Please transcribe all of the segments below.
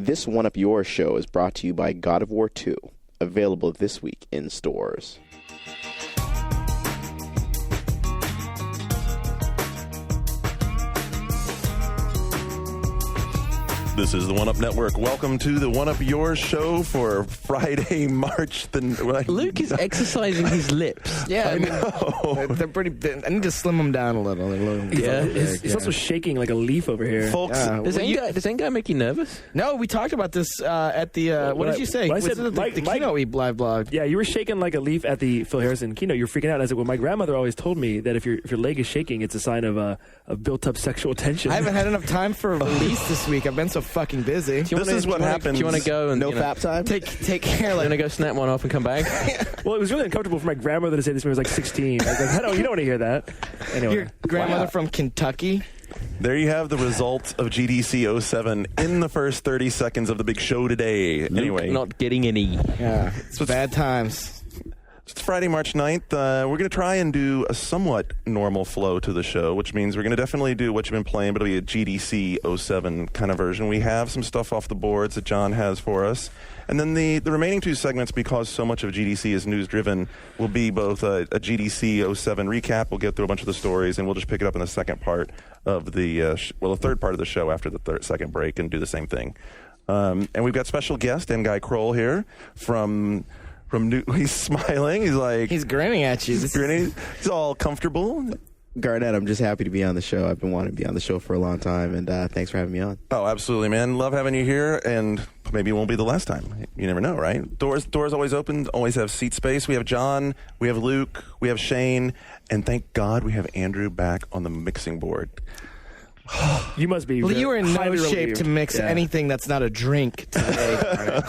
This One Up Yours show is brought to you by God of War 2, available this week in stores. This is the One Up Network. Welcome to the One Up Yours show for Friday, March the... Luke is exercising his lips. Yeah, I know. they're pretty. I need to slim them down a little. Yeah. He's also shaking like a leaf over here. Folks, Yeah. Does Engai make you nervous? No, we talked about this at the. What did you say? I Was said it the keynote we live blogged? Yeah, you were shaking like a leaf at the Phil Harrison keynote. You were freaking out. I said, well, my grandmother always told me that if your leg is shaking, it's a sign of built-up sexual tension. I haven't had enough time for a release this week. I've been so fucking busy. this is what happens. Do you want to go and No fap time? Take care. You Like, want to go snap one off and come back? Well, it was really uncomfortable for my grandmother to say this when I was like 16. I was like, you don't want to hear that. Anyway. your grandmother from Kentucky. There you have the result of GDC 07 in the first 30 seconds of the big show today. Anyway, Not getting any. Yeah, it's bad times. it's Friday, March 9th. We're going to try and do a somewhat normal flow to the show, which means we're going to definitely do what you've been playing, but it'll be a GDC 07 kind of version. We have some stuff off the boards that John has for us. And then the remaining two segments, because so much of GDC is news-driven, will be both a GDC 07 recap. We'll get through a bunch of the stories, and we'll just pick it up in the second part of the, the third part of the show after the second break and do the same thing. And we've got special guest, Engai Kroll here from New. He's smiling. He's like... He's grinning at you. He's grinning. He's all comfortable. Garnett, I'm just happy to be on the show. I've been wanting to be on the show for a long time, and thanks for having me on. Oh, absolutely, man. Love having you here, and maybe it won't be the last time. You never know, right? Doors always open, always have seat space. We have John, we have Luke, we have Shane, and thank God we have Andrew back on the mixing board. You must be. Well, you were in no highly shape relieved. to mix Yeah. anything that's not a drink today.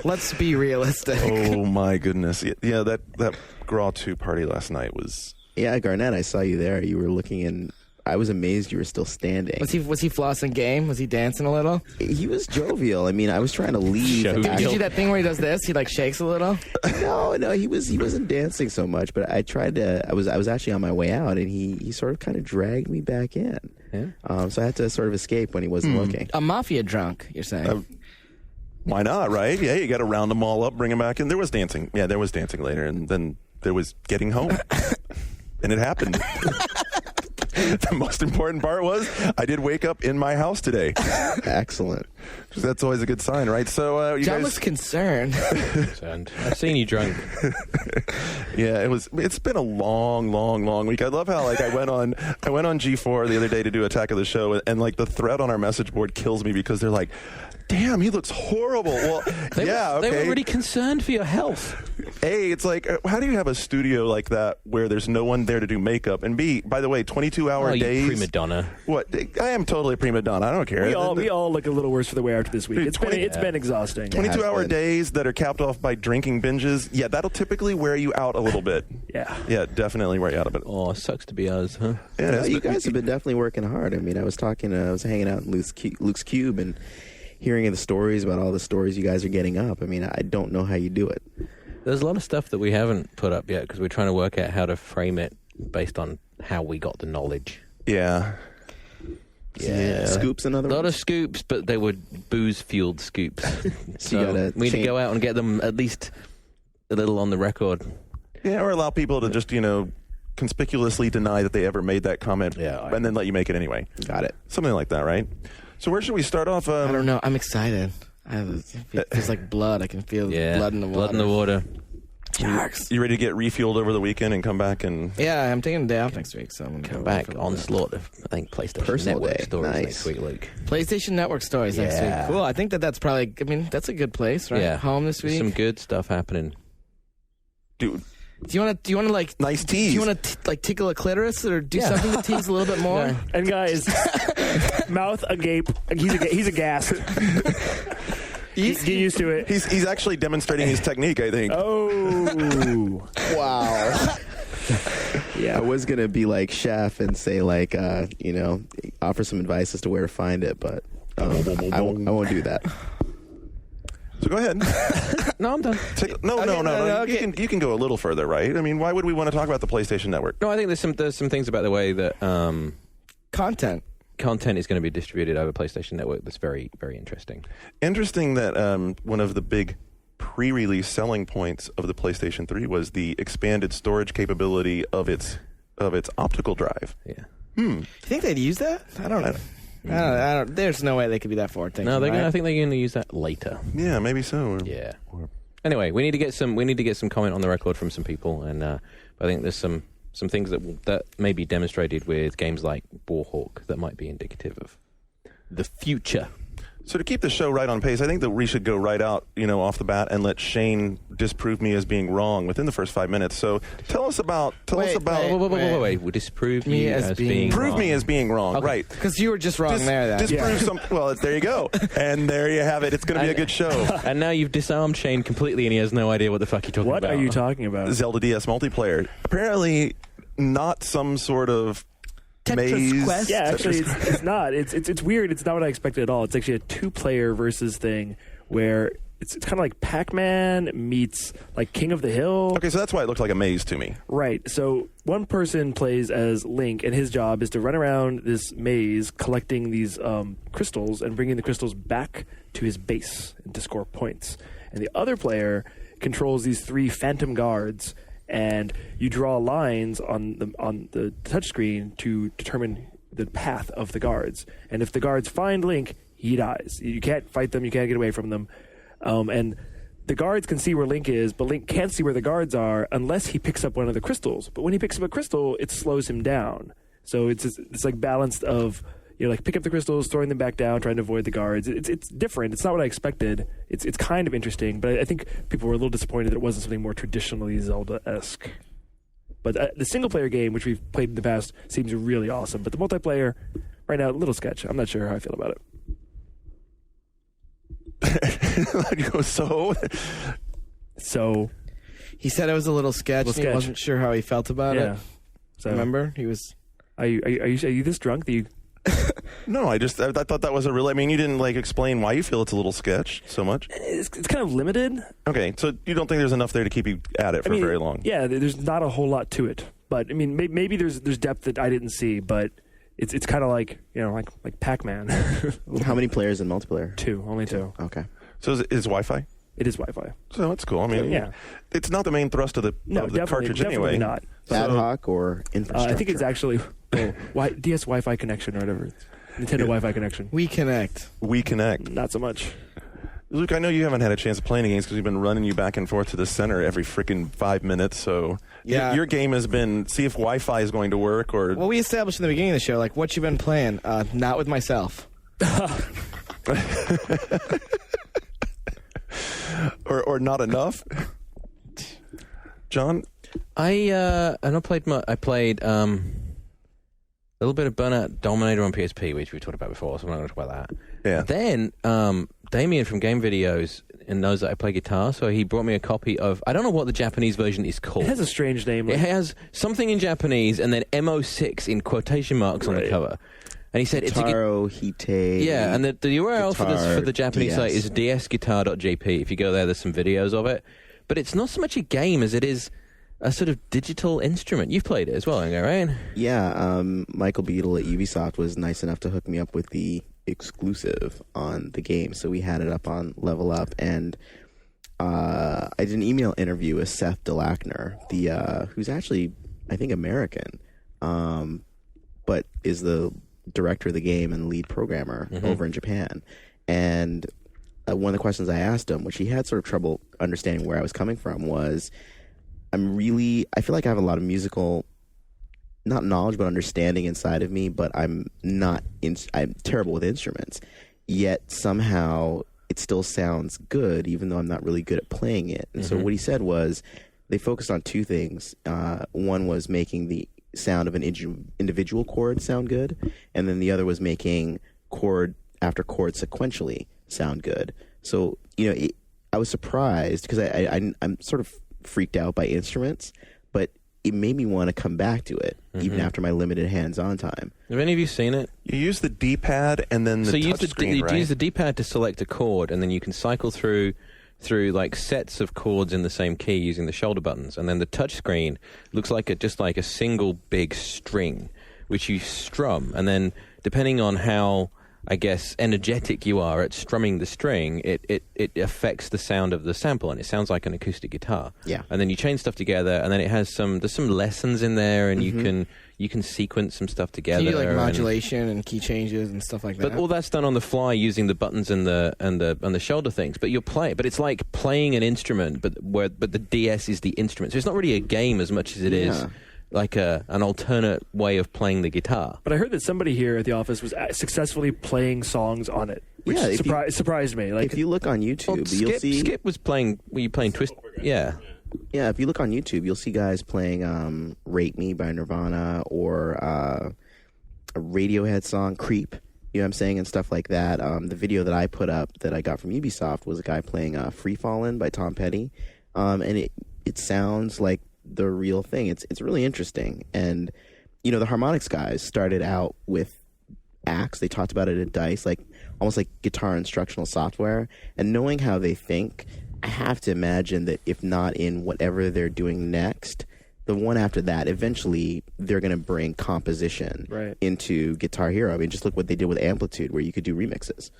Let's be realistic. Oh, my goodness. Yeah, that Graw 2 party last night was... Yeah, Garnett, I saw you there. You were looking in. I was amazed you were still standing. Was he flossing game? Was he dancing a little? He was jovial. I mean, I was trying to leave. Jovial. Did you do that thing where he does this? He like shakes a little. No, he wasn't dancing so much. But I tried to. I was actually on my way out, and he sort of kind of dragged me back in. Yeah. So I had to sort of escape when he wasn't looking. A mafia drunk, you're saying? Why not, right? Yeah, you got to round them all up, bring them back in. There was dancing. Yeah, there was dancing later, and then there was getting home. And it happened. The most important part was I did wake up in my house today. Excellent. That's always a good sign, right? So you John guys, looks concerned. And I've seen you drunk. yeah, it's been a long week. I love how like I went on G4 the other day to do Attack of the Show, and like the thread on our message board kills me because they're like, damn, he looks horrible. Well, They okay. were really concerned for your health. A, it's like, how do you have a studio like that where there's no one there to do makeup? And B, by the way, 22-hour Oh, you days. prima donna. What? I am totally a prima donna. I don't care. We all look a little worse for the wear after this week. Dude, It's been exhausting. 22-hour been. days that are capped off by drinking binges. Yeah, that'll typically wear you out a little bit. Yeah. Yeah, definitely wear you out a bit. Oh, sucks to be us, huh? Yeah, No, you guys have been definitely working hard. I mean, I was hanging out in Luke's Cube and hearing the stories about all the stories you guys are getting up. I mean, I don't know how you do it. There's a lot of stuff that we haven't put up yet because we're trying to work out how to frame it based on how we got the knowledge. Yeah. Yeah. Scoops, in other A lot words? of scoops, but they were booze-fueled scoops. So you gotta we need to change- go out and get them at least a little on the record. Yeah, or allow people to just, conspicuously deny that they ever made that comment and then let you make it anyway. Got it. Something like that, right? So where should we start off? I don't know. I'm excited. It feels like blood. I can feel blood in the water. Blood in the water. Sharks. You ready to get refueled over the weekend and come back and... Yeah, I'm taking a day off next week, so I'm going to Come back. Onslaught of, I think, PlayStation Personal Network day. stories Nice. next week, Luke. PlayStation Network stories next Yeah. week. Cool. I think that's probably. I mean, that's a good place, right? Yeah. Home this There's week. some good stuff happening. Dude, Do you want to like? nice Do tease. you want to like tickle a clitoris or do something to tease a little bit more? No. And guys, mouth agape. He's aghast. Get used to it. He's actually demonstrating his technique, I think. Oh. Wow. Yeah. I was going to be like Chef and say, like, offer some advice as to where to find it, but I won't do that. So go ahead. No, I'm done. No. okay. You can go a little further, right? I mean, why would we want to talk about the PlayStation Network? No, I think there's some things about the way that Content. content is going to be distributed over PlayStation Network. That's very, very interesting. Interesting that one of the big pre-release selling points of the PlayStation 3 was the expanded storage capability of its optical drive. Yeah. You think they'd use that? I don't know. I don't. There's no way they could be that forward thinking. No, right? I think they're going to use that later. Yeah, maybe so. Yeah. Anyway, we need to get some comment on the record from some people, and I think there's some things that may be demonstrated with games like Warhawk that might be indicative of the future. So to keep the show right on pace, I think that we should go right out, off the bat and let Shane disprove me as being wrong within the first 5 minutes. So tell us about. Wait. We disprove Me you as being Prove wrong. me as being wrong, Okay. right? Because you were just wrong there. Then. Disprove some. Well, there you go, and there you have it. It's going to be a good show. And now you've disarmed Shane completely, and he has no idea what the fuck you're talking What about. are you talking about? Zelda DS multiplayer. Apparently, not some sort of maze. Quest? Yeah, actually, it's not. It's weird. It's not what I expected at all. It's actually a 2-player versus thing where it's kind of like Pac-Man meets like King of the Hill. Okay, so that's why it looked like a maze to me. Right. So one person plays as Link, and his job is to run around this maze collecting these crystals and bringing the crystals back to his base and to score points. And the other player controls these 3 phantom guards, and you draw lines on the touchscreen to determine the path of the guards. And if the guards find Link, he dies. You can't fight them. You can't get away from them. And the guards can see where Link is, but Link can't see where the guards are unless he picks up one of the crystals. But when he picks up a crystal, it slows him down. So it's like balanced of, like pick up the crystals, throwing them back down, trying to avoid the guards. It's different. It's not what I expected. It's kind of interesting, but I think people were a little disappointed that it wasn't something more traditionally Zelda-esque. But the single-player game, which we've played in the past, seems really awesome. But the multiplayer, right now, a little sketch. I'm not sure how I feel about it. So He said it was a little sketch. And he wasn't sure how he felt about it. So Remember, he was. Are you this drunk that you? No, I thought that was a real. I mean, you didn't explain why you feel it's a little sketch so much. It's kind of limited. Okay, so you don't think there's enough there to keep you at it for very long? Yeah, there's not a whole lot to it, but I mean, maybe there's depth that I didn't see, but it's kind of like like Pac-Man. How many players in multiplayer? 2, only 2. Okay. So is Wi-Fi? It is Wi-Fi. So that's cool. I mean, Yeah. it's not the main thrust of the cartridge definitely anyway. not. Ad hoc or infrastructure? I think it's actually DS Wi-Fi connection or whatever. Nintendo Wi-Fi connection. We connect. We connect. Not so much. Luke, I know you haven't had a chance of playing the games because we've been running you back and forth to the center every freaking 5 minutes. So your game has been see if Wi-Fi is going to work or. Well, we established in the beginning of the show, like, what you been playing? Not with myself. or not enough. John, I played a little bit of Burnout Dominator on PSP, which we talked about before, so I'm not going to talk about that. Yeah. Then Damien from Game Videos knows that I play guitar, so he brought me a copy of, I don't know what the Japanese version is called. It has a strange name. It has something in Japanese and then MO6 in quotation marks on the cover. And he said Guitaro Hite. Yeah, and the URL for the Japanese DS. site is dsguitar.jp. If you go there, there's some videos of it. But it's not so much a game as it is a sort of digital instrument. You've played it as well, right? Yeah, Michael Beadle at Ubisoft was nice enough to hook me up with the exclusive on the game, so we had it up on Level Up, and I did an email interview with Seth Delackner, who's actually, I think, American, but is the director of the game and lead programmer over in Japan. And one of the questions I asked him, which he had sort of trouble understanding where I was coming from, was I feel like I have a lot of musical, not knowledge, but understanding inside of me, but I'm terrible with instruments. Yet somehow it still sounds good, even though I'm not really good at playing it. And so what he said was they focused on 2 things. One was making the sound of an individual chord sound good, and then the other was making chord after chord sequentially sound good. So, I was surprised because I'm sort of freaked out by instruments, but it made me want to come back to it even after my limited hands-on time. Have any of you seen it? you use the D-pad and then the touch screen, right? You use the D-pad to select a chord, and then you can cycle through like sets of chords in the same key using the shoulder buttons, and then the touch screen looks like just like a single big string which you strum, and then depending on how, I guess, energetic you are at strumming the string, it affects the sound of the sample, and it sounds like an acoustic guitar. Yeah. And then you chain stuff together, and then it has there's some lessons in there, and you can sequence some stuff together. Can you do like modulation and key changes and stuff like that? But all that's done on the fly using the buttons and the shoulder things. But but it's like playing an instrument, but the DS is the instrument. So it's not really a game as much as it is like an alternate way of playing the guitar. But I heard that somebody here at the office was successfully playing songs on it, which surprised me. Like, if you look on YouTube, Skip, you'll see Skip was playing. Were you playing Twist? Yeah. Yeah, if you look on YouTube, you'll see guys playing "Rape Me" by Nirvana or a Radiohead song, "Creep." You know what I'm saying, and stuff like that. The video that I put up that I got from Ubisoft was a guy playing "Free Fallin'" by Tom Petty, and it sounds like the real thing. It's really interesting. And the Harmonix guys started out with Axe. They talked about it at DICE, like almost like guitar instructional software. And knowing how they think, I have to imagine that if not in whatever they're doing next, the one after that, eventually they're going to bring composition into Guitar Hero. I mean, just look what they did with Amplitude, where you could do remixes.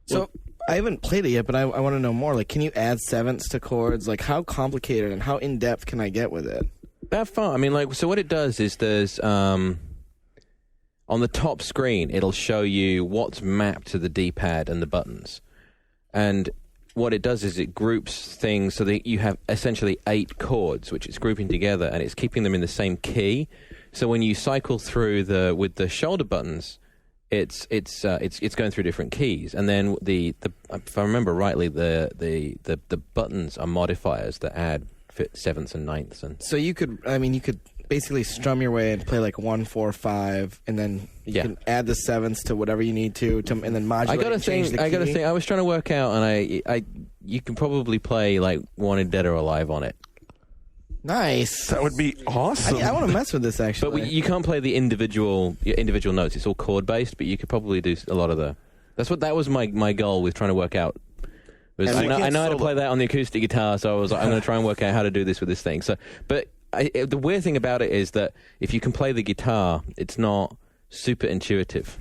So I haven't played it yet, but I want to know more. Like, can you add sevenths to chords? Like, how complicated and how in depth can I get with it? That far. I mean, so what it does is there's on the top screen, it'll show you what's mapped to the D-pad and the buttons, and what it does is it groups things so that you have essentially 8 chords, which it's grouping together, and it's keeping them in the same key. So when you cycle through with the shoulder buttons, it's going through different keys, and then if I remember rightly, the buttons are modifiers that add sevenths and ninths, and so you could basically strum your way and play like 1, 4, 5, and then you can add the sevenths to whatever you need to and then modulate. I got to think. I was trying to work out, and you can probably play like Wanted Dead or Alive on it. Nice. That would be awesome. I want to mess with this actually. But you can't play the individual notes. It's all chord based, but you could probably do a lot of the. That was my goal with trying to work out. I know how to play that on the acoustic guitar, so I was like, I'm going to try and work out how to do this with this thing. So, but the weird thing about it is that if you can play the guitar, it's not super intuitive.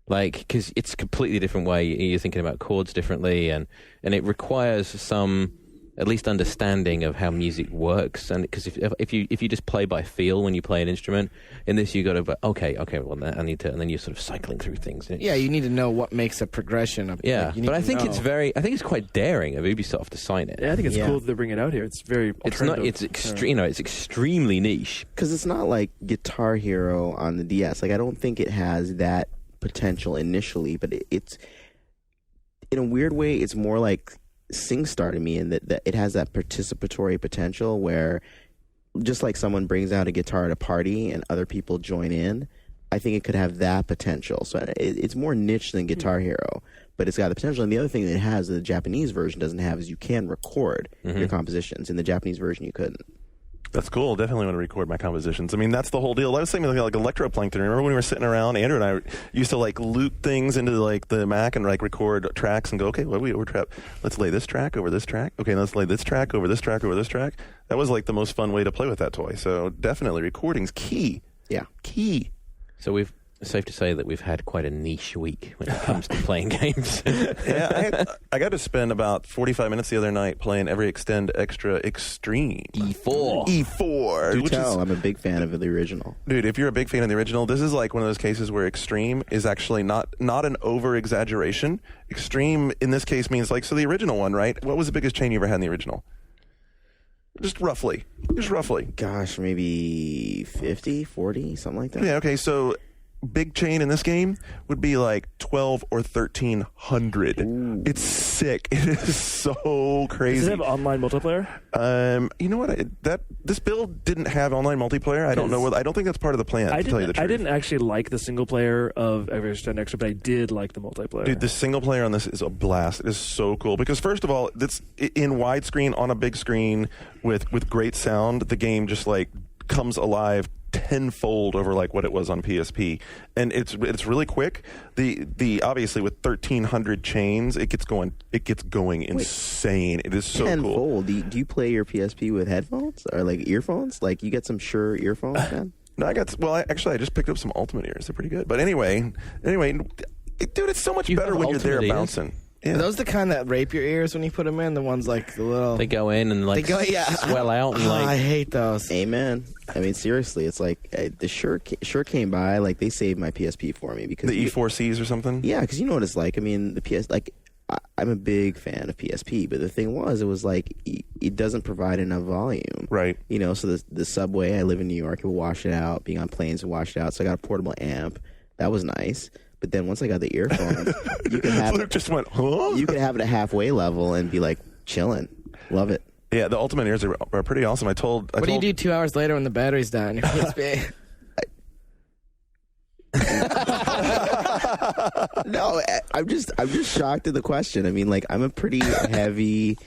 Like, because it's a completely different way. You're thinking about chords differently, and it requires some at least understanding of how music works. And because if you just play by feel when you play an instrument, in this you got to okay, well I need to, and then you're sort of cycling through things. Yeah, you need to know what makes a progression of. Yeah, but I think it's quite daring of Ubisoft to sign it. Yeah, I think it's cool that they bring it out here. It's very alternative. It's extreme. It's extremely niche because it's not like Guitar Hero on the DS. Like, I don't think it has that potential initially, but it's in a weird way, it's more like SingStar to me, in that it has that participatory potential where just like someone brings out a guitar at a party and other people join in, I think it could have that potential. So it's more niche than Guitar Hero, but it's got the potential. And the other thing that it has that the Japanese version doesn't have is you can record your compositions. In the Japanese version, you couldn't. That's cool. Definitely want to record my compositions. I mean, that's the whole deal. I was thinking like Electroplankton. Remember when we were sitting around, Andrew and I used to like loop things into like the Mac and like record tracks and go, okay, let's lay this track over this track. Okay, let's lay this track over this track over this track. That was like the most fun way to play with that toy. So definitely recording's key. Yeah. Key. So it's safe to say that we've had quite a niche week when it comes to playing games. Yeah, I got to spend about 45 minutes the other night playing Every Extend Extra Extreme. E4. Do tell. I'm a big fan of the original. Dude, if you're a big fan of the original, this is like one of those cases where extreme is actually not an over-exaggeration. Extreme in this case means like, so the original one, right? What was the biggest chain you ever had in the original? Just roughly. Gosh, maybe 50, 40, something like that. Yeah, okay, so big chain in this game would be like 12 or 1,300. Ooh. It's sick. It is so crazy. Does it have online multiplayer? You know what? This build didn't have online multiplayer. I don't know. I don't think that's part of the plan. To tell you the truth, I didn't actually like the single player of Every Extend Extra, but I did like the multiplayer. Dude, the single player on this is a blast. It is so cool because first of all, it's in widescreen on a big screen with great sound. The game just like comes alive tenfold over like what it was on PSP, and it's really quick. The obviously with 1,300 chains, it gets going insane. It is so tenfold. Cool. Do you play your PSP with headphones or like earphones? Like you get some Shure earphones, man? No, I just picked up some Ultimate ears. They're pretty good. But anyway, dude, it's so much better when you're there bouncing. Yeah. Are those the kind that rape your ears when you put them in? The ones like the little... They go in and swell out. And I hate those. Amen. I mean, seriously, it's like the sure came by. Like, they saved my PSP for me. Because the E4Cs or something? Yeah, because you know what it's like. I mean, the PS... Like, I'm a big fan of PSP, but the thing was, it was like, it doesn't provide enough volume. Right. You know, so the subway, I live in New York, it would wash it out. Being on planes would wash it out. So I got a portable amp. That was nice. But then once I got the earphones, you could have Luke just went, huh? You could have it at halfway level and be like chilling. Love it. Yeah, the Ultimate ears are pretty awesome. What do you do 2 hours later when the battery's down? Your PSP? No, I'm just shocked at the question. I mean, like, I'm a pretty heavy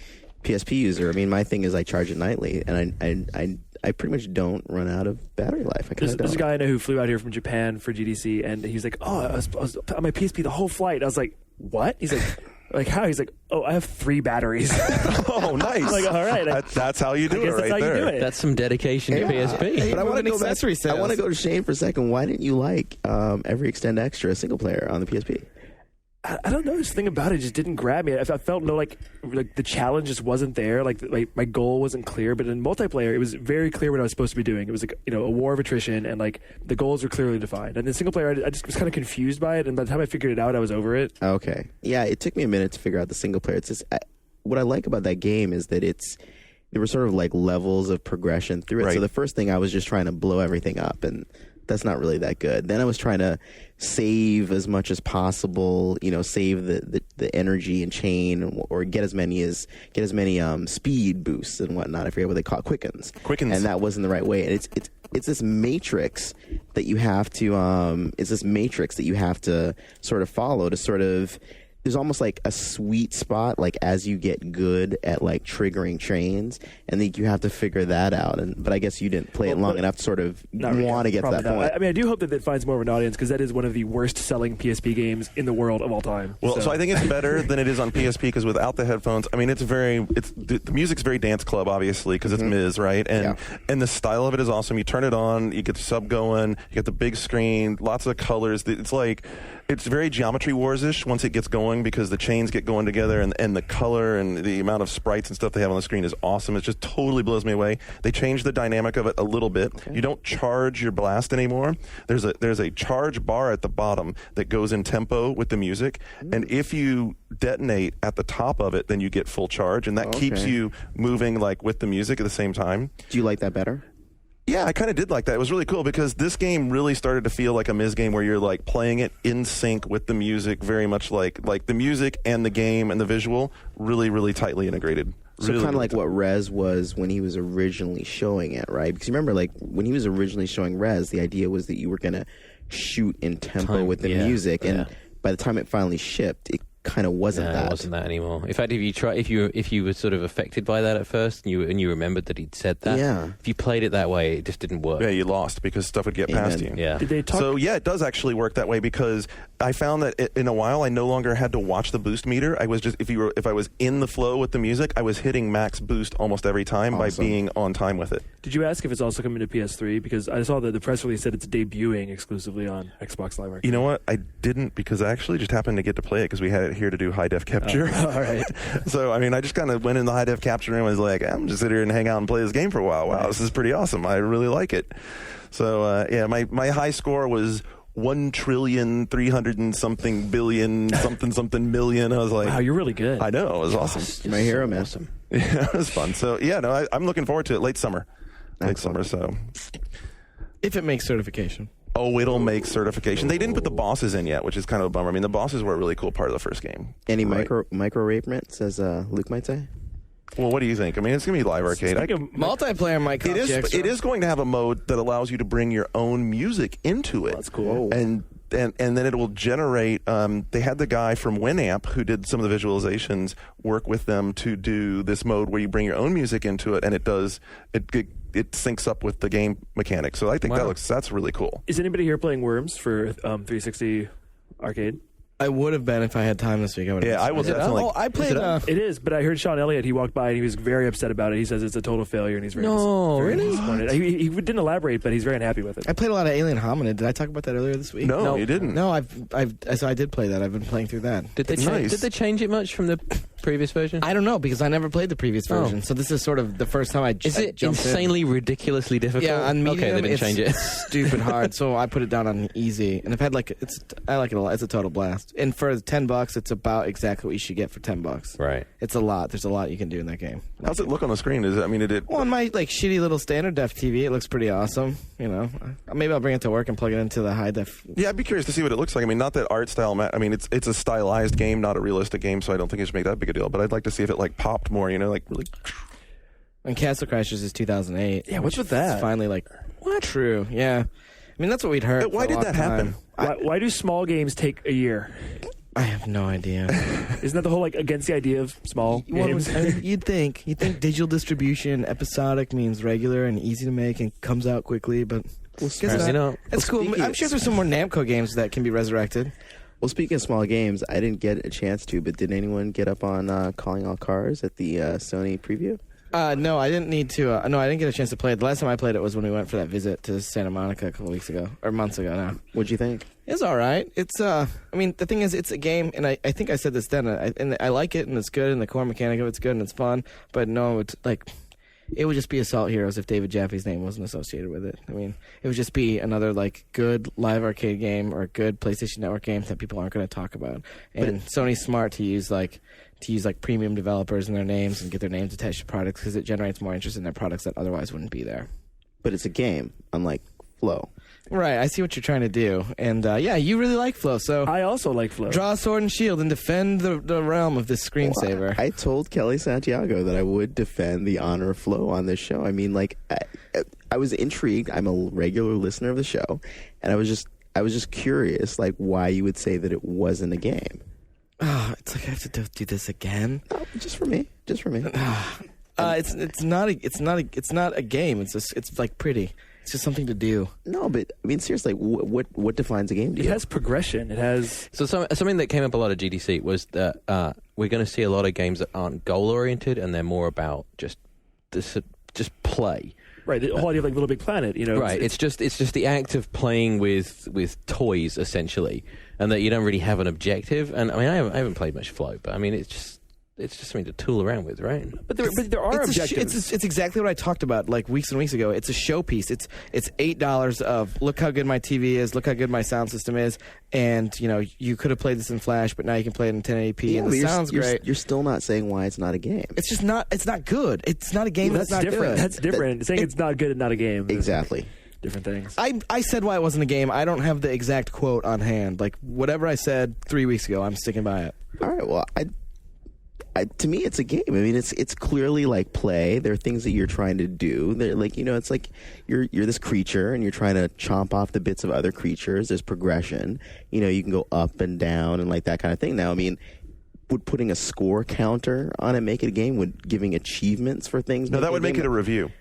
PSP user. I mean, my thing is I charge it nightly, and I pretty much don't run out of battery life. I kind of don't. There's a guy I know who flew out here from Japan for GDC, and he's like, "Oh, I was on my PSP the whole flight." I was like, "What?" He's like, how? He's like, "Oh, I have 3 batteries." Oh, nice. I'm like, all right. That's how you do it right there. That's some dedication to PSP. But I want to go back. I want to go to Shane for a second. Why didn't you like Every Extend Extra single player on the PSP? I don't know. This thing about it just didn't grab me. I felt like the challenge just wasn't there. Like my goal wasn't clear. But in multiplayer, it was very clear what I was supposed to be doing. It was like a war of attrition, and like the goals were clearly defined. And in single player, I just was kind of confused by it. And by the time I figured it out, I was over it. Okay, yeah, it took me a minute to figure out the single player. It's just what I like about that game is that there were sort of like levels of progression through it. Right. So the first thing I was just trying to blow everything up, and that's not really that good. Then I was trying to save as much as possible, save the energy and chain, or get as many speed boosts and whatnot. I forget what they call it, quickens. And that wasn't the right way. And it's this matrix that you have to sort of follow to sort of. There's almost like a sweet spot, like as you get good at like triggering chains, and then you have to figure that out. But I guess you didn't play it long enough to sort of want to get to that point. I mean, I do hope that it finds more of an audience, because that is one of the worst selling PSP games in the world of all time. Well, so I think it's better than it is on PSP, because without the headphones, I mean, the music's very dance club, obviously, because it's Miz, right? And the style of it is awesome. You turn it on, you get the sub going, you get the big screen, lots of colors. It's very Geometry Wars-ish once it gets going, because the chains get going together, and the color and the amount of sprites and stuff they have on the screen is awesome. It just totally blows me away. They changed the dynamic of it a little bit. Okay. You don't charge your blast anymore. There's a charge bar at the bottom that goes in tempo with the music, and if you detonate at the top of it, then you get full charge, and that keeps you moving like with the music at the same time. Do you like that better? Yeah, I kind of did like that. It was really cool, because this game really started to feel like a Miz game, where you're like playing it in sync with the music, very much like the music and the game and the visual really, really tightly integrated. So kind of like what Rez was when he was originally showing it, right? Because remember, like when he was originally showing Rez, the idea was that you were going to shoot in tempo with the music, and by the time it finally shipped, it kind of wasn't that. It wasn't that anymore. In fact, if you were sort of affected by that at first, and you remembered that he'd said that, if you played it that way, it just didn't work. Yeah, you lost, because stuff would get past you. Yeah. Did they talk? So yeah, it does actually work that way, because I found that in a while I no longer had to watch the boost meter. I was just if I was in the flow with the music, I was hitting max boost almost every time by being on time with it. Did you ask if it's also coming to PS3? Because I saw that the press release said it's debuting exclusively on Xbox Live Arcade. You know what? I didn't, because I actually just happened to get to play it because we had it here to do high def capture. All right. So I mean, I just kind of went in the high def capture room and was like, I'm just sit here and hang out and play this game for a while. Wow, this is pretty awesome. I really like it. So my high score was 1,300,000,000 something billion something million. I was like, wow, you're really good. I know, it was awesome. You're my hero, man. Awesome. Yeah, it was fun. So yeah, no, I'm looking forward to it. Late summer. So if it makes certification. Oh, it'll make certification. They didn't put the bosses in yet, which is kind of a bummer. I mean, the bosses were a really cool part of the first game. Any micro rape mints, as Luke might say? Well, what do you think? I mean, it's going to be live arcade. Multiplayer might cost it is going to have a mode that allows you to bring your own music into it. That's cool. And then it will generate. They had the guy from Winamp who did some of the visualizations work with them to do this mode where you bring your own music into it, and it syncs up with the game mechanics. So I think that's really cool. Is anybody here playing Worms for 360 Arcade? I would have been if I had time this week. I will definitely. I played. It is, but I heard Sean Elliott. He walked by and he was very upset about it. He says it's a total failure, and he's very disappointed. He didn't elaborate, but he's very unhappy with it. I played a lot of Alien Hominid. Did I talk about that earlier this week? No, you didn't. No, so I did play that. I've been playing through that. Did they change it much from the previous version? I don't know because I never played the previous version, so this is sort of the first time I. Is it insanely ridiculously difficult? Yeah, on medium, okay, they didn't change it. Stupid hard, so I put it down on easy, and I've had I like it a lot. It's a total blast, and for $10, it's about exactly what you should get for $10. Right. It's a lot. There's a lot you can do in that game. How's it look on the screen? Well, on my shitty little standard def TV, it looks pretty awesome. Maybe I'll bring it to work and plug it into the high def. Yeah, I'd be curious to see what it looks like. Not that art style. It's a stylized game, not a realistic game, so I don't think it should make that big a deal. But I'd like to see if it popped more. Really. And Castle Crashers is 2008. Yeah, what's with that? It's finally what? True. Yeah. That's what we'd heard. Why did that happen? Why do small games take a year? I have no idea. Isn't that the whole against the idea of small games? You'd think digital distribution episodic means regular and easy to make and comes out quickly, but it's cool. I'm sure there's some more Namco games that can be resurrected. Well, speaking of small games, I didn't get a chance to, but did anyone get up on Calling All Cars at the Sony preview? No, I didn't need to. No, I didn't get a chance to play it. The last time I played it was when we went for that visit to Santa Monica a couple weeks ago, or months ago now. What'd you think? It's all right. It's the thing is, it's a game, and I think I said this then, and I like it, and it's good, and the core mechanic of it's good, and it's fun, but no, it's it would just be Assault Heroes if David Jaffe's name wasn't associated with it. It would just be another good live arcade game or a good PlayStation Network game that people aren't going to talk about. And Sony's smart to use premium developers in their names and get their names attached to products because it generates more interest in their products that otherwise wouldn't be there. But it's a game, unlike Flow. Right, I see what you're trying to do. And you really like Flow, so... I also like Flow. Draw a sword and shield and defend the realm of this screensaver. Well, I told Kelly Santiago that I would defend the honor of Flow on this show. I was intrigued. I'm a regular listener of the show, and I was just curious, why you would say that it wasn't a game. Oh, it's I have to do this again. Oh, just for me. It's not a game. It's pretty. It's just something to do. No, but seriously, what defines a game to you? It has progression. It has something that came up a lot at GDC was that we're going to see a lot of games that aren't goal oriented and they're more about just play. Right, the whole idea of Little Big Planet, Right, it's just the act of playing with toys essentially, and that you don't really have an objective. And I haven't played much Flow, but it's just something to tool around with, right? But there are objectives. It's exactly what I talked about weeks and weeks ago. It's a showpiece. It's $8 of look how good my TV is, look how good my sound system is, and you could have played this in Flash, but now you can play it in 1080p, and it sounds great. You're still not saying why it's not a game. It's just not. It's not good. It's not a game. That's not different. Good. That's different. Saying it's not good and not a game. Exactly. Different things. I said why it wasn't a game. I don't have the exact quote on hand. Whatever I said 3 weeks ago, I'm sticking by it. All right. Well, to me, it's a game. It's clearly play. There are things that you're trying to do. They're it's you're this creature and you're trying to chomp off the bits of other creatures. There's progression. You can go up and down and that kind of thing. Now, would putting a score counter on it make it a game? Would giving achievements for things? No, that would make it a review.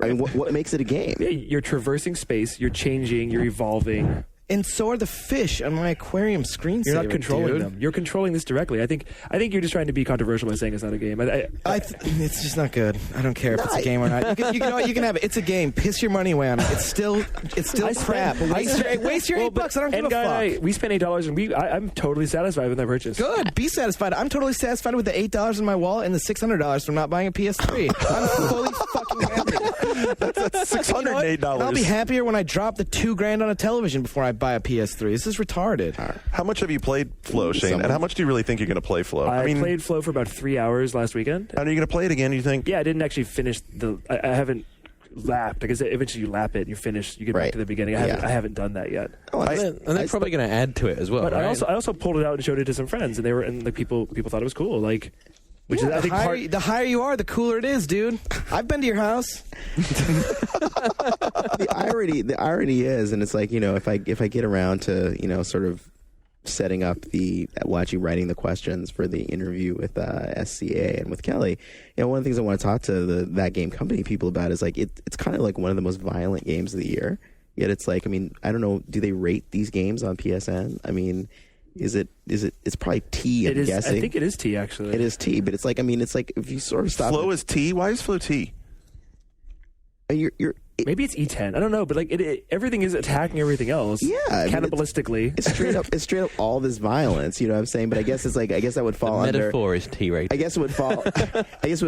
What makes it a game? Yeah, you're traversing space. You're changing. You're evolving. And so are the fish on my aquarium screensaver. You're not controlling them. You're controlling this directly. I think you're just trying to be controversial by saying it's not a game. It's just not good. I don't care if it's a game or not. You know what? You can have it. It's a game. Piss your money away on it. It's still crap. Waste your $8. I don't give a fuck. We spent $8, and I'm totally satisfied with that purchase. Good. Be satisfied. I'm totally satisfied with the $8 in my wallet and the $600 from not buying a PS3. I'm fully fucking happy. That's $608. I'll be happier when I drop the $2,000 on a television before I buy a PS3. This is retarded. How much have you played Flow, Shane? And how much do you really think you're going to play Flow? I played Flow for about 3 hours last weekend. And are you going to play it again, you think? Yeah, I didn't actually finish I haven't lapped. I guess eventually you lap it and you finish. You get back to the beginning. I haven't done that yet. And they're probably going to add to it as well. But right? I also pulled it out and showed it to some friends, and people thought it was cool. Which is, I think, the higher you are, the cooler it is, dude. I've been to your house. The irony is, and it's if I get around to sort of setting up actually writing the questions for the interview with SCA and with Kelly, one of the things I want to talk to that game company people about is it's kind of one of the most violent games of the year. Yet it's I don't know, do they rate these games on PSN? It's probably T. I'm guessing. I think it is T, actually. It is T, but it's like, I mean, it's like if you sort of stop. Flow is T. Why is Flow T? Maybe it's E10. I don't know, but like everything is attacking everything else. Yeah, I mean, cannibalistically. It's straight up all this violence. You know what I'm saying? But I guess that would fall The under. metaphor is T-rated. I guess it would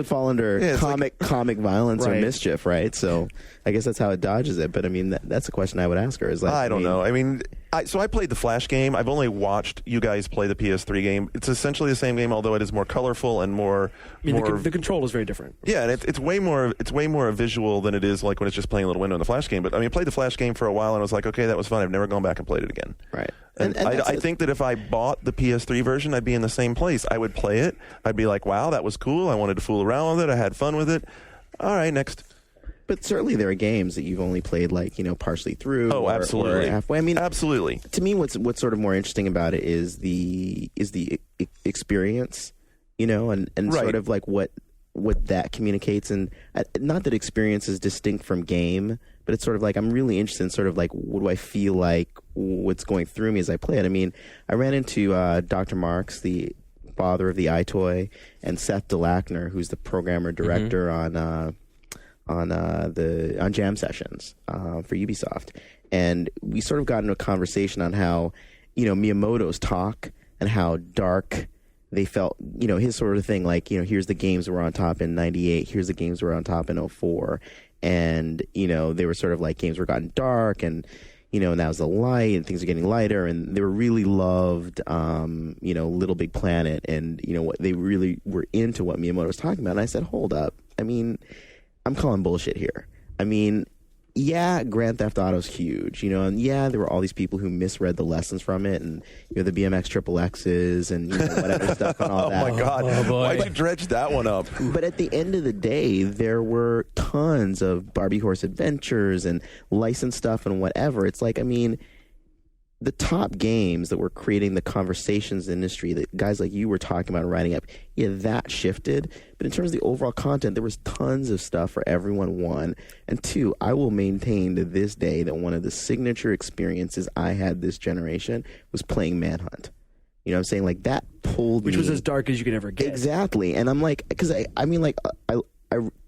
fall under comic violence or Right. mischief, right? So I guess that's how it dodges it. But I mean, that's a question I would ask her. Is like, I don't know. I mean, so I played the Flash game. I've only watched you guys play the PS3 game. It's essentially the same game, although it is more colorful and more. I mean, the control is very different. Yeah, and it's way more a visual than it is like when it's just playing a little window in the Flash game. But I mean, I played the Flash game for a while and I was like, okay, that was fun. I've never gone back and played it again. Right. And I think that if I bought the PS3 version, I'd be in the same place. I would play it. I'd be like, wow, that was cool. I wanted to fool around with it. I had fun with it. All right, next. But certainly there are games that you've only played like, you know, partially through. Oh, absolutely. Or halfway. I mean, absolutely. To me, what's sort of more interesting about it is the experience, you know, and Right. sort of like what that communicates. And not that experience is distinct from game, but it's sort of like I'm really interested in sort of like what do I feel like what's going through me as I play it. I mean, I ran into Dr. Marks, the father of the iToy, and Seth DeLackner, who's the programmer director on Jam Sessions for Ubisoft, and we sort of got into a conversation on how, you know, Miyamoto's talk and how dark they felt, you know, his sort of thing, like, you know, here's the games that were on top in 98, here's the games that were on top in 04, and, you know, they were sort of like games were gotten dark, and, you know, now's the light, and things are getting lighter, and they were really loved, you know, Little Big Planet, and, you know, what they really were into what Miyamoto was talking about, and I said, hold up, I mean, I'm calling bullshit here. I mean, yeah, Grand Theft Auto's huge, you know, and yeah, there were all these people who misread the lessons from it, and, you know, the BMX Triple X's and, you know, whatever stuff and all Oh that. my God! Why'd you dredge that one up? But at the end of the day, there were tons of Barbie Horse Adventures and licensed stuff and whatever. It's like, I mean, the top games that were creating the conversations industry that guys like you were talking about and writing up, yeah, that shifted. But in terms of the overall content, there was tons of stuff for everyone, one. And two, I will maintain to this day that one of the signature experiences I had this generation was playing Manhunt. You know what I'm saying? Like, that pulled Which me. was as dark as you could ever get. Exactly. And I'm like, because I mean, like, I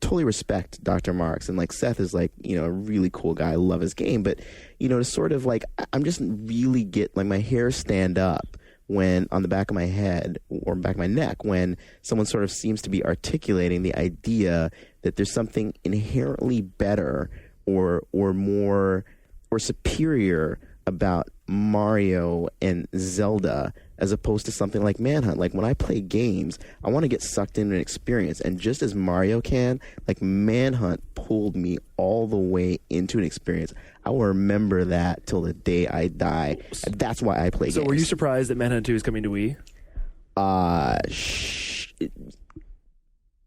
totally respect Dr. Marks, and like Seth is like, you know, a really cool guy. I love his game, but, you know, to sort of like, I'm just really get like my hair stand up when on the back of my head or back of my neck when someone sort of seems to be articulating the idea that there's something inherently better or more or superior about Mario and Zelda as opposed to something like Manhunt. Like, when I play games, I want to get sucked into an experience, and just as Mario can, like, Manhunt pulled me all the way into an experience. I will remember that till the day I die. That's why I play games. So were you surprised that Manhunt 2 is coming to Wii?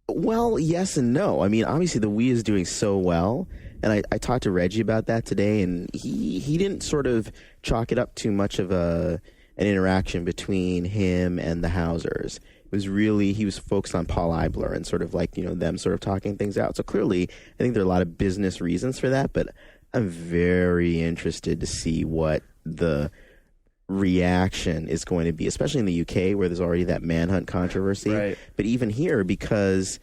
Well, yes and no. I mean, obviously the Wii is doing so well, and I talked to Reggie about that today, and he didn't sort of chalk it up too much of an interaction between him and the Housers. It was really, he was focused on Paul Eibler and sort of like, you know, them sort of talking things out. So clearly, I think there are a lot of business reasons for that, but I'm very interested to see what the reaction is going to be, especially in the UK where there's already that Manhunt controversy. Right. But even here, because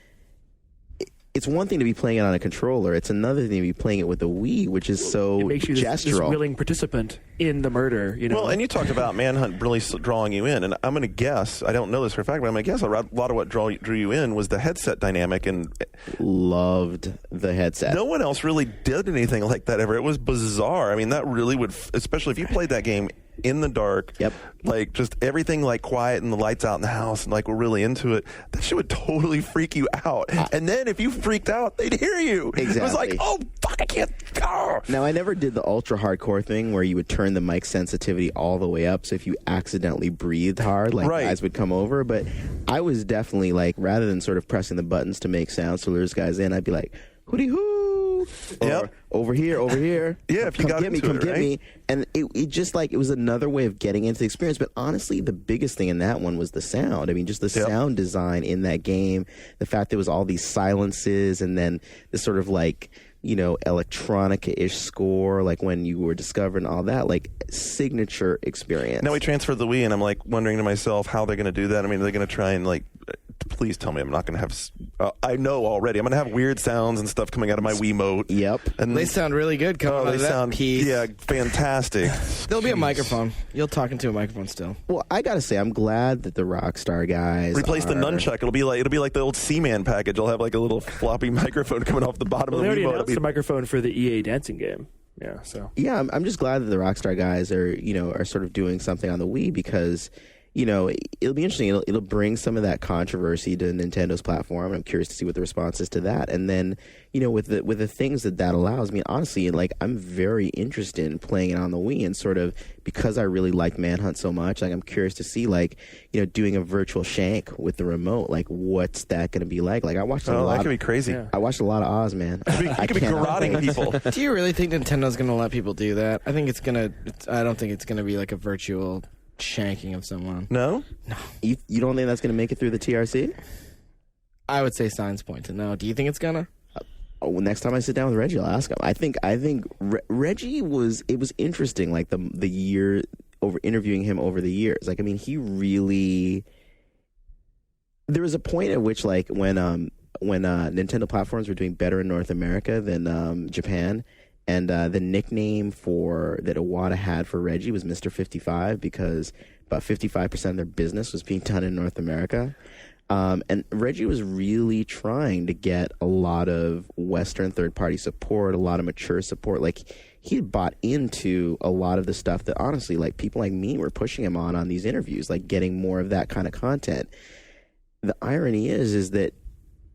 it's one thing to be playing it on a controller, it's another thing to be playing it with a Wii, which is so It makes you this gestural. willing participant in the murder, you know? Well, and you talked about Manhunt really drawing you in, and I'm going to guess, I don't know this for a fact, but I'm going to guess a lot of what drew you in was the headset dynamic, and Loved the headset. no one else really did anything like that ever. It was bizarre. I mean, that really would, especially if you played that game in the dark, Yep. like just everything like quiet and the lights out in the house and like we're really into it, that shit would totally freak you out. And then if you freaked out, they'd hear you. It was like, Exactly. oh, fuck, I can't. Oh. Now, I never did the ultra hardcore thing where you would turn the mic sensitivity all the way up, so if you accidentally breathed hard, like, Right. guys would come over. But I was definitely like, rather than sort of pressing the buttons to make sounds to lure those guys in, I'd be like, hooty hoo, or Yep. over here, over here. Yeah, if you come got get me, into come it, get right? me. And it just like, it was another way of getting into the experience. But honestly, the biggest thing in that one was the sound. I mean, just the Yep. sound design in that game, the fact there was all these silences, and then the sort of like, electronica-ish score, like when you were discovered and all that, like signature experience. Now we transferred the Wii, and I'm like wondering to myself how they're going to do that. I mean, are they going to try and like? Please tell me I'm not going to have. I know already. I'm going to have weird sounds and stuff coming out of my Wiimote. Yep. And they sound really good coming out of that piece. Yeah, fantastic. There'll be a microphone. You'll talk into a microphone still. Well, I gotta say, I'm glad that the Rockstar guys replace the nunchuck. It'll be like the old Seaman package. I'll have like a little floppy microphone coming off the bottom of the They already Wiimote. announced a microphone for the EA dancing game. Yeah, so yeah, I'm just glad that the Rockstar guys are sort of doing something on the Wii because. It'll be interesting. It'll bring some of that controversy to Nintendo's platform. I'm curious to see what the response is to that. And then, with the things that allows, I mean, honestly, like I'm very interested in playing it on the Wii, and sort of because I really like Manhunt so much, like I'm curious to see doing a virtual shank with the remote. Like, what's that going to be like? Like I watched that could be crazy. Yeah. I watched a lot of Oz, man. You could be garroting people. Do you really think Nintendo's going to let people do that? I think I don't think it's going to be like a virtual shanking of someone. No? You don't think that's going to make it through the TRC? I would say signs point to no. Do you think it's gonna? Next time I sit down with Reggie, I'll ask him. I think Reggie was interesting. Like the year over interviewing him over the years. Like I mean, he really. There was a point at which like when Nintendo platforms were doing better in North America than Japan. And the nickname that Iwata had for Reggie was Mr. 55 because about 55% of their business was being done in North America. And Reggie was really trying to get a lot of Western third-party support, a lot of mature support. Like, he had bought into a lot of the stuff that, honestly, like, people like me were pushing him on these interviews, like, getting more of that kind of content. The irony is that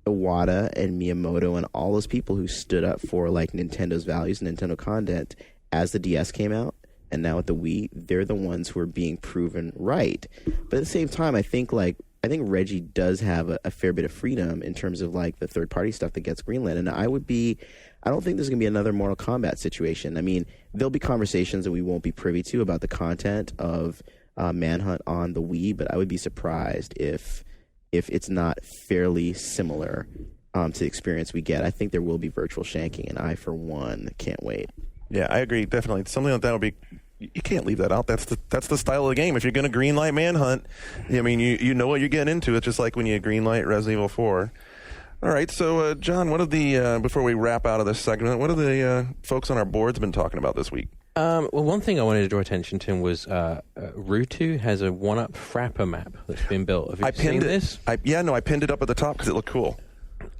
Iwata and Miyamoto and all those people who stood up for like Nintendo's values and Nintendo content as the DS came out and now with the Wii, they're the ones who are being proven right. But at the same time, I think Reggie does have a fair bit of freedom in terms of like the third party stuff that gets greenlit. And I don't think there's going to be another Mortal Kombat situation. I mean, there'll be conversations that we won't be privy to about the content of Manhunt on the Wii, but I would be surprised if it's not fairly similar to the experience we get. I think there will be virtual shanking, and I, for one, can't wait. Yeah, I agree. Definitely. Something like that would be... You can't leave that out. That's the style of the game. If you're going to greenlight Manhunt, I mean, you know what you're getting into. It's just like when you greenlight Resident Evil 4. All right, so, John, what are before we wrap out of this segment, what are the folks on our boards been talking about this week? Well, one thing I wanted to draw attention to was Rutu has a 1UP Frapper map that's been built. Have you seen this? I pinned it up at the top because it looked cool.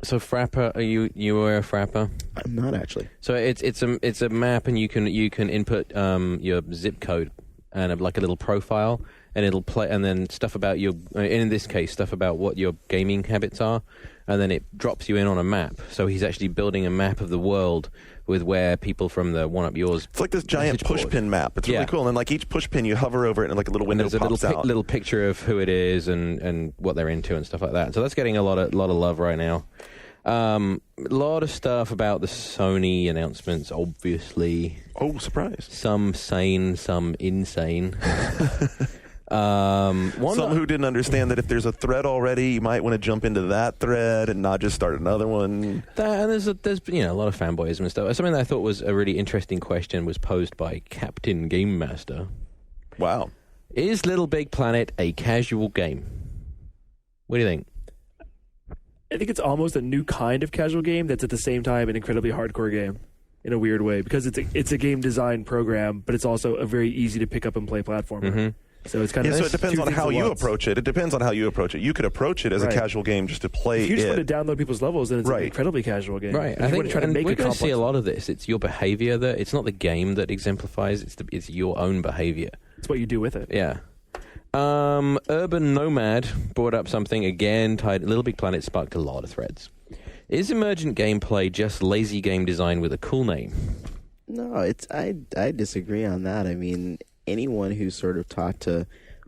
So Frapper, are you aware of Frapper? I'm not actually. So it's a map, and you can input your zip code and like a little profile, and it'll play, and then stuff about your, in this case, stuff about what your gaming habits are, and then it drops you in on a map. So he's actually building a map of the world with where people from the 1UP Yours. It's like this giant pushpin map. It's really cool. And then like each pushpin, you hover over it, and like a little window pops out. Little picture of who it is and what they're into and stuff like that. So that's getting a lot of love right now. A lot of stuff about the Sony announcements, obviously. Oh, surprise! Some sane, some insane. Some who didn't understand that if there's a thread already, you might want to jump into that thread and not just start another one. And there's a lot of fanboyism and stuff. Something that I thought was a really interesting question was posed by Captain Game Master. Wow. Is Little Big Planet a casual game? What do you think? I think it's almost a new kind of casual game that's at the same time an incredibly hardcore game in a weird way, because it's a game design program, but it's also a very easy to pick up and play platformer. Mm-hmm. So it's kind of so it depends on how you approach it. It depends on how you approach it. You could approach it as a casual game just to play it. If you just want to download people's levels, then it's an incredibly casual game. Right. I think we're going to see a lot of this. It's your behavior that it's not the game that exemplifies. It's your own behavior. It's what you do with it. Yeah. Urban Nomad brought up something again tied. Little Big Planet sparked a lot of threads. Is emergent gameplay just lazy game design with a cool name? No, I disagree on that. I mean, anyone who's sort of talked to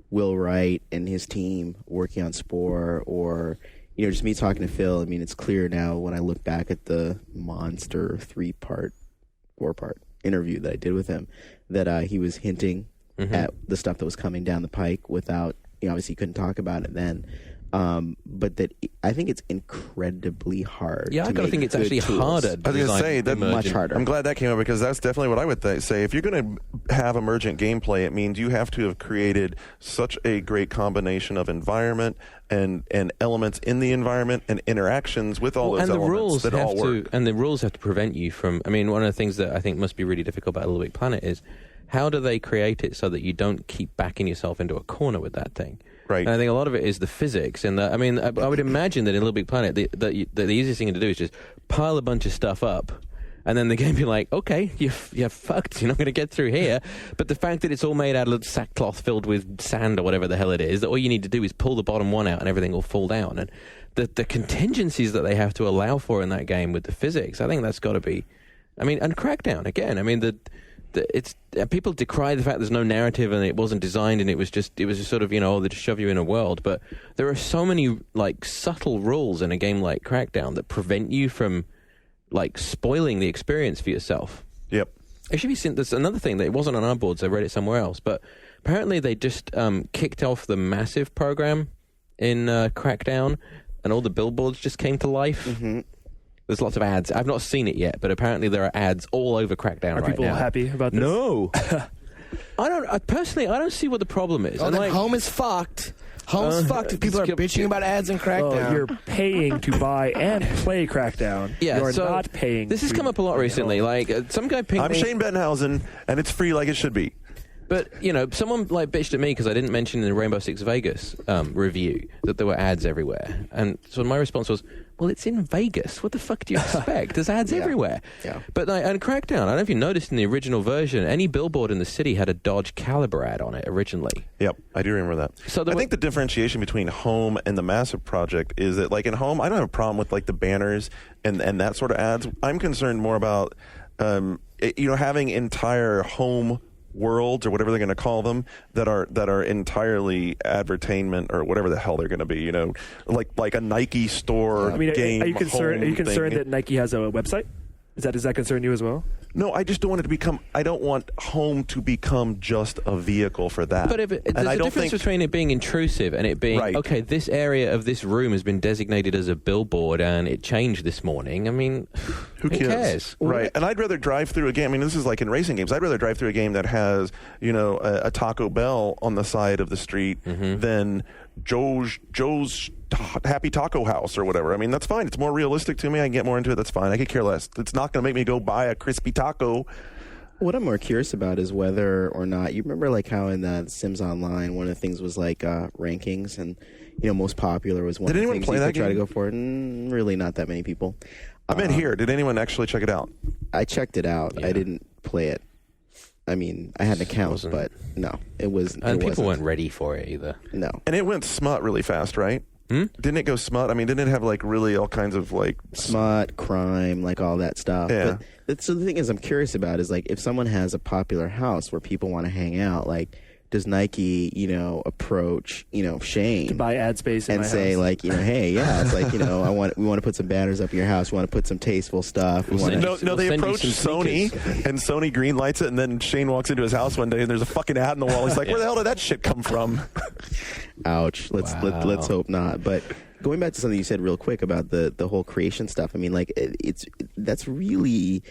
Will Wright and his team working on Spore, or just me talking to Phil, I mean, it's clear now when I look back at the monster 4-part interview that I did with him that he was hinting at the stuff that was coming down the pike without, obviously he couldn't talk about it then. but that I think it's incredibly hard. Yeah, I to gotta make think it's good actually tools. harder. I was going to design say that Much harder. I'm glad that came up because that's definitely what I would say. If you're going to have emergent gameplay, it means you have to have created such a great combination of environment and elements in the environment and interactions with all those and the elements rules that have all work. and the rules have to prevent you from. I mean, one of the things that I think must be really difficult about Little Big Planet is how do they create it so that you don't keep backing yourself into a corner with that thing? Right. And I think a lot of it is the physics. And I mean, I would imagine that in Little Big Planet, the easiest thing to do is just pile a bunch of stuff up. And then the game be like, okay, you're fucked. You're not going to get through here. But the fact that it's all made out of sackcloth filled with sand or whatever the hell it is, that all you need to do is pull the bottom one out and everything will fall down. And the contingencies that they have to allow for in that game with the physics, I think that's got to be... I mean, and Crackdown, again, I mean, it's people decry the fact there's no narrative and it wasn't designed and it was just sort of, they just shove you in a world. But there are so many, like, subtle rules in a game like Crackdown that prevent you from... like spoiling the experience for yourself. Yep. It should be seen. There's another thing that it wasn't on our boards. I read it somewhere else, but apparently they just kicked off the massive program in Crackdown, and all the billboards just came to life. Mm-hmm. There's lots of ads. I've not seen it yet, but apparently there are ads all over Crackdown Are right people now. happy about this? No. I don't see what the problem is. Oh, And, then like, home is fucked. Home's fucked if people are bitching about ads and Crackdown. You're paying to buy and play Crackdown. Yeah, You're so not paying. This has to come up a lot play recently. home. Like some guy pinged I'm me. Shane Bettenhausen, and it's free like it should be. But, someone like bitched at me because I didn't mention in the Rainbow Six Vegas review that there were ads everywhere. And so my response was, well, it's in Vegas. What the fuck do you expect? There's ads everywhere. Yeah. But and Crackdown, I don't know if you noticed in the original version, any billboard in the city had a Dodge Caliber ad on it originally. Yep, I do remember that. So I think the differentiation between Home and the Massive Project is that, like, in Home, I don't have a problem with, like, the banners and that sort of ads. I'm concerned more about, having entire home worlds or whatever they're going to call them that are entirely advertainment or whatever the hell they're going to be. Like a Nike store game. Are you concerned? home Are you concerned thing. that Nike has a website? Does that concern you as well? No, I just don't want it to become. I don't want Home to become just a vehicle for that. But there's a difference between it being intrusive and it being, Right. okay, this area of this room has been designated as a billboard and it changed this morning. I mean, Who cares? Right. And I'd rather drive through a game. I mean, this is like in racing games. I'd rather drive through a game that has, a Taco Bell on the side of the street than Joe's Happy Taco House or whatever. I mean, that's fine. It's more realistic to me. I can get more into it. That's fine. I could care less. It's not going to make me go buy a crispy taco. What I'm more curious about is whether or not you remember, like, how in the Sims Online, one of the things was like rankings, and most popular was one. Did of the anyone things play you that could try to game? go for it. Really, not that many people. I meant here. Did anyone actually check it out? I checked it out. Yeah. I didn't play it. I mean, I had an account, but no, it was. and people wasn't. weren't ready for it either. No. And it went smut really fast, right? Didn't it go smut? I mean, didn't it have like really all kinds of like Smut, crime, like all that stuff. Yeah. But so the thing is, I'm curious about is like if someone has a popular house where people want to hang out, like does Nike, approach, Shane To buy ad space in and my say house. like, hey, yeah, it's like, we want to put some banners up in your house. We want to put some tasteful stuff. We want send to. No, they We'll send you approach some Sony, sneakers. and Sony greenlights it, and then Shane walks into his house one day, and there's a fucking ad on the wall. He's like, "Where the hell did that shit come from?" Ouch. Let's hope not. But going back to something you said real quick about the whole creation stuff. I mean, like that's really.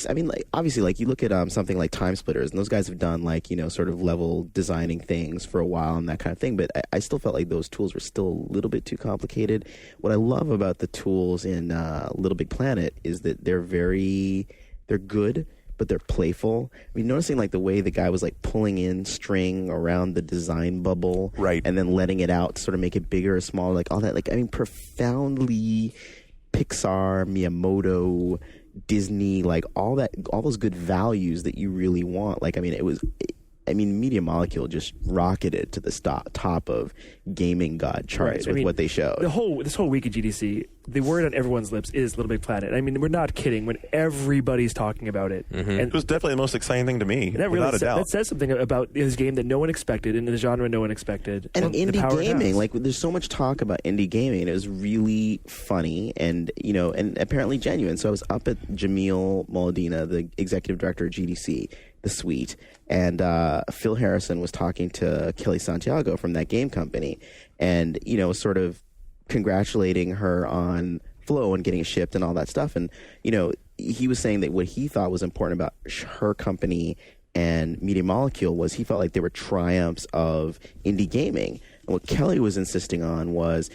I mean, like obviously, like you look at something like Time Splitters, and those guys have done like sort of level designing things for a while and that kind of thing. But I still felt like those tools were still a little bit too complicated. What I love about the tools in Little Big Planet is that they're good, but they're playful. I mean, noticing like the way the guy was like pulling in string around the design bubble, Right. and then letting it out to sort of make it bigger or smaller, like all that. Like I mean, profoundly Pixar, Miyamoto, Disney, like all those good values that you really want. Like, I mean, Media Molecule just rocketed to the top of gaming god charts Right. with what they showed. This whole week at GDC, the word on everyone's lips is Little Big Planet. I mean, we're not kidding when everybody's talking about it. And It was definitely the most exciting thing to me, that really without a doubt. that says something about this game that no one expected in the genre no one expected. And the indie power it gaming, has. like there's so much talk about indie gaming, and it was really funny and and apparently genuine. So I was up at Jamil Moladina, the executive director of GDC, the suite, and Phil Harrison was talking to Kelly Santiago from that game company, and sort of congratulating her on Flow and getting it shipped and all that stuff. And he was saying that what he thought was important about her company and Media Molecule was he felt like they were triumphs of indie gaming. And what Kelly was insisting on was,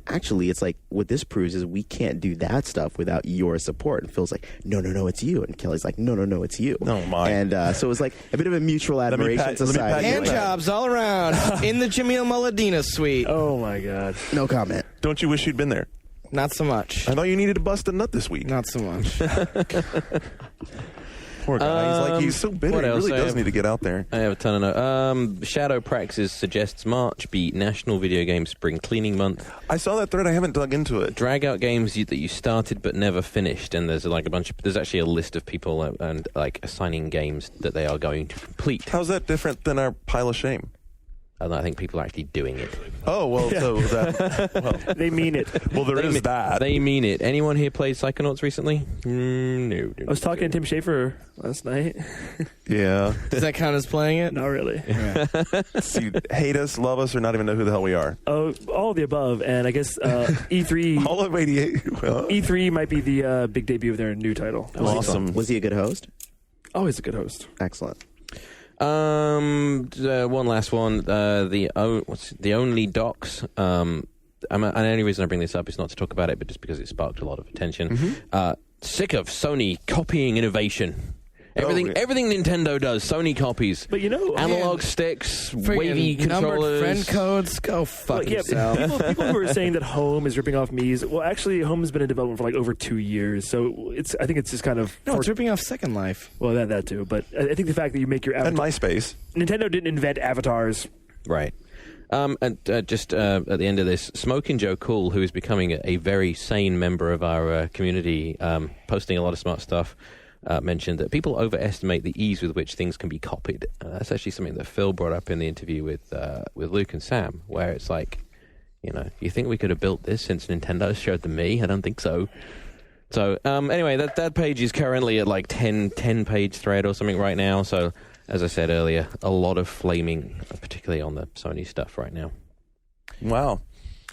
actually, it's like what this proves is we can't do that stuff without your support. And Phil's like, no, it's you. And Kelly's like, no, it's you. Oh, my. And so it was like a bit of a mutual admiration society. Hand jobs all around in the Jimmy Muladina suite. Oh my God. No comment. Don't you wish you'd been there? Not so much. I thought you needed to bust a nut this week. Not so much. Poor guy. He's so bitter. what He else? really does need to get out there. I have a ton of notes. Shadow Praxis suggests March be National Video Game Spring Cleaning Month. I saw that thread. I haven't dug into it. Drag out games that you started but never finished, and there's like there's actually a list of people and like assigning games that they are going to complete. How's that different than our pile of shame? And I think people are actually doing it. Oh, well, so that... They mean it. Well, there is that. They mean it. Anyone here played Psychonauts recently? No. I was talking to Tim Schafer last night. Yeah. Does that count as playing it? Not really. See, hate us, love us, or not even know who the hell we are. Oh, all of the above, and I guess E3. All of 88. Well, E3 might be the big debut of their new title. awesome. Was he a good host? Always a good host. Excellent. One last one. The Only Docs. And the only reason I bring this up is not to talk about it, but just because it sparked a lot of attention. Sick of Sony copying innovation. Everything Nintendo does, Sony copies. But analog sticks, Friggin' wavy numbered controllers. friend codes. Go fuck yourself. People who are saying that Home is ripping off Mii's. Well, actually, Home has been in development for like over 2 years, so I think it's just kind of No, it's ripping off Second Life. well that too. But I think the fact that you make your And avatar, MySpace. Nintendo didn't invent avatars. Right. Just at the end of this, Smokin' Joe Cool, who is becoming a very sane member of our community, posting a lot of smart stuff, mentioned that people overestimate the ease with which things can be copied. That's actually something that Phil brought up in the interview with Luke and Sam, where it's like, you think we could have built this since Nintendo showed the Mii? I don't think so. So anyway, that page is currently at like 10-page thread or something right now. So as I said earlier, a lot of flaming, particularly on the Sony stuff right now. Wow.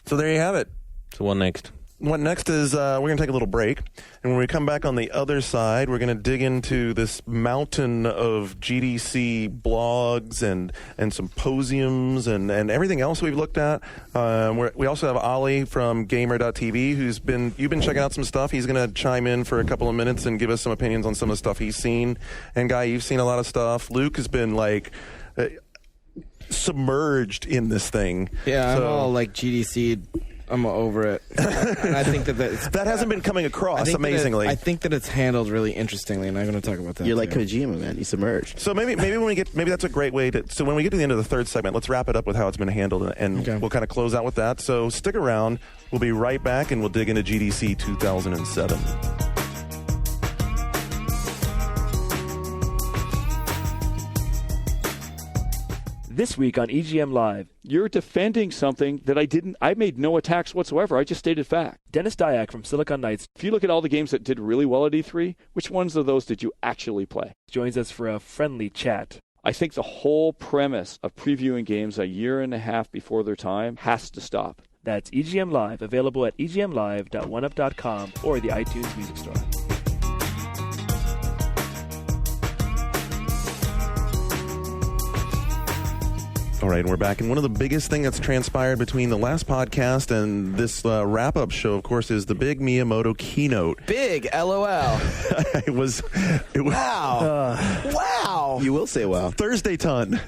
So there you have it. So what next? What next is we're going to take a little break. And when we come back on the other side, we're going to dig into this mountain of GDC blogs and symposiums and everything else we've looked at. We also have Ollie from Gamer.tv, you've been checking out some stuff. He's going to chime in for a couple of minutes and give us some opinions on some of the stuff he's seen. And Guy, you've seen a lot of stuff. Luke has been like... submerged in this thing. Yeah, I'm all like GDC. I'm over it. And I think that hasn't been coming across amazingly. I think that it's handled really interestingly, and I'm going to talk about that. You're like Kojima, man. You submerged. So maybe that's a great way to. So when we get to the end of the third segment, let's wrap it up with how it's been handled, and we'll kind of close out with that. So stick around. We'll be right back, and we'll dig into GDC 2007. This week on EGM Live. You're defending something that I made no attacks whatsoever. I just stated fact. Dennis Dyack from Silicon Knights. If you look at all the games that did really well at E3, which ones of those did you actually play? Joins us for a friendly chat. I think the whole premise of previewing games a year and a half before their time has to stop. That's EGM Live, available at egmlive.oneup.com or the iTunes Music Store. All right, and we're back. And one of the biggest things that's transpired between the last podcast and this wrap-up show, of course, is the big Miyamoto keynote. Big LOL. It was Wow. Wow. You will say wow. Thursday ton.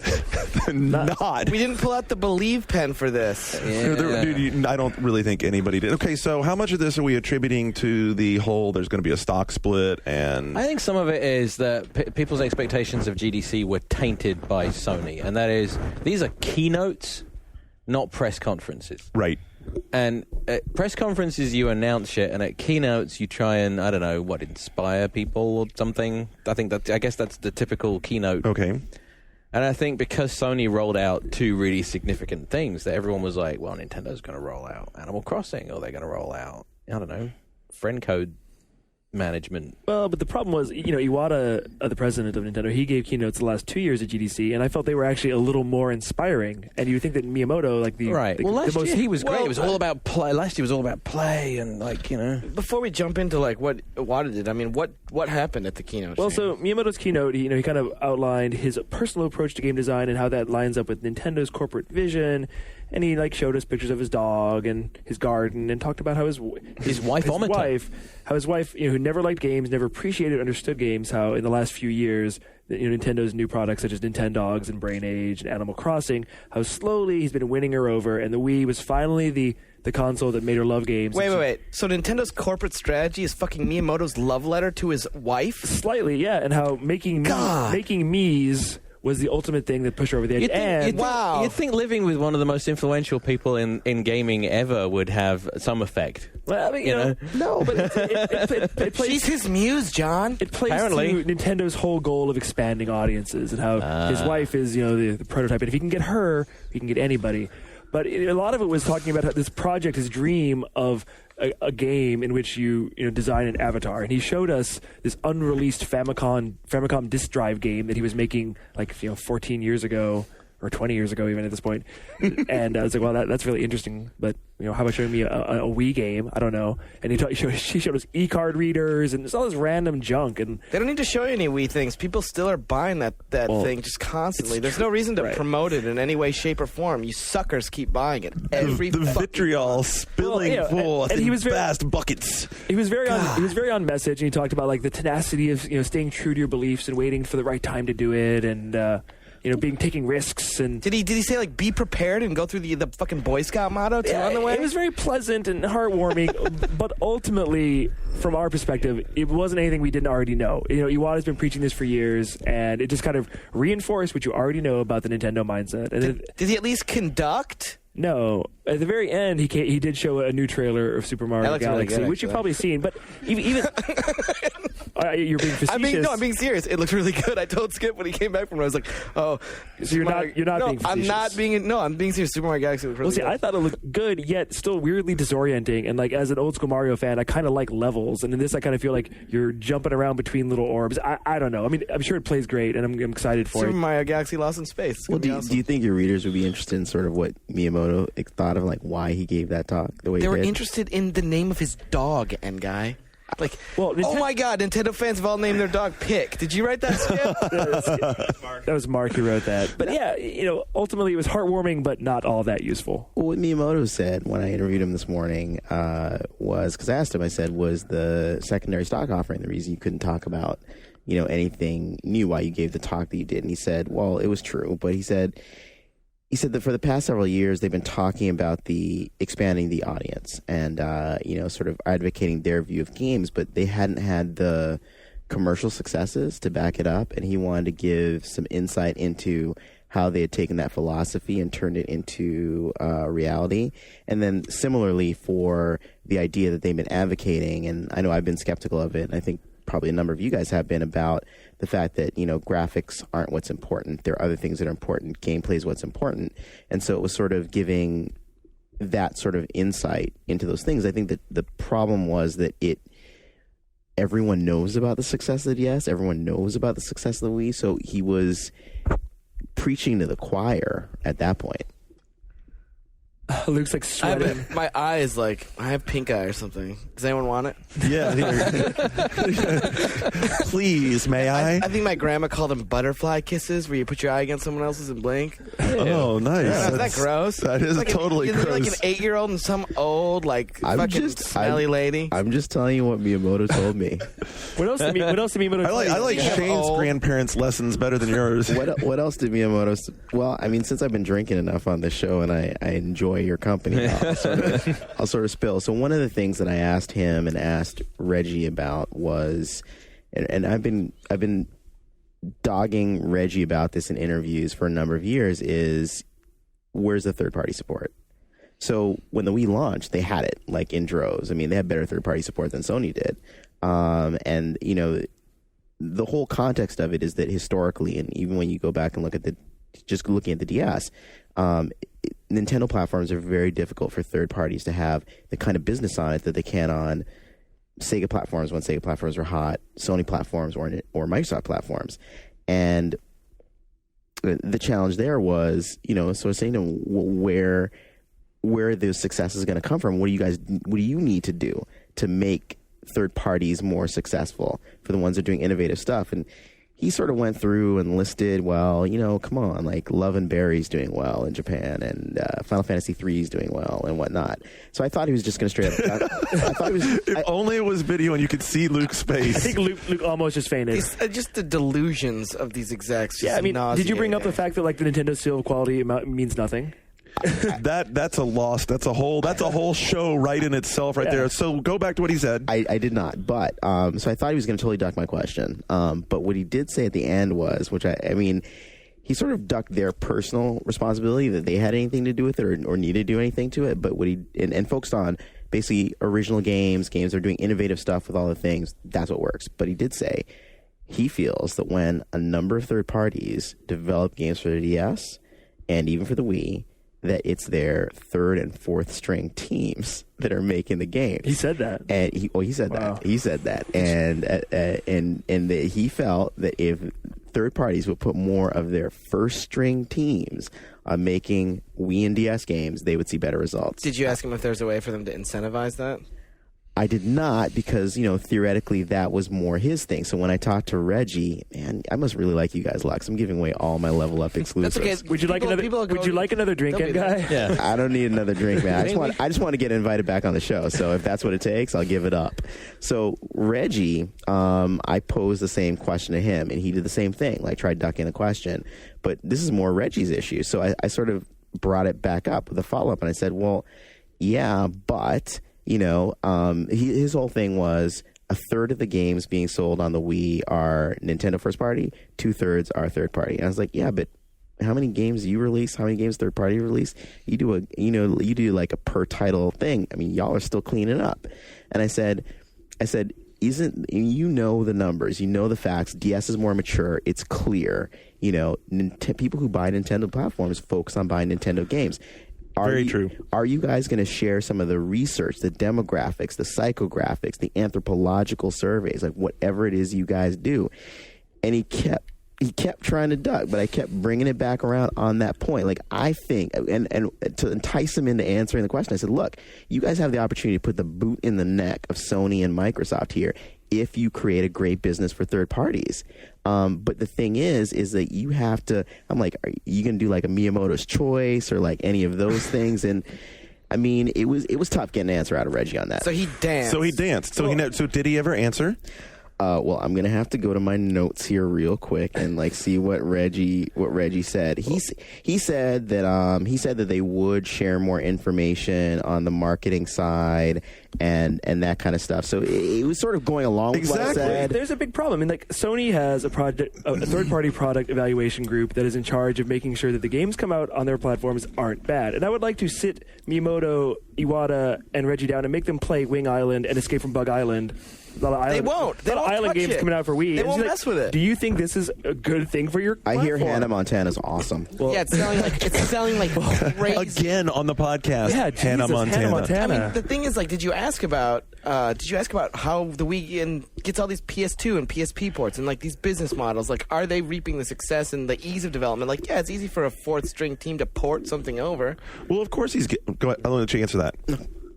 Not. We didn't pull out the Believe pen for this. Dude, I don't really think anybody did. Okay, so how much of this are we attributing to the whole there's going to be a stock split? And I think some of it is that people's expectations of GDC were tainted by Sony, and that is these are keynotes, not press conferences. Right. And at press conferences, you announce shit, and at keynotes, you try and, I don't know, inspire people or something. I guess that's the typical keynote. Okay. And I think because Sony rolled out two really significant things, that everyone was like, well, Nintendo's going to roll out Animal Crossing, or they're going to roll out, I don't know, friend code management. Well, but the problem was, Iwata, the president of Nintendo, he gave keynotes the last 2 years at GDC, and I felt they were actually a little more inspiring. And you would think that Miyamoto, like last year he was great. Well, It was all about play. Last year was all about play and Before we jump into what Iwata did, I mean, what happened at the keynote? Well, Shane? so Miyamoto's keynote, he kind of outlined his personal approach to game design and how that lines up with Nintendo's corporate vision. And he showed us pictures of his dog and his garden, and talked about how his wife, who never liked games, never appreciated or understood games, how in the last few years, Nintendo's new products such as Nintendogs and Brain Age and Animal Crossing, how slowly he's been winning her over, and the Wii was finally the console that made her love games. Wait. So Nintendo's corporate strategy is fucking Miyamoto's love letter to his wife? Slightly, yeah, and how making Mii's was the ultimate thing that pushed her over the edge. Wow. You'd think living with one of the most influential people in gaming ever would have some effect. Well, I mean, no, but it plays. She's his muse, John. It plays Apparently. to Nintendo's whole goal of expanding audiences, and how his wife is, the prototype. And if he can get her, he can get anybody. But a lot of it was talking about how this project, his dream of a game in which you design an avatar, and he showed us this unreleased Famicom disk drive game that he was making 14 years ago or 20 years ago even at this point. And I was like, well, that's really interesting, but how about showing me a Wii game? I don't know. And she showed us e-card readers and there's all this random junk, and They don't need to show you any Wii things. People still are buying that thing just constantly. There's no reason to promote it in any way, shape, or form. You suckers keep buying it. Every the fucking vitriol spilling forth and in he was very- vast buckets. he was very on message, and he talked about the tenacity of staying true to your beliefs and waiting for the right time to do it, and taking risks. And Did he say be prepared and go through the fucking Boy Scout motto too on the way? it was very pleasant and heartwarming, but ultimately, from our perspective, it wasn't anything we didn't already know. Iwata's been preaching this for years, and it just kind of reinforced what you already know about the Nintendo mindset. And Did he at least conduct? No, at the very end, he did show a new trailer of Super Mario That looks really Galaxy, good, which you've actually. probably seen. But even you're being facetious. I'm being serious. It looks really good. I told Skip when he came back from it, I was like, oh. So you're not being facetious. I'm being serious. Super Mario Galaxy looks really Well, see, good. I thought it looked good, yet still weirdly disorienting. And as an old school Mario fan, I kind of like levels. And in this, I kind of feel like you're jumping around between little orbs. I don't know. I mean, I'm sure it plays great, and I'm excited for Super it. Mario Galaxy Lost in Space. It's Well, gonna be do awesome. you think your readers would be interested in sort of what Miyamoto thought of why he gave that talk the way They he were did? interested in the name of his dog, N guy. Well, oh my God, Nintendo fans have all named their dog Pick. Did you write that, Skip? That was Mark who wrote that. But yeah, ultimately it was heartwarming, but not all that useful. Well, what Miyamoto said when I interviewed him this morning was, because I asked him, I said, was the secondary stock offering the reason you couldn't talk about, anything new why you gave the talk that you did? And he said, well, it was true, but he said that for the past several years, they've been talking about expanding the audience and, sort of advocating their view of games, but they hadn't had the commercial successes to back it up. And he wanted to give some insight into how they had taken that philosophy and turned it into reality. And then similarly for the idea that they've been advocating, and I know I've been skeptical of it, and I think probably a number of you guys have been, about the fact that, graphics aren't what's important. There are other things that are important. Gameplay is what's important. And so it was sort of giving that sort of insight into those things. I think that the problem was that everyone knows about the success of the DS. Everyone knows about the success of the Wii. So he was preaching to the choir at that point. Luke's sweating. My eye is I have pink eye or something. Does anyone want it? Yeah. Please, may I? I think my grandma called them butterfly kisses, where you put your eye against someone else's and blink. Oh, nice. Yeah, isn't that gross? That is totally you're gross. like an 8-year-old and some old fucking smelly lady. I'm just telling you what Miyamoto told me. What else did Miyamoto tell you? I like Yeah. Shane's Oh. grandparents' lessons better than yours. What else did Miyamoto? Well, I mean, since I've been drinking enough on this show and I enjoy your company, I'll sort of spill. So one of the things that I asked him and asked Reggie about was, and I've been dogging Reggie about this in interviews for a number of years, is where's the third party support? So when the Wii launched, they had it in droves. I mean, they had better third party support than Sony did, and the whole context of it is that historically, and even when you go back and look at just looking at the DS, Nintendo platforms are very difficult for third parties to have the kind of business on it that they can on Sega platforms when Sega platforms were hot, Sony platforms or Microsoft platforms. And the challenge there was, so saying where the success is going to come from. What do you need to do to make third parties more successful for the ones that are doing innovative stuff? And he sort of went through and listed, come on, like Love and Berry's doing well in Japan, and Final Fantasy III is doing well and whatnot. So I thought he was just going to straight up. I thought he was. If only it was video and you could see Luke's face. I think Luke almost just fainted. It's just the delusions of these execs. Yeah, I mean, did you bring up the fact that like the Nintendo seal of quality means nothing? That's a loss. That's a whole show right in itself right there. So go back to what he said. I did not, but so I thought he was going to totally duck my question. But what he did say at the end was, which I mean, he sort of ducked their personal responsibility that they had anything to do with it or needed to do anything to it. But what he and focused on basically original games that are doing innovative stuff with all the things. That's what works. But he did say he feels that when a number of third parties develop games for the DS and even for the Wii, that it's their third and fourth string teams that are making the game. He said that, and he said that. He said that, and that he felt that if third parties would put more of their first string teams on making Wii and DS games, they would see better results. Did you ask him if there's a way for them to incentivize that? I did not, because, theoretically that was more his thing. So when I talked to Reggie, man, I must really like you guys, Lux. I'm giving away all my Level Up exclusives. That's okay. Would you like another drink, guy? Yeah. I don't need another drink, man. I just want to get invited back on the show. So if that's what it takes, I'll give it up. So Reggie, I posed the same question to him, and he did the same thing, like tried ducking the question. But this is more Reggie's issue. So I sort of brought it back up with a follow-up, and I said, well, yeah, but... his whole thing was a third of the games being sold on the Wii are Nintendo first party, 2/3 are third party. And I was like, yeah, but how many games you release? How many games third party release? You do like a per title thing. I mean, y'all are still cleaning up. And I said, isn't the numbers, the facts. DS is more mature. It's clear. People who buy Nintendo platforms focus on buying Nintendo games. Very true. Are you guys going to share some of the research, the demographics, the psychographics, the anthropological surveys, like whatever it is you guys do? And he kept trying to duck, but I kept bringing it back around on that point. Like, I think, and to entice him into answering the question, I said, look, you guys have the opportunity to put the boot in the neck of Sony and Microsoft here if you create a great business for third parties. But the thing is that you have to, I'm like, are you going to do like a Miyamoto's Choice or like any of those things? And I mean, it was tough getting an answer out of Reggie on that. So he danced. So did he ever answer? Well, I'm gonna have to go to my notes here real quick and like see what Reggie said. He said that they would share more information on the marketing side and that kind of stuff. So it was sort of going along with what I said. There's a big problem. I mean, like Sony has a third-party product evaluation group that is in charge of making sure that the games come out on their platforms aren't bad. And I would like to sit Miyamoto, Iwata, and Reggie down and make them play Wing Island and Escape from Bug Island. They won't. They won't Island touch games it. coming out for Wii. They won't mess with it. Do you think this is a good thing for your platform? I hear Hannah Montana's awesome. Well, yeah, it's selling like crazy. Again on the podcast. Yeah, Hannah Montana. I mean, the thing is, like, did you ask about how the Wii gets all these PS2 and PSP ports and like these business models? Like, are they reaping the success and the ease of development? Like, yeah, it's easy for a fourth string team to port something over. Well, of course he's. Go ahead. I'll let you answer that.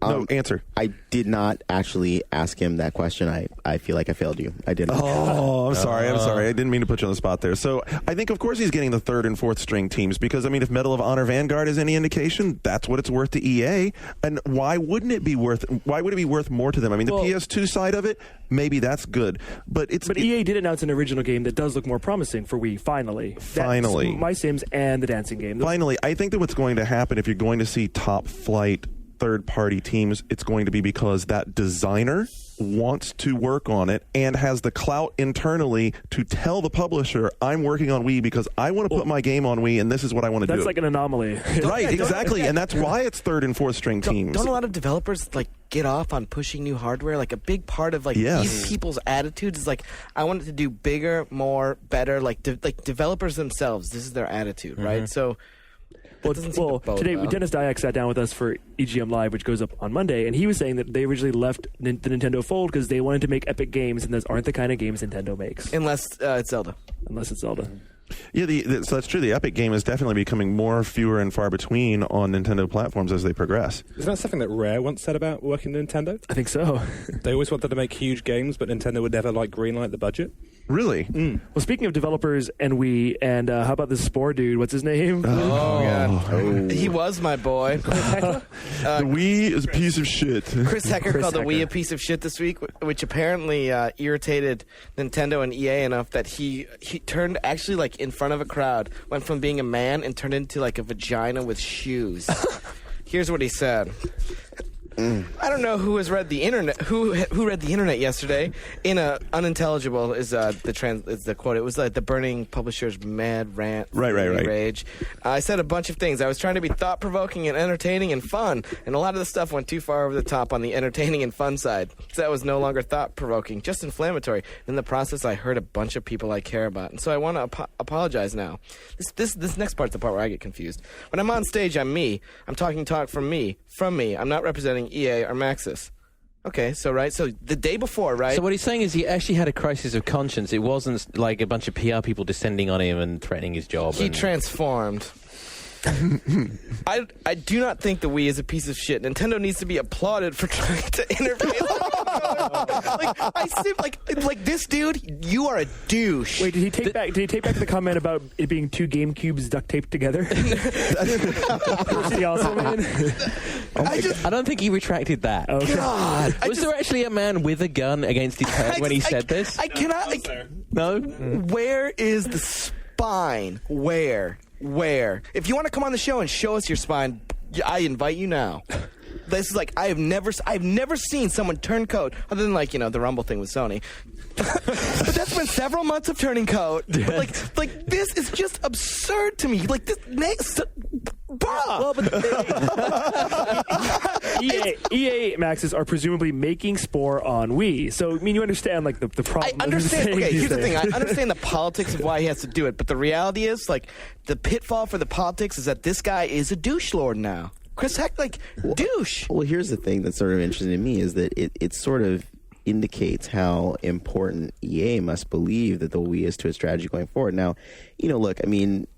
No, answer. I did not actually ask him that question. I feel like I failed you. I didn't. Oh, I'm sorry. I didn't mean to put you on the spot there. So I think, of course, he's getting the third and fourth string teams because, I mean, if Medal of Honor Vanguard is any indication, that's what it's worth to EA. And why would it be worth more to them? I mean, the PS2 side of it, maybe that's good. But EA did announce an original game that does look more promising for Wii, finally. Finally. That's My Sims and the dancing game. Finally, I think that what's going to happen if you're going to see top flight third-party teams, it's going to be because that designer wants to work on it and has the clout internally to tell the publisher, I'm working on Wii because I want to put my game on Wii and this is what I want to do. That's like an anomaly. Right, exactly. And that's why it's third and fourth string teams. Don't a lot of developers like get off on pushing new hardware? Like a big part of like these people's attitudes is like, I want it to do bigger, more, better. Like developers themselves, this is their attitude, right? So Well, doesn't seem to bode today well. Dennis Dyack sat down with us for EGM Live, which goes up on Monday, and he was saying that they originally left the Nintendo fold because they wanted to make epic games, and those aren't the kind of games Nintendo makes, Unless it's Zelda. unless it's Zelda. Yeah, so that's true. The Epic game is definitely becoming more fewer and far between on Nintendo platforms as they progress. Isn't that something that Rare once said about working at Nintendo? I think so. They always wanted to make huge games, but Nintendo would never greenlight the budget. Really? Well, speaking of developers and Wii, and how about this Spore dude? What's his name? God. He was my boy. The Wii is a piece of shit. Chris Hecker Chris called the Wii Hecker. a piece of shit this week, which apparently irritated Nintendo and EA enough that he turned actually in front of a crowd, went from being a man and turned into a vagina with shoes. Here's what he said. I don't know who has read the internet. Who read the internet yesterday? In a unintelligible is the quote. It was the Burning Publishers mad rant. Right. Rage. I said a bunch of things. I was trying to be thought provoking and entertaining and fun, and a lot of the stuff went too far over the top on the entertaining and fun side. So that was no longer thought provoking, just inflammatory. In the process, I hurt a bunch of people I care about, and so I want to apologize now. This next part's the part where I get confused. When I'm on stage, I'm me. I'm talking talk from me. I'm not representing EA or Maxis. Okay, so the day before, right? So what he's saying is he actually had a crisis of conscience. It wasn't like a bunch of PR people descending on him and threatening his job. He and transformed. I do not think the Wii is a piece of shit. Nintendo needs to be applauded for trying to intervene. This dude, you are a douche. Wait, did he take back the comment about it being two GameCubes duct taped together? Pretty awesome, man. I don't think he retracted that. Okay. God, Was there actually a man with a gun against his head when he said this? I cannot. No? Where is the spine? Where? If you want to come on the show and show us your spine, I invite you now. This is I've never seen someone turn coat other than the Rumble thing with Sony. But that's been several months of turning coat. But this is just absurd to me. EA Maxis are presumably making Spore on Wii. So, you understand, the problem. I understand. Okay, here's the thing. I things. understand the politics of why he has to do it, but the reality is, the pitfall for the politics is that this guy is a douche lord now. Chris Heck, douche. Well, here's the thing that's sort of interesting to me is that it sort of indicates how important EA must believe that the Wii is to its strategy going forward. Now, look,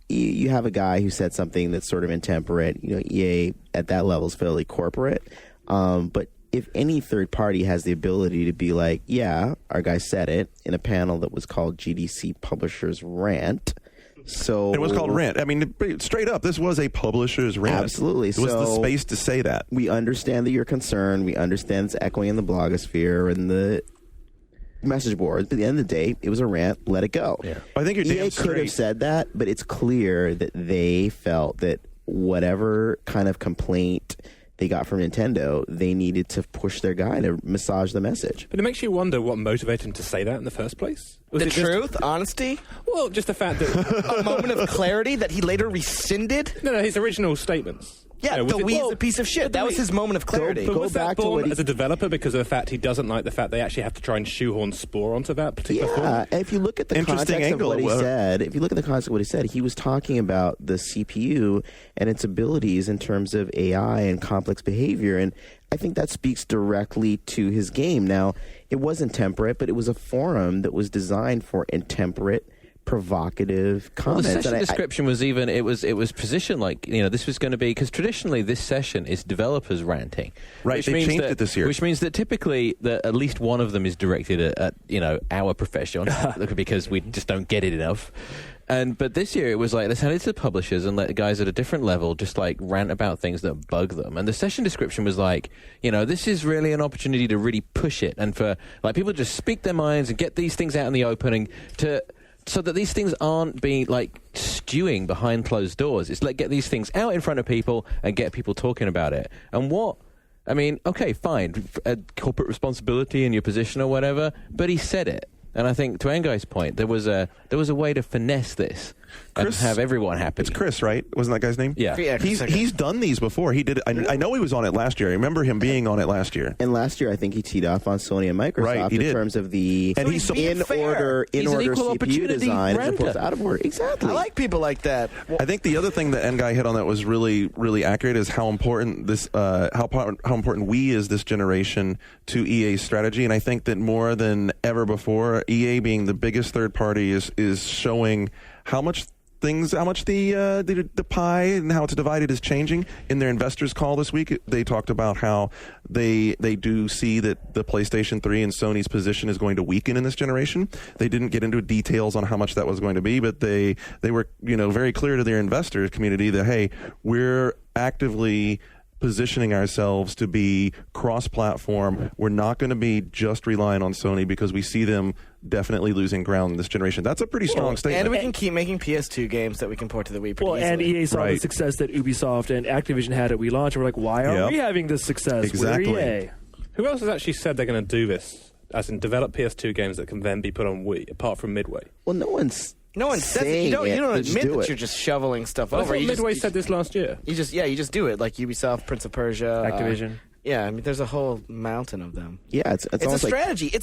you have a guy who said something that's sort of intemperate. EA at that level is fairly corporate. But if any third party has the ability to be like, yeah, our guy said it in a panel that was called GDC Publishers Rant. So It was called rant. Straight up, this was a publisher's rant. Absolutely. It was the space to say that. We understand that you're concerned. We understand it's echoing in the blogosphere and the message boards. But at the end of the day, it was a rant. Let it go. Yeah. I think you're damn EA could straight. have said that, but it's clear that they felt that whatever kind of complaint they got from Nintendo, they needed to push their guy to massage the message. But it makes you wonder what motivated him to say that in the first place. Was The it just- truth, honesty, Well, just the fact that... a moment of clarity that he later rescinded. No, his original statements. Yeah, was the it- Wii well, is a piece of shit. but the That was Wii- his moment of clarity. But Go was that back to born what he- as a developer because of the fact he doesn't like the fact they actually have to try and shoehorn Spore onto that particular form? Yeah, if you look at the Interesting context of angle. what he said, he was talking about the CPU and its abilities in terms of AI and complex behavior, and I think that speaks directly to his game. Now, it was intemperate, but it was a forum that was designed for intemperate, provocative Well, comments. the session And description was even it was positioned this was going to be, because traditionally this session is developers ranting, Right, which they means changed that- it this year. which means that typically at least one of them is directed at our profession because we just don't get it enough. But this year it was let's hand it to the publishers and let the guys at a different level just rant about things that bug them. And the session description was this is really an opportunity to really push it and for people to just speak their minds and get these things out in the open so that these things aren't being stewing behind closed doors. It's get these things out in front of people and get people talking about it. And okay, fine, corporate responsibility in your position or whatever, but he said it. And I think to Engai's point, there was a way to finesse this and have everyone happy. It's Chris, right? Wasn't that guy's name? Yeah. He's done these before. He did. I know he was on it last year. I remember him being on it last year. And last year, I think he teed off on Sony and Microsoft Right, he in did. terms of the And he's in order He's an equal CPU opportunity design as renter. opposed to out of order. Exactly. I like people like that. I think the other thing that N guy hit on that was really, really accurate is how important this, how important Wii is this generation to EA's strategy. And I think that more than ever before, EA being the biggest third party is showing how much the pie and how it's divided is changing. In their investors call this week, they talked about how they do see that the PlayStation 3 and Sony's position is going to weaken in this generation. They didn't get into details on how much that was going to be, but they were very clear to their investor community that, hey, we're actively positioning ourselves to be cross-platform. We're not going to be just relying on Sony because we see them definitely losing ground in this generation. That's a pretty strong statement. And we can keep making PS2 games that we can port to the Wii pretty And easily. EA saw the Right. success that Ubisoft and Activision had at Wii launch, and we're like, why aren't Yep. we having this success? Exactly. We're EA. Who else has actually said they're going to do this? As in develop PS2 games that can then be put on Wii, apart from Midway. Well, no one says it. You don't they admit just that do it. you're just shoveling stuff I over. thought You Midway just, said this last year. you just do it like Ubisoft, Prince of Persia, Activision. Yeah, I mean, there's a whole mountain of them. Yeah, it's It's a almost like strategy.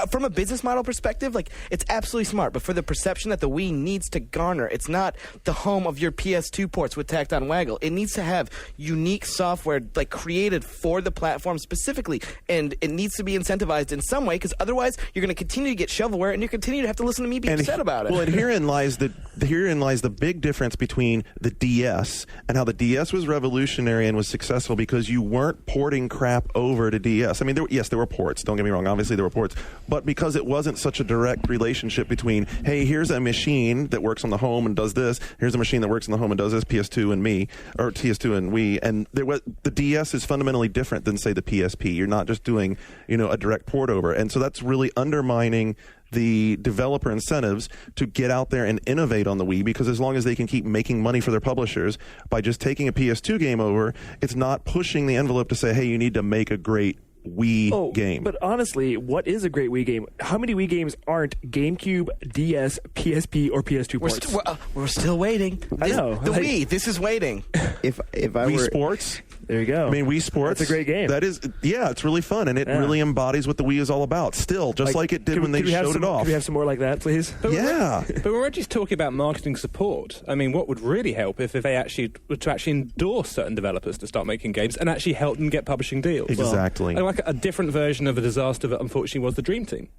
From a business model perspective, it's absolutely smart. But for the perception that the Wii needs to garner, it's not the home of your PS2 ports with tacked on waggle. It needs to have unique software created for the platform specifically, and it needs to be incentivized in some way because otherwise you're going to continue to get shovelware and you continue to have to listen to me be upset about it. Well, and herein lies the big difference between the DS and how the DS was revolutionary and was successful because you weren't porting crap over to DS. I mean, there were ports. Don't get me wrong. Obviously, there were ports, but because it wasn't such a direct relationship between, hey, here's a machine that works on the home and does this. Here's a machine that works on the home and does this. PS2 and me, or PS2 and Wii, and the DS is fundamentally different than say the PSP. You're not just doing a direct port over, and so that's really undermining the developer incentives to get out there and innovate on the Wii, because as long as they can keep making money for their publishers by just taking a PS2 game over, it's not pushing the envelope to say, hey, you need to make a great Wii game. But honestly, what is a great Wii game? How many Wii games aren't GameCube, DS, PSP, or PS2 ports? We're still waiting. I know. The Wii, this is waiting. if I Wii were Sports. There you go. I mean, Wii Sports. That's a great game. That is, it's really fun, and it really embodies what the Wii is all about. Still, just like it did when they showed it off. Could we have some more like that, please? Yeah. But we're actually talking about marketing support. I mean, what would really help if they actually were to actually endorse certain developers to start making games and actually help them get publishing deals. Exactly. And like a different version of a disaster that unfortunately was the Dream Team.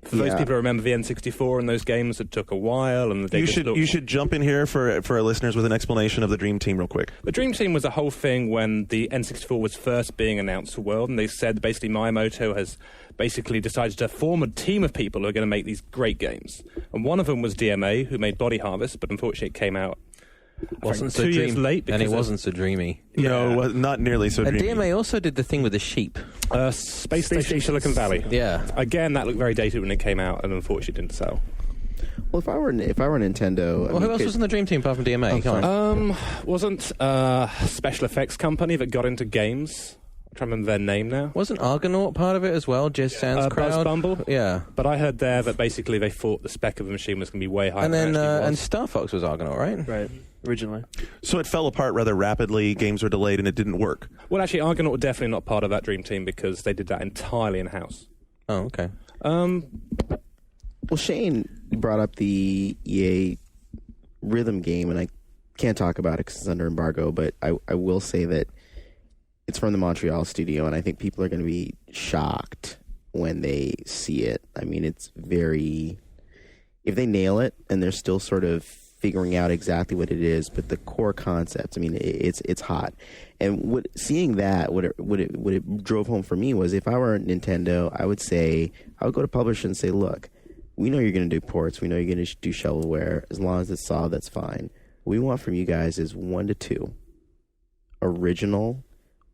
For those Yeah. people who remember the N64 and those games, it took a while. And they You should jump in here for our listeners with an explanation of the Dream Team real quick. The Dream Team was a whole thing when the N64 was first being announced to the world, and they said basically Miyamoto has basically decided to form a team of people who are going to make these great games. And one of them was DMA, who made Body Harvest, but unfortunately it came out Wasn't so 2 years dream- late. and it because of- wasn't so dreamy. No, not nearly so And dreamy. DMA also did the thing with the sheep. Space Station Silicon Valley. Yeah. Again, that looked very dated when it came out, and unfortunately didn't sell. well, if I were Nintendo, Well, who else was in the Dream Team apart from DMA? Come on. Wasn't a special effects company that got into games? I'm trying to remember their name now. Wasn't Argonaut part of it as well? Jez Sans Buzz Crowd? Bumble? Yeah. But I heard there that basically they thought the spec of the machine was going to be way higher And than then it actually and was. Star Fox was Argonaut, right? Right, originally. So it fell apart rather rapidly. Games were delayed, and it didn't work. Well, actually, Argonaut were definitely not part of that Dream Team because they did that entirely in-house. Oh, okay. Well, Shane brought up the EA rhythm game, and I can't talk about it because it's under embargo, but I will say that it's from the Montreal studio, and I think people are going to be shocked when they see it. I mean, it's very... If they nail it, and they're still sort of figuring out exactly what it is, but the core concepts, I mean, it's hot. And seeing that, what it drove home for me was, if I were Nintendo, I would go to publishers and say, look, we know you're going to do ports, we know you're going to do shovelware, as long as it's solid, that's fine. What we want from you guys is 1 to 2 original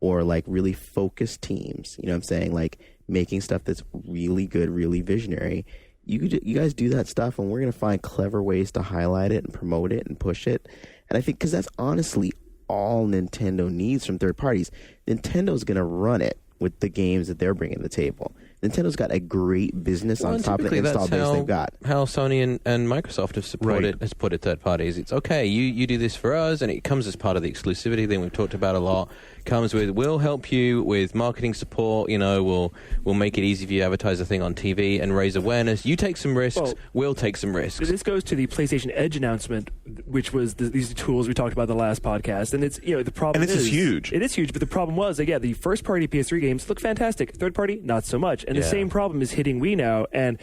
or really focused teams, you know what I'm saying, making stuff that's really good, really visionary. You guys do that stuff, and we're going to find clever ways to highlight it and promote it and push it. And I think because that's honestly all Nintendo needs from third parties. Nintendo's going to run it with the games that they're bringing to the table. Nintendo's got a great business on top of the install base they've got. How Sony and Microsoft have supported third parties. It's okay, you do this for us, and it comes as part of the exclusivity thing we've talked about a lot. Comes with, we'll help you with marketing support, we'll make it easy for you to advertise the thing on TV and raise awareness. You take some risks, we'll take some risks. This goes to the PlayStation Edge announcement, which was these tools we talked about in the last podcast, and it's the problem and it's huge. It is huge, but the problem was the first party PS3 games look fantastic, third party not so much, and the same problem is hitting Wii now, and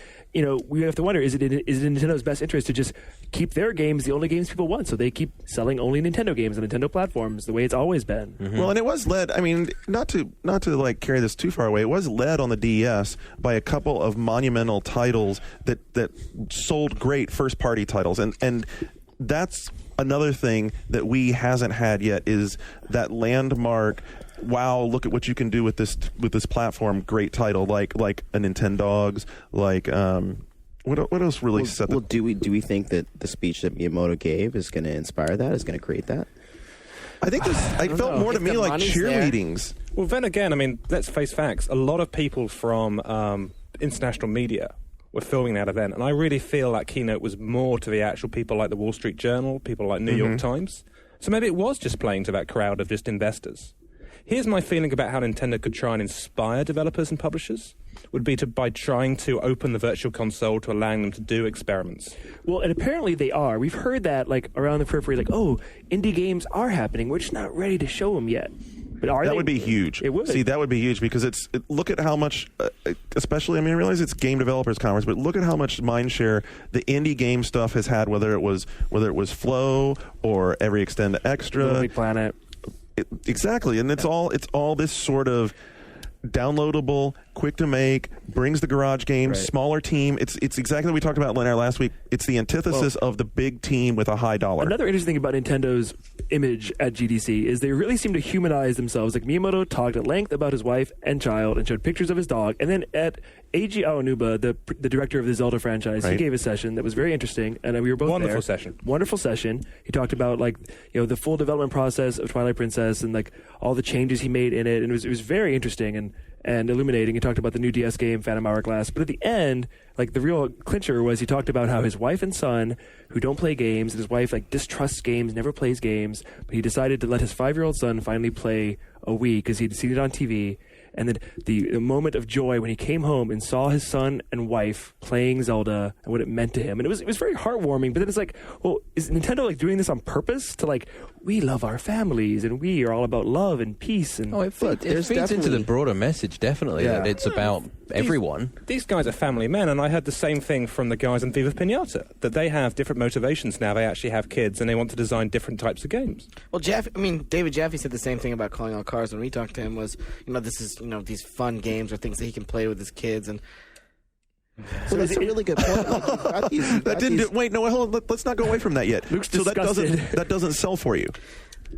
we have to wonder, is it in Nintendo's best interest to just keep their games the only games people want, so they keep selling only Nintendo games on Nintendo platforms the way it's always been. Mm-hmm. Well, and it was led, not to like carry this too far away, it was led on the DS by a couple of monumental titles that sold great first party titles, and that's another thing that Wii hasn't had yet, is that landmark, wow, look at what you can do with this platform, great title like a Nintendogs, like what else really set the... Well, do we think that the speech that Miyamoto gave is going to inspire that, is going to create that? I think it felt more to me like cheerleadings. Well, then again, let's face facts. A lot of people from international media were filming that event, and I really feel that keynote was more to the actual people like the Wall Street Journal, people like New York Times. So maybe it was just playing to that crowd of just investors. Here's my feeling about how Nintendo could try and inspire developers and publishers, would be by trying to open the Virtual Console to allowing them to do experiments. Well, and apparently they are. We've heard that around the periphery, indie games are happening. We're just not ready to show them yet. But are that they? Would be huge. It would. See, that would be huge because look at how much, especially, I realize it's Game Developers Conference, but look at how much mindshare the indie game stuff has had, whether it was Flow or Every Extend Extra. Little Big Planet. Exactly, and it's all this sort of downloadable, quick to make, brings the garage games, smaller team. It's exactly what we talked about in our last week. It's the antithesis of the big team with a high dollar. Another interesting thing about Nintendo's image at GDC is they really seem to humanize themselves. Like Miyamoto talked at length about his wife and child and showed pictures of his dog. And then at Eiji Aonuba, the director of the Zelda franchise, he gave a session that was very interesting, and we were both there. Wonderful session. He talked about the full development process of Twilight Princess and all the changes he made in it, and it was very interesting and illuminating. He talked about the new DS game, Phantom Hourglass. But at the end, the real clincher was he talked about how his wife and son, who don't play games, and his wife distrusts games, never plays games, but he decided to let his 5-year-old son finally play a Wii because he'd seen it on TV. And then the moment of joy when he came home and saw his son and wife playing Zelda and what it meant to him. And it was very heartwarming. But then it's is Nintendo doing this on purpose to we love our families and we are all about love and peace and it feeds into the broader message, definitely, that it's about everyone. These guys are family men, and I heard the same thing from the guys in Viva Pinata, that they have different motivations now. They actually have kids and they want to design different types of games. Well, David Jaffe said the same thing about Calling All Cars when we talked to him, was, this is, these fun games or things that he can play with his kids. And so that's a really good point. Hold on. Let's not go away from that yet. Luke's so disgusted. that doesn't sell for you.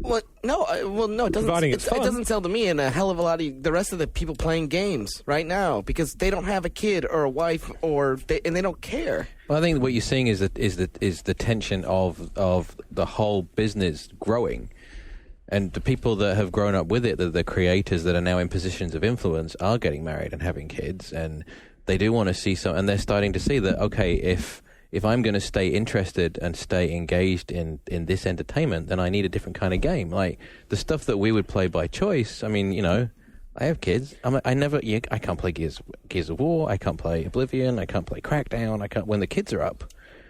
Well, no, it doesn't. It doesn't sell to me and a hell of a lot of the rest of the people playing games right now because they don't have a kid or a wife and they don't care. Well, I think what you're seeing is the tension of the whole business growing, and the people that have grown up with it, the creators that are now in positions of influence, are getting married and having kids, and they do want to see and they're starting to see that if I'm going to stay interested and stay engaged in this entertainment, then I need a different kind of game. Like the stuff that we would play by choice. I have kids. I can't play Gears of War. I can't play Oblivion. I can't play Crackdown. I can't when the kids are up.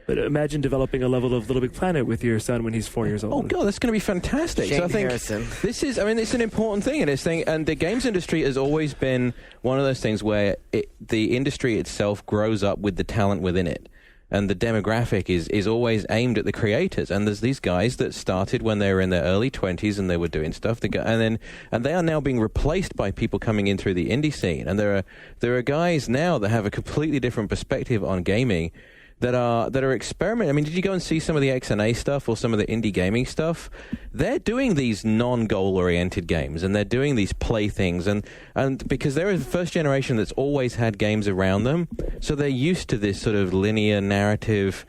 But imagine developing a level of Little Big Planet with your son when he's 4 years old. Oh God, that's going to be fantastic. Shane so I think Harrison. This is. It's an important thing, and the games industry has always been one of those things where the industry itself grows up with the talent within it. And the demographic is always aimed at the creators. And there's these guys that started when they were in their early 20s and they were doing stuff. And they are now being replaced by people coming in through the indie scene. And there are guys now that have a completely different perspective on gaming that are experimenting. Did you go and see some of the XNA stuff or some of the indie gaming stuff? They're doing these non-goal oriented games and they're doing these play things and because they're the first generation that's always had games around them, so they're used to this sort of linear narrative,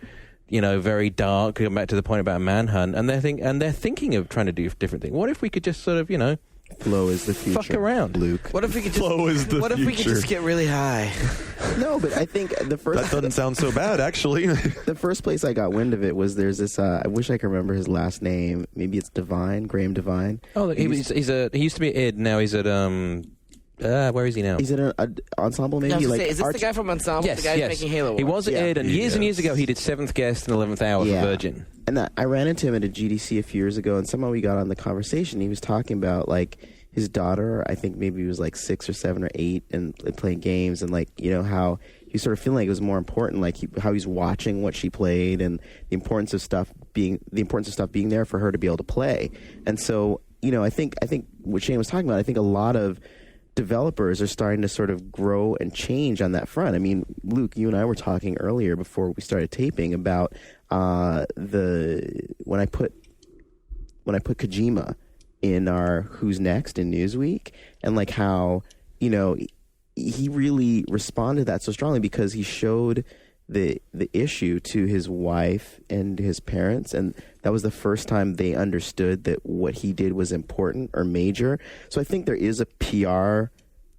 very dark. Going back to the point about Manhunt, and they're thinking of trying to do different things. What if we could just sort of, Flow is the future. Fuck around. Luke. What if we could just? Flow is the what if we could future. just get really high? No, but I think the That first doesn't sound so bad, actually. the first place I got wind of it was there's this. I wish I could remember his last name. Maybe it's Divine, Graham Divine. Oh, he used to be at Id. Now he's at where is he now? He's in an ensemble, maybe I was gonna like say, is this the guy from Ensemble? Yes, the guy yes. making Halo? He was at Yeah. Id, and years ago he did 7th Guest and 11th Hour Yeah. for Virgin. And I ran into him at a GDC a few years ago, and somehow we got on the conversation. He was talking about like his daughter. I think maybe he was like 6 or 7 or 8, and playing games, and like how he sort of feeling like it was more important, like how he's watching what she played, and the importance of stuff being there for her to be able to play. And so I think what Shane was talking about. I think a lot of developers are starting to sort of grow and change on that front. I mean, Luke, you and I were talking earlier before we started taping about when I put Kojima in our Who's Next in Newsweek, and like how he really responded to that so strongly because he showed the issue to his wife and his parents, and that was the first time they understood that what he did was important or major. So I think there is a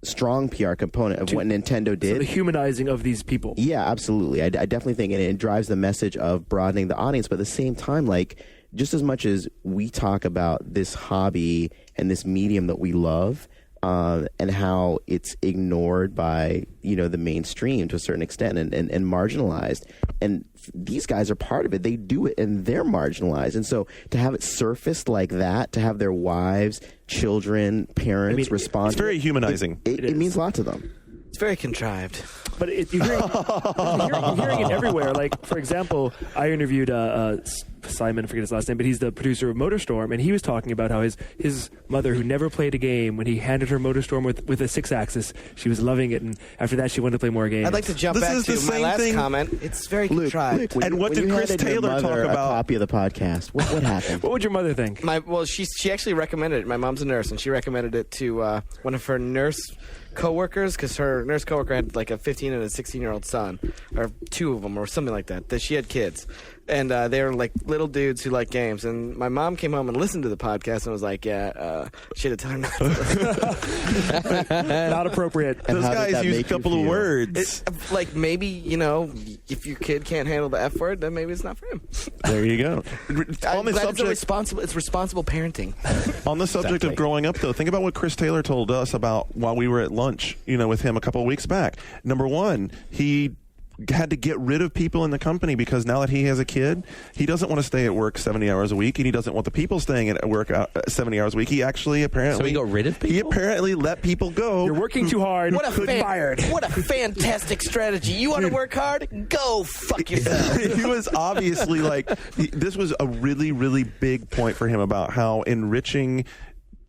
strong PR component of what Nintendo did. So the humanizing of these people. Yeah, absolutely. I definitely think it drives the message of broadening the audience, but at the same time, like, just as much as we talk about this hobby and this medium that we love, and how it's ignored by the mainstream to a certain extent and marginalized, and these guys are part of it. They do it and they're marginalized, and so to have it surfaced like that, to have their wives, children, parents respond, it's very humanizing. It means a lot to them. It's very contrived. But you're hearing it everywhere. Like, for example, I interviewed Simon, I forget his last name, but he's the producer of MotorStorm, and he was talking about how his mother, who never played a game, when he handed her MotorStorm with a 6-axis, she was loving it, and after that she wanted to play more games. I'd like to jump This back is the to my same last thing- comment. It's very Luke, contrived. when And you- what when did you Chris handed your Taylor talk mother about? A copy of the podcast. What happened? What would your mother think? She actually recommended it. My mom's a nurse, and she recommended it to one of her nurse coworkers, because her nurse coworker had like a 15 and a 16-year-old son, or 2 of them, or something like that. That she had kids, and they were like little dudes who like games. And my mom came home and listened to the podcast and was like, "Yeah, she had to tell her not to listen." Not appropriate. And Those how did guys that use a make you couple of feel? words. It's like maybe if your kid can't handle the F word, then maybe it's not for him. There you go. I'm On the glad subject, it's responsible parenting. On the subject Exactly. of growing up, though, think about what Chris Taylor told us about while we were at lunch, with him a couple of weeks back. Number one, he had to get rid of people in the company because now that he has a kid, he doesn't want to stay at work 70 hours a week, and he doesn't want the people staying at work 70 hours a week. He actually apparently... So he got rid of people? He apparently let people go. You're working too hard. What a fired. What a fantastic strategy! You want to work hard? Go fuck yourself. He was obviously this was a really, really big point for him about how enriching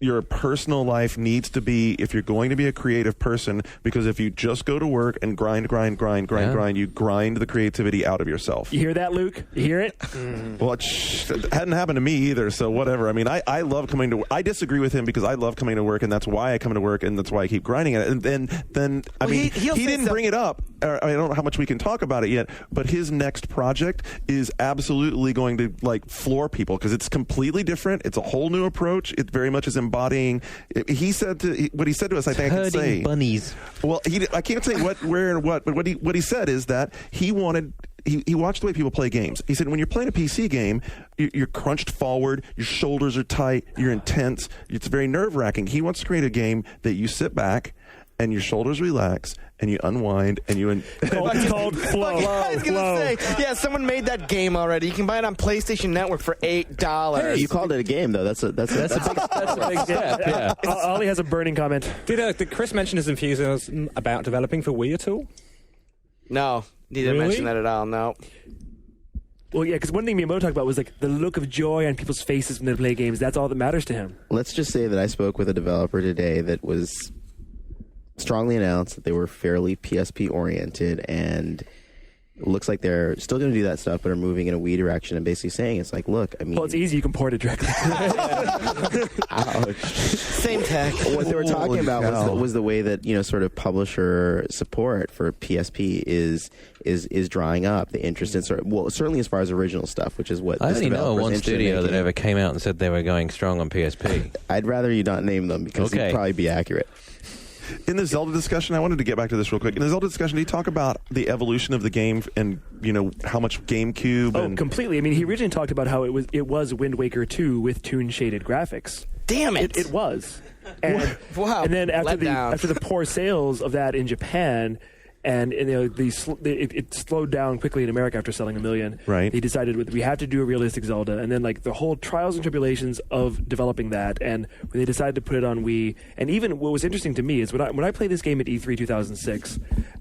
your personal life needs to be if you're going to be a creative person, because if you just go to work and grind, you grind the creativity out of yourself. You hear that, Luke? You hear it? Well, it hadn't happened to me either, so whatever. I mean, I love coming to work. I disagree with him because I love coming to work, and that's why I come to work, and that's why I keep grinding at it. And then I Well, mean, he'll he say didn't bring it up. I don't know how much we can talk about it yet, but his next project is absolutely going to floor people because it's completely different. It's a whole new approach. It very much is embodying. He said what he said to us. I think I can say. Herding bunnies. Well, I can't say where, and what, but what he said is that he wanted. He watched the way people play games. He said when you're playing a PC game, you're crunched forward, your shoulders are tight, you're intense, it's very nerve-wracking. He wants to create a game that you sit back and your shoulders relax and you unwind and you... It's called Flow. I was Flow. gonna say, yeah, someone made that game already. You can buy it on PlayStation Network for $8. Hey, you called it a game, though. That's a That's a big step. Yeah. Ollie has a burning comment. Did Chris mention his enthusiasm about developing for Wii at all? No, he didn't Really? mention that at all. No. Well, yeah, because one thing Miyamoto talked about was the look of joy on people's faces when they play games. That's all that matters to him. Let's just say that I spoke with a developer today that was strongly announced that they were fairly PSP oriented, and It looks like they're still going to do that stuff, but are moving in a Wii direction and basically saying, it's like, look, I mean... Well, it's easy. You can port it directly. Ouch. Same tech. What they were talking about was the way that, sort of publisher support for PSP is drying up. The interest in certainly as far as original stuff, which is what I this only know developer's one interested in studio that making. ever came out and said they were going strong on PSP. I'd rather you not name them because Okay. it'd probably be accurate. In the Zelda discussion, I wanted to get back to this real quick. In the Zelda discussion, did he talk about the evolution of the game and how much GameCube? Oh, and completely. I mean, he originally talked about how it was Wind Waker 2 with tune shaded graphics. Damn it! It was. And, Wow. And then after Letdown. the poor sales of that in Japan, and it slowed down quickly in America after selling 1 million. Right. They decided we have to do a realistic Zelda, and then the whole trials and tribulations of developing that, and when they decided to put it on Wii, and even what was interesting to me is when I played this game at E3 2006,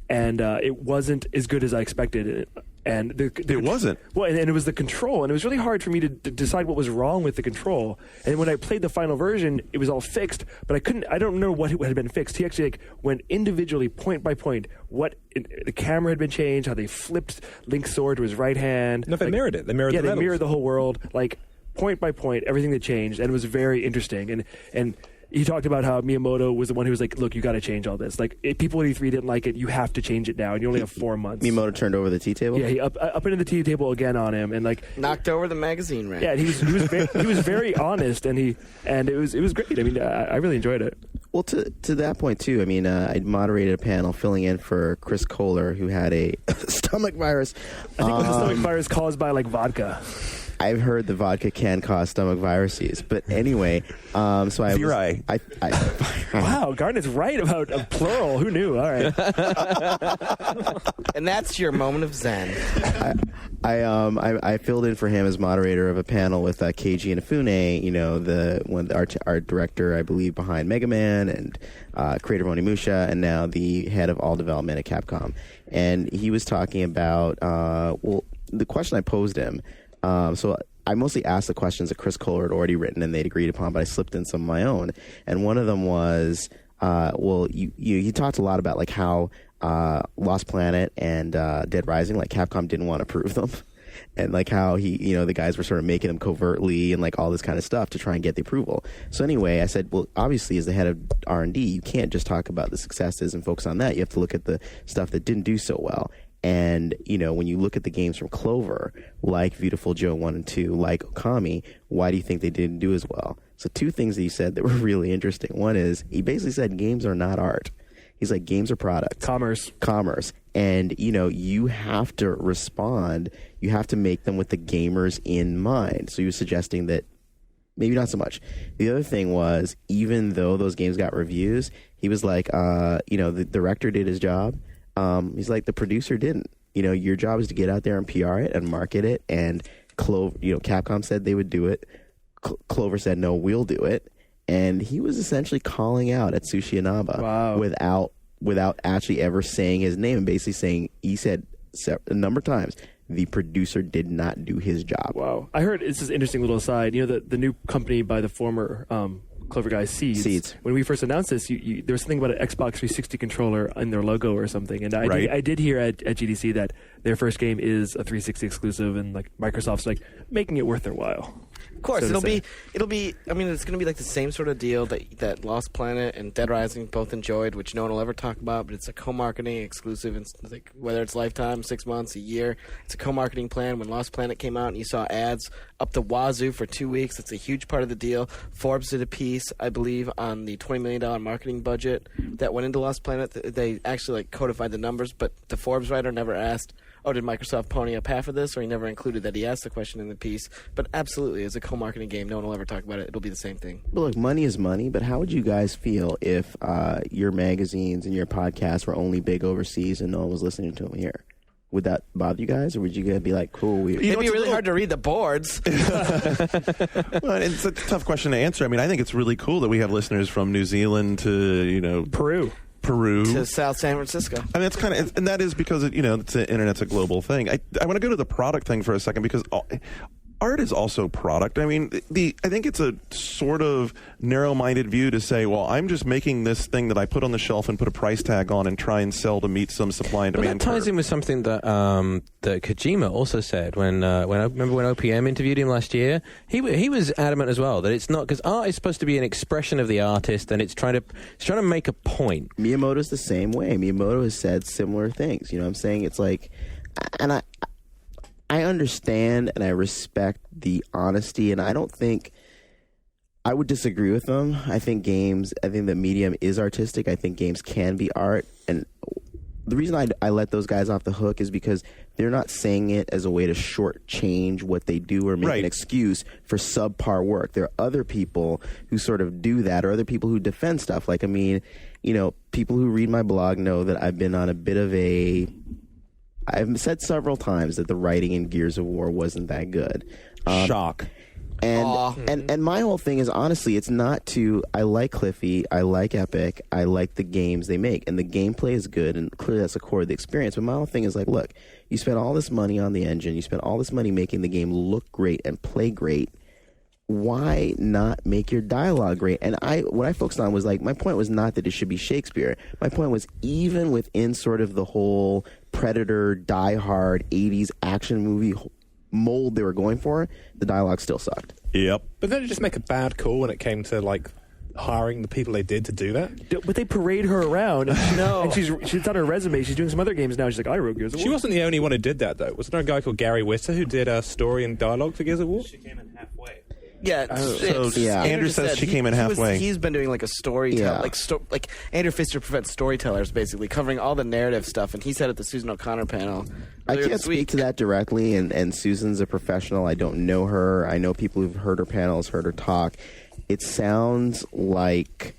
and it wasn't as good as I expected. And it wasn't. Well, and it was the control, and it was really hard for me to decide what was wrong with the control. And when I played the final version, it was all fixed, but I don't know what had been fixed. He actually went individually, point by point, the camera had been changed, how they flipped Link's sword to his right hand. No, they mirrored it. They mirrored the they levels. mirrored the whole world, point by point, everything that changed, and it was very interesting. And he talked about how Miyamoto was the one who was like, look, you got to change all this. If people at E3 didn't like it, you have to change it now, and you only have 4 months. Miyamoto turned over the tea table? Yeah, he up into the tea table again on him, and knocked over the magazine rack. yeah, and he was very honest, and it was great. I mean, I really enjoyed it. Well, to that point, too, I mean, I moderated a panel filling in for Chris Kohler, who had a stomach virus. I think it was a stomach virus caused by vodka. I've heard the vodka can cause stomach viruses, but anyway, so I Virai. Wow, Garnett's right about a plural. Who knew? All right. And that's your moment of zen. I filled in for him as moderator of a panel with Keiji Inafune, our director, I believe, behind Mega Man, and creator of Onimusha, and now the head of all development at Capcom. And he was talking about the question I posed him. So I mostly asked the questions that Chris Kohler had already written and they'd agreed upon, but I slipped in some of my own. And one of them was, he talked a lot about how Lost Planet and Dead Rising, Capcom didn't want to approve them. And how the guys were sort of making them covertly and all this kind of stuff to try and get the approval. So anyway, I said, well, obviously as the head of R&D, you can't just talk about the successes and focus on that. You have to look at the stuff that didn't do so well. And, when you look at the games from Clover, like Beautiful Joe 1 and 2, like Okami, why do you think they didn't do as well? So 2 things that he said that were really interesting. One is, he basically said games are not art. He's like, games are products. Commerce. And, you have to respond. You have to make them with the gamers in mind. So he was suggesting that maybe not so much. The other thing was, even though those games got reviews, he was like, the director did his job. He's like, the producer didn't. Your job is to get out there and PR it and market it. And Capcom said they would do it. Clover said, no, we'll do it. And he was essentially calling out Atsushi Inaba. Wow. without actually ever saying his name, and basically saying, he said a number of times, the producer did not do his job. Wow. I heard, it's this interesting little aside, the new company by the former Clover guys, Seeds. When we first announced this, there was something about an Xbox 360 controller in their logo or something. And I did hear at GDC that their first game is a 360 exclusive, and Microsoft's making it worth their while. Of course, so it'll be. I mean, it's going to be the same sort of deal that Lost Planet and Dead Rising both enjoyed, which no one will ever talk about. But it's a co-marketing exclusive, and whether it's lifetime, 6 months, a year, it's a co-marketing plan. When Lost Planet came out, and you saw ads up the wazoo for 2 weeks, it's a huge part of the deal. Forbes did a piece, I believe, on the $20 million marketing budget that went into Lost Planet. They actually codified the numbers, but the Forbes writer never asked, oh, did Microsoft pony up half of this? Or he never included that. He asked the question in the piece. But absolutely, as a co-marketing game, no one will ever talk about it. It'll be the same thing. But look, money is money, but how would you guys feel if your magazines and your podcasts were only big overseas and no one was listening to them here? Would that bother you guys, or would you guys be like, cool? It'd be really hard to read the boards. Well, it's a tough question to answer. I mean, I think it's really cool that we have listeners from New Zealand to, Peru to South San Francisco. I mean, it's kind of, and that is because it's the internet's a global thing. I want to go to the product thing for a second, because art is also product. I mean, I think it's a sort of narrow-minded view to say, well, I'm just making this thing that I put on the shelf and put a price tag on and try and sell to meet some supply and demand. That ties in with something that that Kojima also said when OPM interviewed him last year. He was adamant as well that it's not, because art is supposed to be an expression of the artist, and it's trying to make a point. Miyamoto's the same way. Miyamoto has said similar things. You know what I'm saying? It's like, and I understand and I respect the honesty, and I don't think I would disagree with them. I think the medium is artistic. I think games can be art. And the reason I let those guys off the hook is because they're not saying it as a way to shortchange what they do or make an excuse for subpar work. There are other people who sort of do that, or other people who defend stuff. Like, I mean, you know, people who read my blog know that I've been on a bit of I've said several times that the writing in Gears of War wasn't that good. Shock. And my whole thing is, honestly, it's not I like Cliffy, I like Epic, I like the games they make, and the gameplay is good, and clearly that's the core of the experience. But my whole thing is like, look, you spent all this money on the engine, you spent all this money making the game look great and play great. Why not make your dialogue great? And what I focused on was, like, my point was not that it should be Shakespeare. My point was, even within sort of the whole Predator, Die Hard, 80s action movie mold they were going for, the dialogue still sucked. Yep. But then it just make a bad call when it came to, like, hiring the people they did to do that. But they parade her around. And she's on her resume. She's doing some other games now. She's like, I wrote Gears of War. She wasn't the only one who did that, though. Wasn't there a guy called Gary Whitta who did story and dialogue for Gears of War? She came in halfway. Yeah, Andrew says she came in halfway. He's been doing like a storyteller, like Andrew Pfister prevents storytellers, basically covering all the narrative stuff. And he said at the Susan O'Connor panel, I can't speak to that directly, and Susan's a professional. I don't know her. I know people who've heard her panels, heard her talk. It sounds like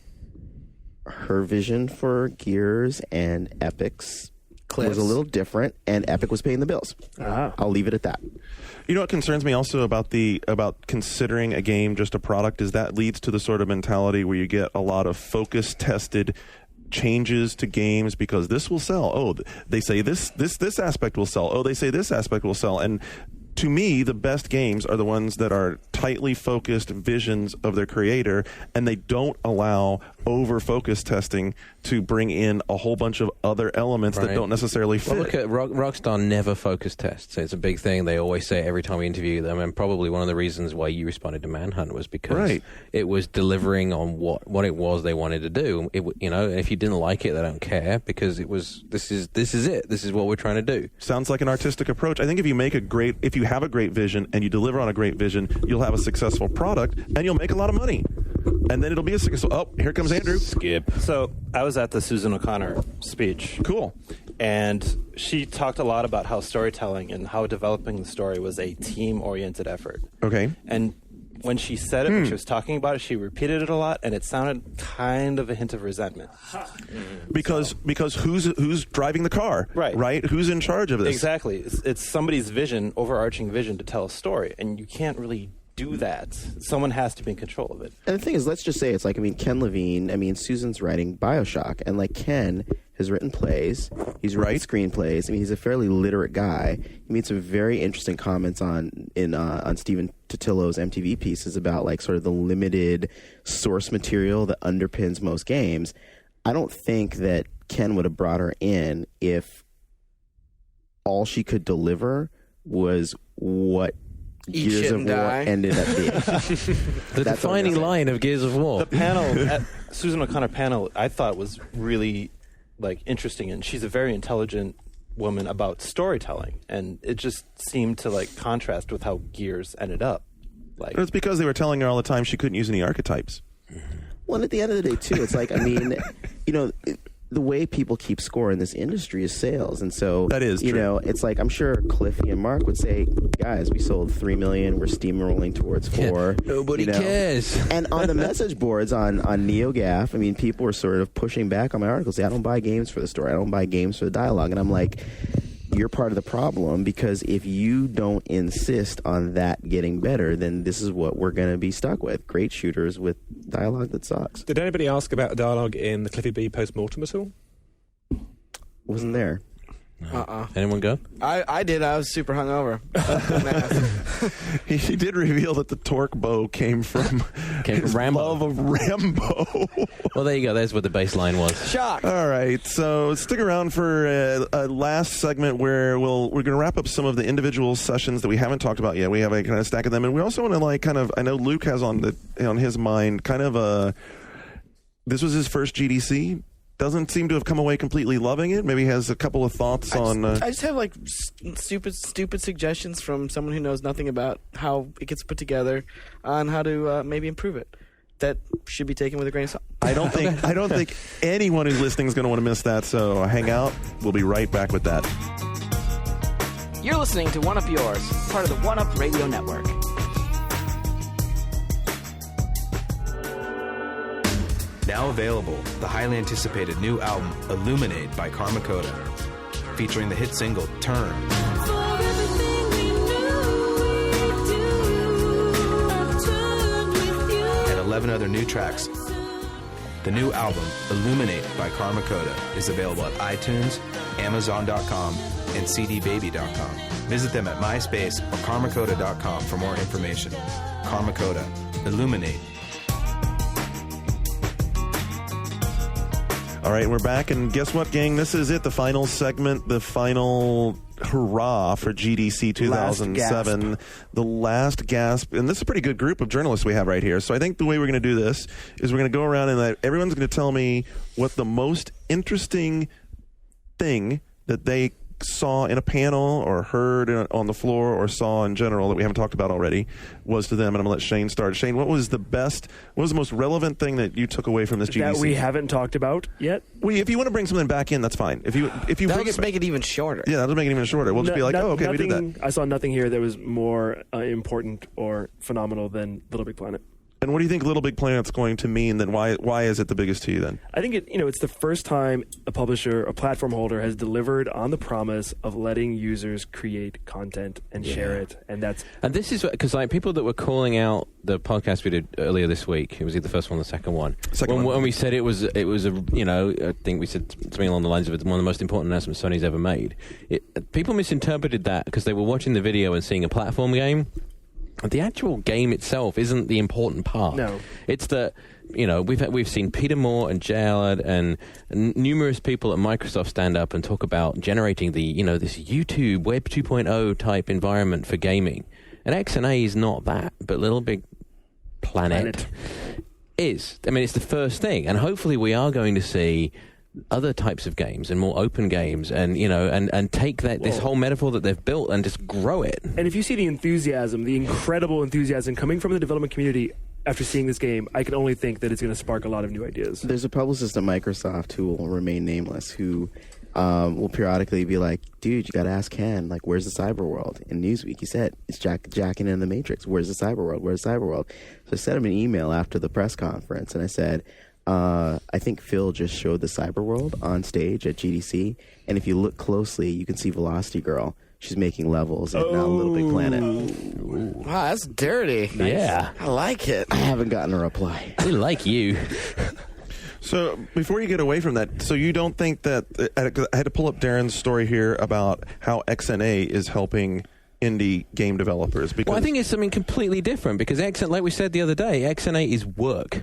her vision for Gears and Epic's was a little different, and Epic was paying the bills. I'll leave it at that. You know what concerns me also about considering a game just a product is that leads to the sort of mentality where you get a lot of focus-tested changes to games because this will sell. Oh, they say this aspect will sell. Oh, they say this aspect will sell. And to me, the best games are the ones that are tightly focused visions of their creator, and they don't allow over-focus testing to bring in a whole bunch of other elements that don't necessarily fit. Well, look at Rockstar never focus tests. It's a big thing. They always say it every time we interview them, and probably one of the reasons why you responded to Manhunt was because it was delivering on what it was they wanted to do. And if you didn't like it, they don't care because it was this is it. This is what we're trying to do. Sounds like an artistic approach. I think if you have a great vision and you deliver on a great vision, you'll have a successful product and you'll make a lot of money. And then it'll be a successful. Oh, here comes Andrew. Skip. So I was at the Susan O'Connor speech. Cool. And she talked a lot about how storytelling and how developing the story was a team-oriented effort. Okay. And when she said it, when she was talking about it, she repeated it a lot, and it sounded kind of a hint of resentment. Because who's driving the car? Right? Who's in charge of this? Exactly. It's somebody's vision, overarching vision to tell a story, and you can't really do that. Someone has to be in control of it. And the thing is, let's just say it's like, Ken Levine, Susan's writing BioShock, and like Ken has written plays, he's written screenplays. He's a fairly literate guy. He made some very interesting comments on Stephen Totillo's MTV pieces about like sort of the limited source material that underpins most games. I don't think that Ken would have brought her in if all she could deliver was what Gears of War ended up being. The defining line of Gears of War. The panel, Susan O'Connor panel, I thought was really interesting, and she's a very intelligent woman about storytelling, and it just seemed to contrast with how Gears ended up. It's because they were telling her all the time she couldn't use any archetypes. Well, and at the end of the day, too, it's like, the way people keep score in this industry is sales. And so, that is true. It's like, I'm sure Cliffy and Mark would say, guys, we sold 3 million. We're steamrolling towards 4. Nobody cares. And on the message boards on NeoGAF, people were sort of pushing back on my articles. Say, I don't buy games for the story. I don't buy games for the dialogue. And I'm like, you're part of the problem, because if you don't insist on that getting better, then this is what we're going to be stuck with. Great shooters with dialogue that sucks. Did anybody ask about dialogue in the Cliffy B post-mortem at all? Wasn't there. Anyone go? I did. I was super hungover. He did reveal that the torque bow came from his Rambo. love of Rambo. Well, there you go. There's what the baseline was. Shock. All right, so stick around for a last segment where we're going to wrap up some of the individual sessions that we haven't talked about yet. We have a kind of stack of them, and we also want to I know Luke has on his mind kind of this was his first GDC. Doesn't seem to have come away completely loving it. Maybe has a couple of thoughts on. I just have like stupid suggestions from someone who knows nothing about how it gets put together, on how to maybe improve it. That should be taken with a grain of salt. I don't think anyone who's listening is going to want to miss that. So hang out. We'll be right back with that. You're listening to One Up Yours, part of the One Up Radio Network. Now available, the highly anticipated new album, Illuminate by Karma Coda, featuring the hit single, Turn. And 11 other new tracks. The new album, Illuminate by Karma Coda, is available at iTunes, Amazon.com, and CDBaby.com. Visit them at MySpace or KarmaCoda.com for more information. Karma Coda, Illuminate. All right, we're back, and guess what, gang? This is it, the final segment, the final hurrah for GDC 2007. The last gasp. And this is a pretty good group of journalists we have right here. So I think the way we're going to do this is we're going to go around and everyone's going to tell me what the most interesting thing that they saw in a panel or heard on the floor or saw in general that we haven't talked about already was to them. And I'm going to let Shane start. Shane, what was the most relevant thing that you took away from this GDC? That we haven't talked about yet? If you want to bring something back in, that's fine. If you that'll just make it even shorter. Yeah, that'll make it even shorter. We'll just be like, okay, we did that. I saw nothing here that was more important or phenomenal than Little Big Planet. And what do you think Little Big Planet's going to mean then? Why is it the biggest to you then? I think it's the first time a publisher, a platform holder has delivered on the promise of letting users create content and share it. And this is because people that were calling out the podcast we did earlier this week, it was either the first one or the second one. When we said it was a, I think we said something along the lines of it's one of the most important announcements Sony's ever made. People misinterpreted that because they were watching the video and seeing a platform game. The actual game itself isn't the important part. No. It's that, we've seen Peter Moore and Jay Allard and numerous people at Microsoft stand up and talk about generating the, this YouTube Web 2.0 type environment for gaming. And XNA is not that, but Little Big Planet is. I mean, it's the first thing. And hopefully we are going to see other types of games and more open games and and take this whole metaphor that they've built and just grow it. And if you see the enthusiasm, the incredible enthusiasm coming from the development community after seeing this game, I can only think that it's going to spark a lot of new ideas. There's a publicist at Microsoft who will remain nameless who will periodically be like, dude, you got to ask Ken, like, where's the cyber world? In Newsweek, he said, it's jacking in the Matrix. Where's the cyber world? Where's the cyber world? So I sent him an email after the press conference and I said, I think Phil just showed the cyber world on stage at GDC, and if you look closely, you can see Velocity Girl. She's making levels in Little Big Planet. Wow, that's dirty. Nice. Yeah. I like it. I haven't gotten a reply. We like you. So before you get away from that, so you don't think that I had to pull up Darren's story here about how XNA is helping indie game developers? Because I think it's something completely different because XNA, like we said the other day, XNA is work.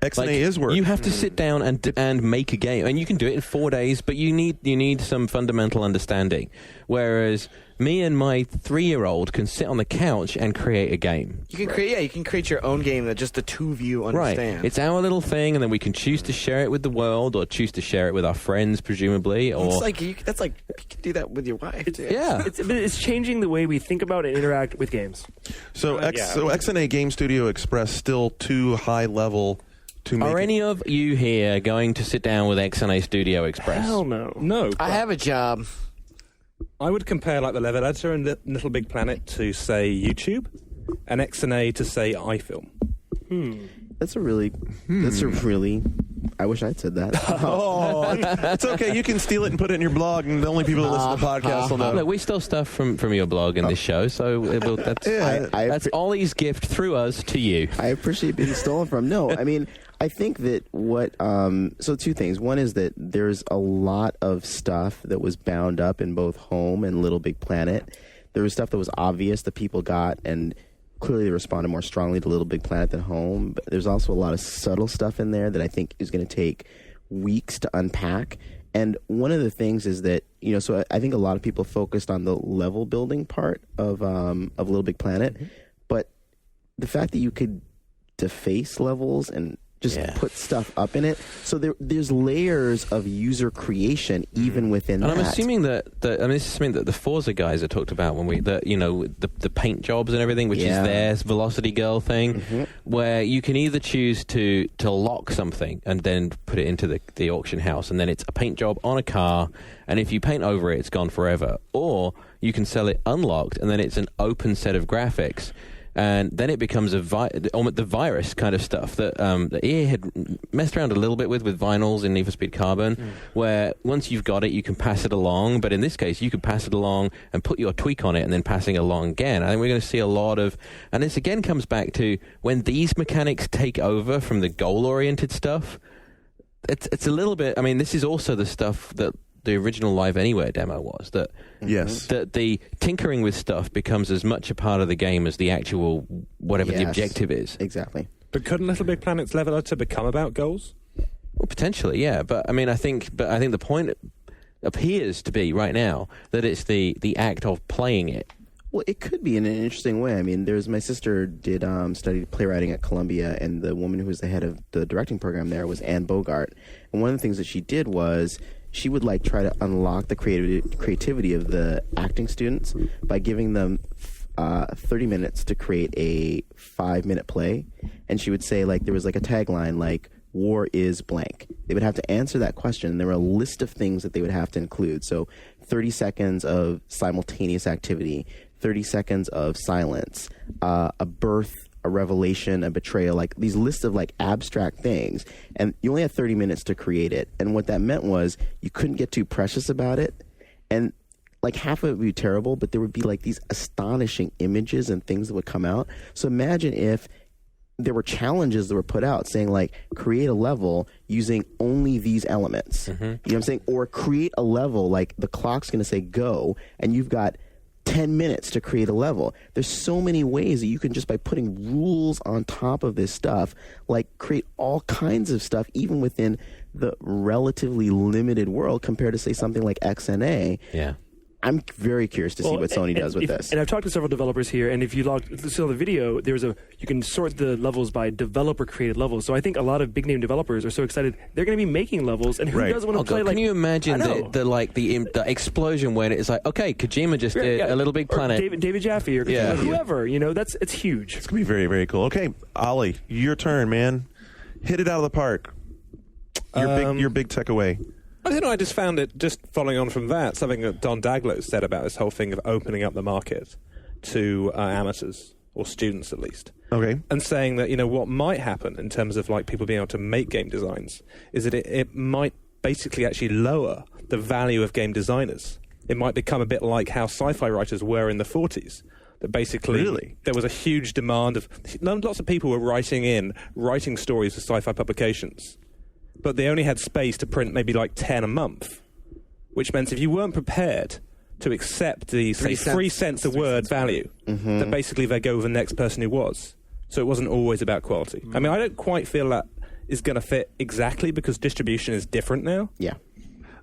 XNA is work. You have to sit down and make a game, and you can do it in 4 days, but you need some fundamental understanding. Whereas me and my 3-year-old can sit on the couch and create a game. You can create your own game that just the two of you understand. Right. It's our little thing, and then we can choose to share it with the world, or choose to share it with our friends, presumably. Or it's like you can do that with your wife. It's changing the way we think about and interact with games. So XNA Game Studio Express still too high level. Are any of you here going to sit down with XNA Studio Express? Hell no. No. I have a job. I would compare like the level editor in Little Big Planet to, say, YouTube, and XNA to, say, iFilm. That's a really I wish I'd said that. Oh, it's okay. You can steal it and put it in your blog, and the only people that listen to the podcast will know. Look, we stole stuff from your blog in this show, so that's that's Ollie's gift through us to you. I appreciate being stolen from. No, I mean, I think that so two things. One is that there's a lot of stuff that was bound up in both Home and Little Big Planet. There was stuff that was obvious that people got, and clearly they responded more strongly to Little Big Planet than Home. But there's also a lot of subtle stuff in there that I think is going to take weeks to unpack. And one of the things is that, so I think a lot of people focused on the level building part of Little Big Planet, but the fact that you could deface levels and just put stuff up in it. So there's layers of user creation even within that. And I'm assuming that this is something that the Forza guys have talked about when the paint jobs and everything, which is their Velocity Girl thing, where you can either choose to lock something and then put it into the auction house, and then it's a paint job on a car, and if you paint over it, it's gone forever. Or you can sell it unlocked, and then it's an open set of graphics. And then it becomes almost the virus kind of stuff that EA had messed around a little bit with vinyls in Need for Speed Carbon, where once you've got it, you can pass it along. But in this case, you could pass it along and put your tweak on it and then passing it along again. I think we're going to see a lot of... And this again comes back to when these mechanics take over from the goal-oriented stuff, it's a little bit... I mean, this is also the stuff that the original Live Anywhere demo was, that the tinkering with stuff becomes as much a part of the game as the actual whatever the objective is. Exactly. But couldn't Little Big Planet's level to become about goals? Well, potentially, yeah. But I mean, I think the point appears to be right now that it's the act of playing it. Well, it could be in an interesting way. I mean, my sister did study playwriting at Columbia, and the woman who was the head of the directing program there was Anne Bogart. And one of the things that she did was she would try to unlock the creativity of the acting students by giving them 30 minutes to create a 5-minute play. And she would say, there was a tagline war is blank. They would have to answer that question, and there were a list of things that they would have to include. So 30 seconds of simultaneous activity, 30 seconds of silence, a birth, a revelation, a betrayal, these lists of abstract things, and you only had 30 minutes to create it. And what that meant was you couldn't get too precious about it, and half of it would be terrible, but there would be these astonishing images and things that would come out. So imagine if there were challenges that were put out saying create a level using only these elements. You know what I'm saying? Or create a level the clock's going to say go, and you've got 10 minutes to create a level. There's so many ways that you can, just by putting rules on top of this stuff, create all kinds of stuff, even within the relatively limited world compared to, say, something like XNA. Yeah. I'm very curious to see what Sony does with this. And I've talked to several developers here, and if you saw the video, you can sort the levels by developer-created levels. So I think a lot of big-name developers are so excited they're going to be making levels, and who doesn't want to play? Can you imagine the explosion when it's okay, Kojima just did a Little Big Planet, or David Jaffe, or whoever. It's huge. It's gonna be very, very cool. Okay, Ollie, your turn, man. Hit it out of the park. Your big tech away. I don't know, I just found it, just following on from that, something that Don Daglow said about this whole thing of opening up the market to amateurs, or students at least. Okay. And saying that, what might happen in terms of people being able to make game designs is that it might basically actually lower the value of game designers. It might become a bit like how sci-fi writers were in the 40s. That basically there was a huge demand of... Lots of people were writing stories for sci-fi publications, but they only had space to print maybe 10 a month, which meant if you weren't prepared to accept the, say, 3 cents a word value, that basically they go with the next person who was. So it wasn't always about quality. I mean, I don't quite feel that is going to fit exactly because distribution is different now. Yeah.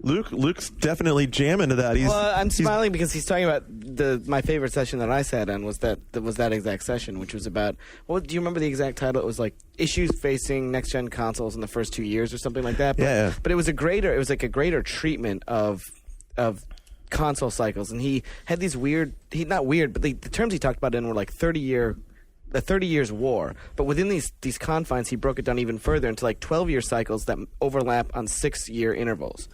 Luke's definitely jamming to that. I'm smiling because he's talking about my favorite session that I sat in was that exact session, which was about, do you remember the exact title? It was issues facing next gen consoles in the first 2 years or something like that. But, but it was a greater treatment of console cycles, and he had these not weird, but the terms he talked about in were 30 years war. But within these confines, he broke it down even further into 12-year cycles that overlap on 6-year intervals.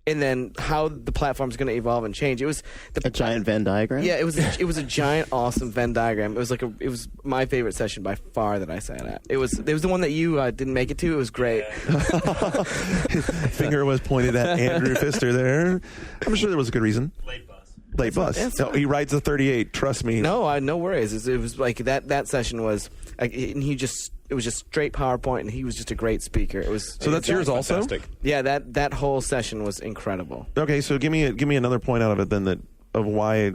and then how the platform's going to evolve and change. It was a giant Venn diagram. Yeah, it was a giant, awesome Venn diagram. It was my favorite session by far that I sat at. It was the one that you didn't make it to. It was great. Finger was pointed at Andrew Pfister there. I'm sure there was a good reason. Late bus. No, he rides the 38. Trust me. No, no worries. It was like that session was, and it was just straight PowerPoint, and he was just a great speaker. So that's yours also? Fantastic. Yeah, that whole session was incredible. Okay, so give me another point out of it then of why.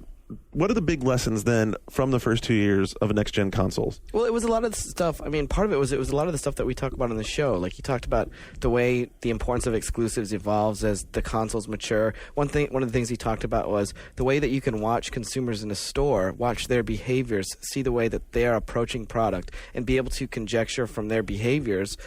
What are the big lessons then from the first 2 years of next gen consoles? Well, it was a lot of stuff. I mean, part of it was a lot of the stuff that we talk about on the show. Like he talked about the way the importance of exclusives evolves as the consoles mature. One of the things he talked about was the way that you can watch consumers in a store, watch their behaviors, see the way that they are approaching product, and be able to conjecture from their behaviors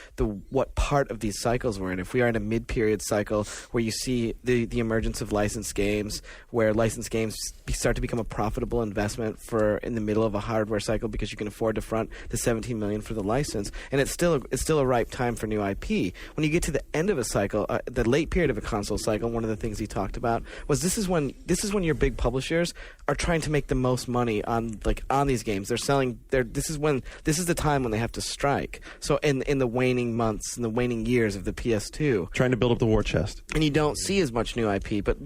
what part of these cycles we're in. If we are in a mid-period cycle where you see the emergence of licensed games, where licensed games start to become a profitable investment in the middle of a hardware cycle because you can afford to front the $17 million for the license, and it's still a ripe time for new IP. When you get to the end of a cycle, the late period of a console cycle, one of the things he talked about was this is when your big publishers are trying to make the most money on these games. They're selling. This is the time when they have to strike. So in the waning months and the waning years of the PS2, trying to build up the war chest, and you don't see as much new IP. But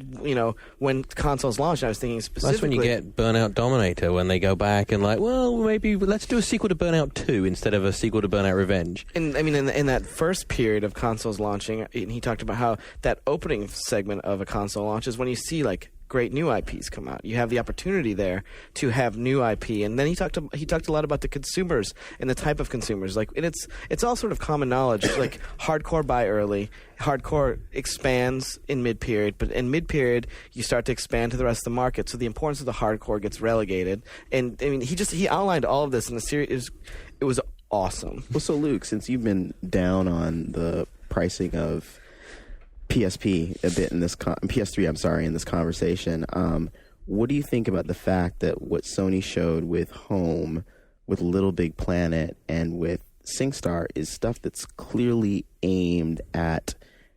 when consoles launched, I was thinking specifically. That's when you get Burnout Dominator, when they go back and maybe let's do a sequel to Burnout 2 instead of a sequel to Burnout Revenge. And I mean, in that first period of consoles launching, and he talked about how that opening segment of a console launch is when you see great new IPs come out. You have the opportunity there to have new IP, and then he talked a lot about the consumers and the type of consumers. And it's all sort of common knowledge. Like hardcore buy early, hardcore expands in mid period, but in mid period you start to expand to the rest of the market. So the importance of the hardcore gets relegated. And I mean, he outlined all of this in the series. It was awesome. Well, so Luke, since you've been down on the pricing of PSP a bit in this PS3, I'm sorry, in this conversation, what do you think about the fact that what Sony showed with Home, with Little Big Planet, and with SingStar is stuff that's clearly aimed at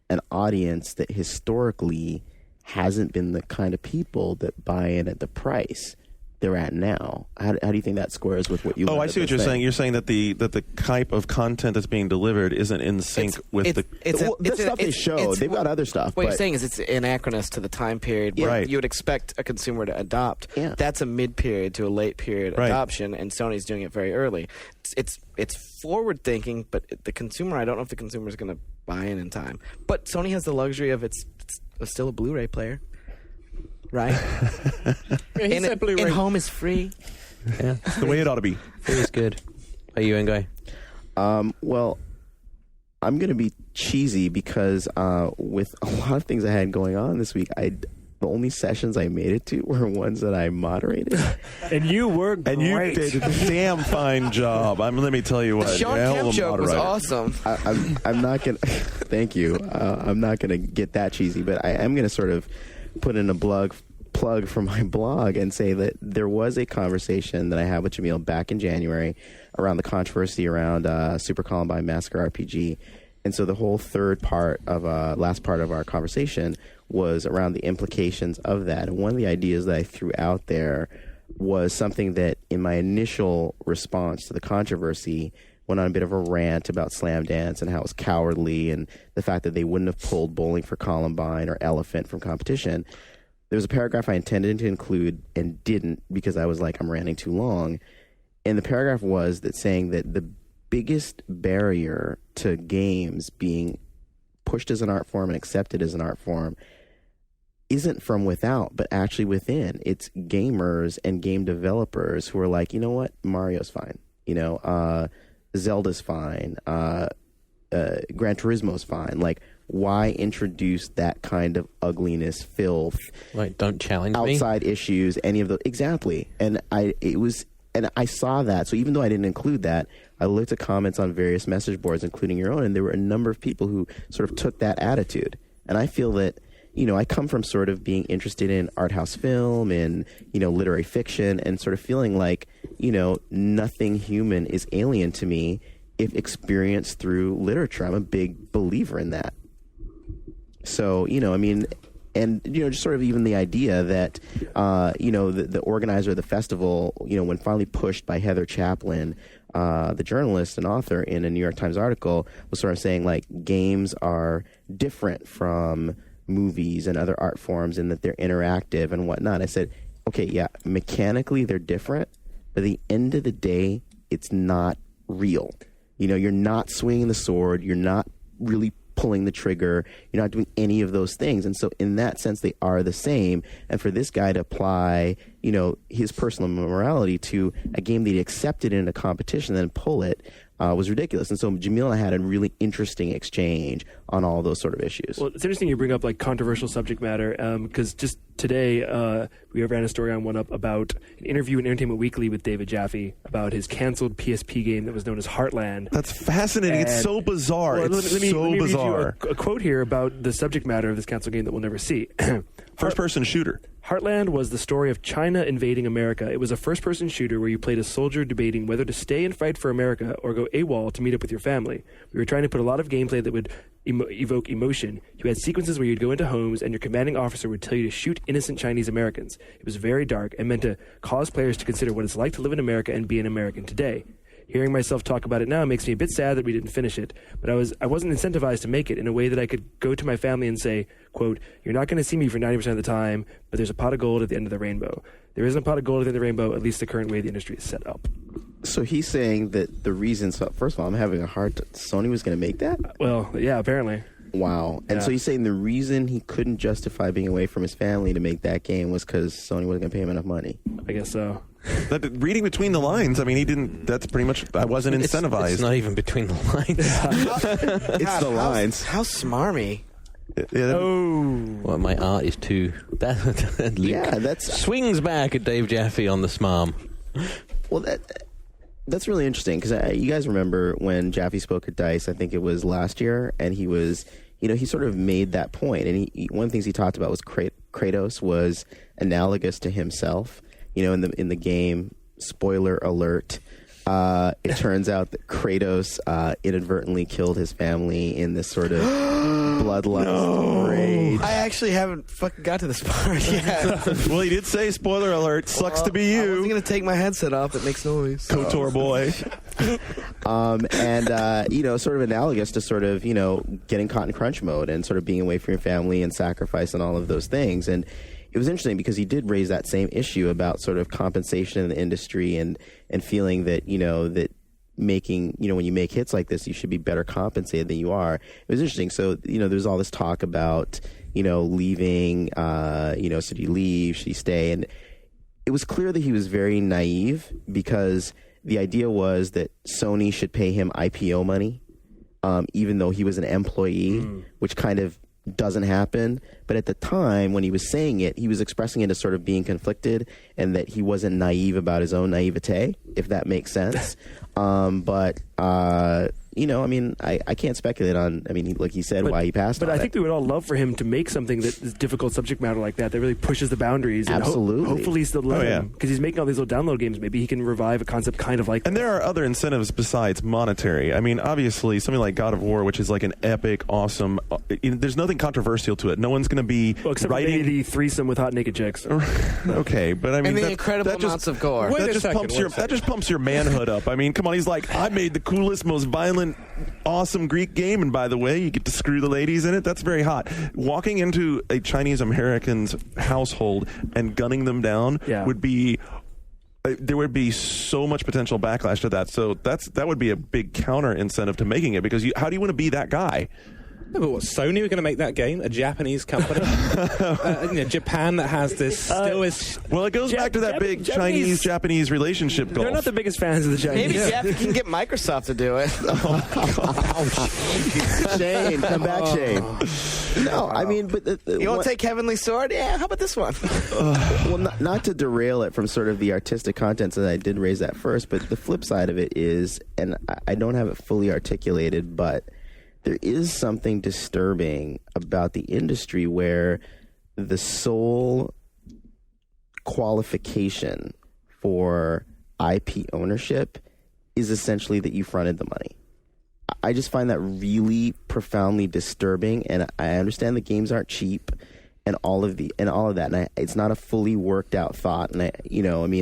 an audience that historically hasn't been the kind of people that buy in at the price they're at now? How do you think that squares with what you? I see what you're saying. You're saying that the type of content that's being delivered isn't in sync with the stuff they show. They've got other stuff. What you're saying is it's anachronous to the time period where you would expect a consumer to adopt. Yeah. That's a mid-period to a late-period adoption, and Sony's doing it very early. It's forward-thinking, but the consumer, I don't know if the consumer is going to buy in time. But Sony has the luxury of it's still a Blu-ray player. Right? And Home is free. Yeah. The way it ought to be. Free is good. Are you, Guy? Well, I'm going to be cheesy because with a lot of things I had going on this week, the only sessions I made it to were ones that I moderated. And you were great. And you did a damn fine job. Let me tell you what. The Sean Kemp joke was awesome. I'm not going to... Thank you. I'm not going to get that cheesy, but I am going to sort of put in a plug for my blog and say that there was a conversation that I had with Jamil back in January around the controversy around Super Columbine Massacre RPG. And so the whole last part of our conversation was around the implications of that. And one of the ideas that I threw out there was something that in my initial response to the controversy went on a bit of a rant about Slam Dance and how it was cowardly and the fact that they wouldn't have pulled Bowling for Columbine or Elephant from competition. There was a paragraph I intended to include and didn't because I was like, I'm ranting too long. And the paragraph was saying that the biggest barrier to games being pushed as an art form and accepted as an art form isn't from without, but actually within. It's gamers and game developers who are like, you know what? Mario's fine. Zelda's fine. Gran Turismo's fine. Like, why introduce that kind of ugliness, filth? Like, don't challenge outside issues, any of those. Exactly. And I saw that. So even though I didn't include that, I looked at comments on various message boards, including your own, and there were a number of people who sort of took that attitude. And I feel that, I come from sort of being interested in art house film and, literary fiction and sort of feeling like, nothing human is alien to me if experienced through literature. I'm a big believer in that. So, and just sort of even the idea that the organizer of the festival, when finally pushed by Heather Chaplin, the journalist and author, in a New York Times article, was sort of saying like games are different from movies and other art forms in that they're interactive and whatnot. I said, okay, yeah, mechanically they're different, but at the end of the day, it's not real. You're not swinging the sword, you're not really pulling the trigger, you're not doing any of those things. And so in that sense, they are the same. And for this guy to apply, his personal morality to a game that he accepted in a competition and then pull it was ridiculous. And so Jamil and I had a really interesting exchange on all those sort of issues. Well, it's interesting you bring up like controversial subject matter, because just today we ran a story on OneUp about an interview in Entertainment Weekly with David Jaffe about his canceled PSP game that was known as Heartland. That's fascinating. It's so bizarre. Well, It's let me so read bizarre. you a quote here about the subject matter of this canceled game that we'll never see. First-person shooter. Heartland was the story of China invading America. It was a first-person shooter where you played a soldier debating whether to stay and fight for America or go AWOL to meet up with your family. We were trying to put a lot of gameplay that would evoke emotion. You had sequences where you'd go into homes and your commanding officer would tell you to shoot innocent Chinese Americans. It was very dark and meant to cause players to consider what it's like to live in America and be an American today. Hearing myself talk about it now makes me a bit sad that we didn't finish it, but I wasn't incentivized to make it in a way that I could go to my family and say, quote, "You're not going to see me for 90% of the time, but there's a pot of gold at the end of the rainbow." There isn't a pot of gold at the end of the rainbow, at least the current way the industry is set up. So he's saying that the reason, first of all, I'm having a hard time. Sony was going to make that? Well, yeah, apparently. Wow. And so he's saying the reason he couldn't justify being away from his family to make that game was because Sony wasn't going to pay him enough money. I guess so. Reading between the lines, I mean, he didn't. That's pretty much. I wasn't incentivized. It's not even between the lines. It's the lines. How smarmy. Well, my art is too. That's swings back at Dave Jaffe on the smarm. Well, that's really interesting because you guys remember when Jaffe spoke at DICE, I think it was last year, and he was, he sort of made that point. And one of the things he talked about was Kratos was analogous to himself. In the game, spoiler alert, it turns out that Kratos inadvertently killed his family in this sort of bloodlust rage. I actually haven't fucking got to this part yet. Well, he did say, spoiler alert, sucks to be you. I wasn't going to take my headset off. It makes noise. KOTOR boy. Sort of analogous to sort of, getting caught in crunch mode and sort of being away from your family and sacrifice and all of those things. And it was interesting because he did raise that same issue about sort of compensation in the industry and feeling that, that making, when you make hits like this, you should be better compensated than you are. It was interesting. So, there's all this talk about, leaving, should he leave, should he stay? And it was clear that he was very naive because the idea was that Sony should pay him IPO money, even though he was an employee, which kind of doesn't happen. But at the time when he was saying it, he was expressing it as sort of being conflicted and that he wasn't naive about his own naivete, if that makes sense. I can't speculate on, like he said, why he passed But on I think we would all love for him to make something that is difficult subject matter like that really pushes the boundaries. And Absolutely. Hopefully he's still him. Because he's making all these little download games. Maybe he can revive a concept kind of like And there are other incentives besides monetary. I mean, obviously, something like God of War, which is like an epic, awesome... there's nothing controversial to it. No one's going to be except writing... for the threesome with hot naked chicks. Okay, but I mean... And the incredible amounts of gore. That just pumps your manhood up. I mean, come on, he's like, I made the coolest, most violent, awesome Greek game, and by the way, you get to screw the ladies in it. That's very hot. Walking into a Chinese American's household and gunning them down would be... there would be so much potential backlash to that. So that would be a big counter incentive to making it, because how do you want to be that guy? No, but what, Sony were going to make that game? A Japanese company? Japan that has this still is... Well, it goes back to that big Chinese-Japanese relationship gulf. They're not the biggest fans of the Chinese. Maybe Jeff can get Microsoft to do it. Shane, come back, Shane. No, I mean, but... You want to take Heavenly Sword? Yeah, how about this one? Well, not to derail it from sort of the artistic content, so that I did raise that first, but the flip side of it is, and I don't have it fully articulated, but... there is something disturbing about the industry where the sole qualification for IP ownership is essentially that you fronted the money. I just find that really profoundly disturbing, and I understand the games aren't cheap, and all of that. And it's not a fully worked out thought. And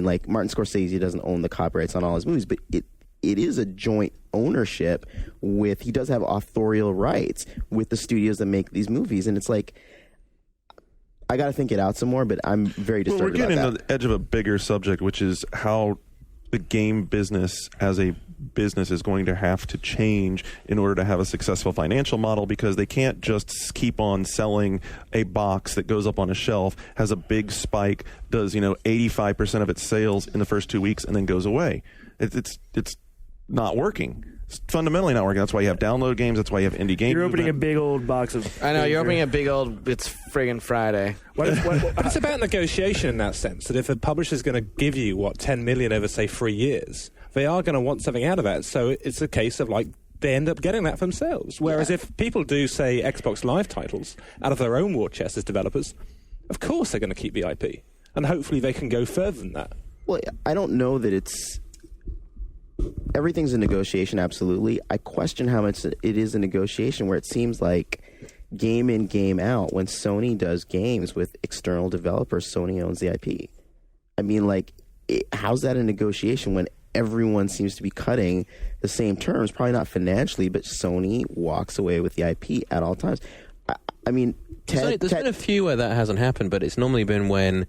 like Martin Scorsese doesn't own the copyrights on all his movies, but it is a joint ownership with, he does have authorial rights with the studios that make these movies. And it's like, I got to think it out some more, but I'm very disturbed We're getting about into the edge of a bigger subject, which is how the game business as a business is going to have to change in order to have a successful financial model, because they can't just keep on selling a box that goes up on a shelf, has a big spike, does 85% of its sales in the first 2 weeks, and then goes away. It's not working. It's fundamentally not working. That's why you have download games. That's why you have indie games. You're opening a big old box of... I know, you're opening a big old... It's friggin' Friday. It's about negotiation in that sense, that if a publisher's going to give you, $10 million over, say, 3 years, they are going to want something out of that. So it's a case of, they end up getting that for themselves. Whereas if people do, say, Xbox Live titles out of their own war chest as developers, of course they're going to keep the IP. And hopefully they can go further than that. Well, I don't know that it's... Everything's a negotiation, absolutely. I question how much it is a negotiation where it seems like game in, game out. When Sony does games with external developers, Sony owns the IP. I mean, how's that a negotiation when everyone seems to be cutting the same terms? Probably not financially, but Sony walks away with the IP at all times. I mean, there's been a few where that hasn't happened, but it's normally been when...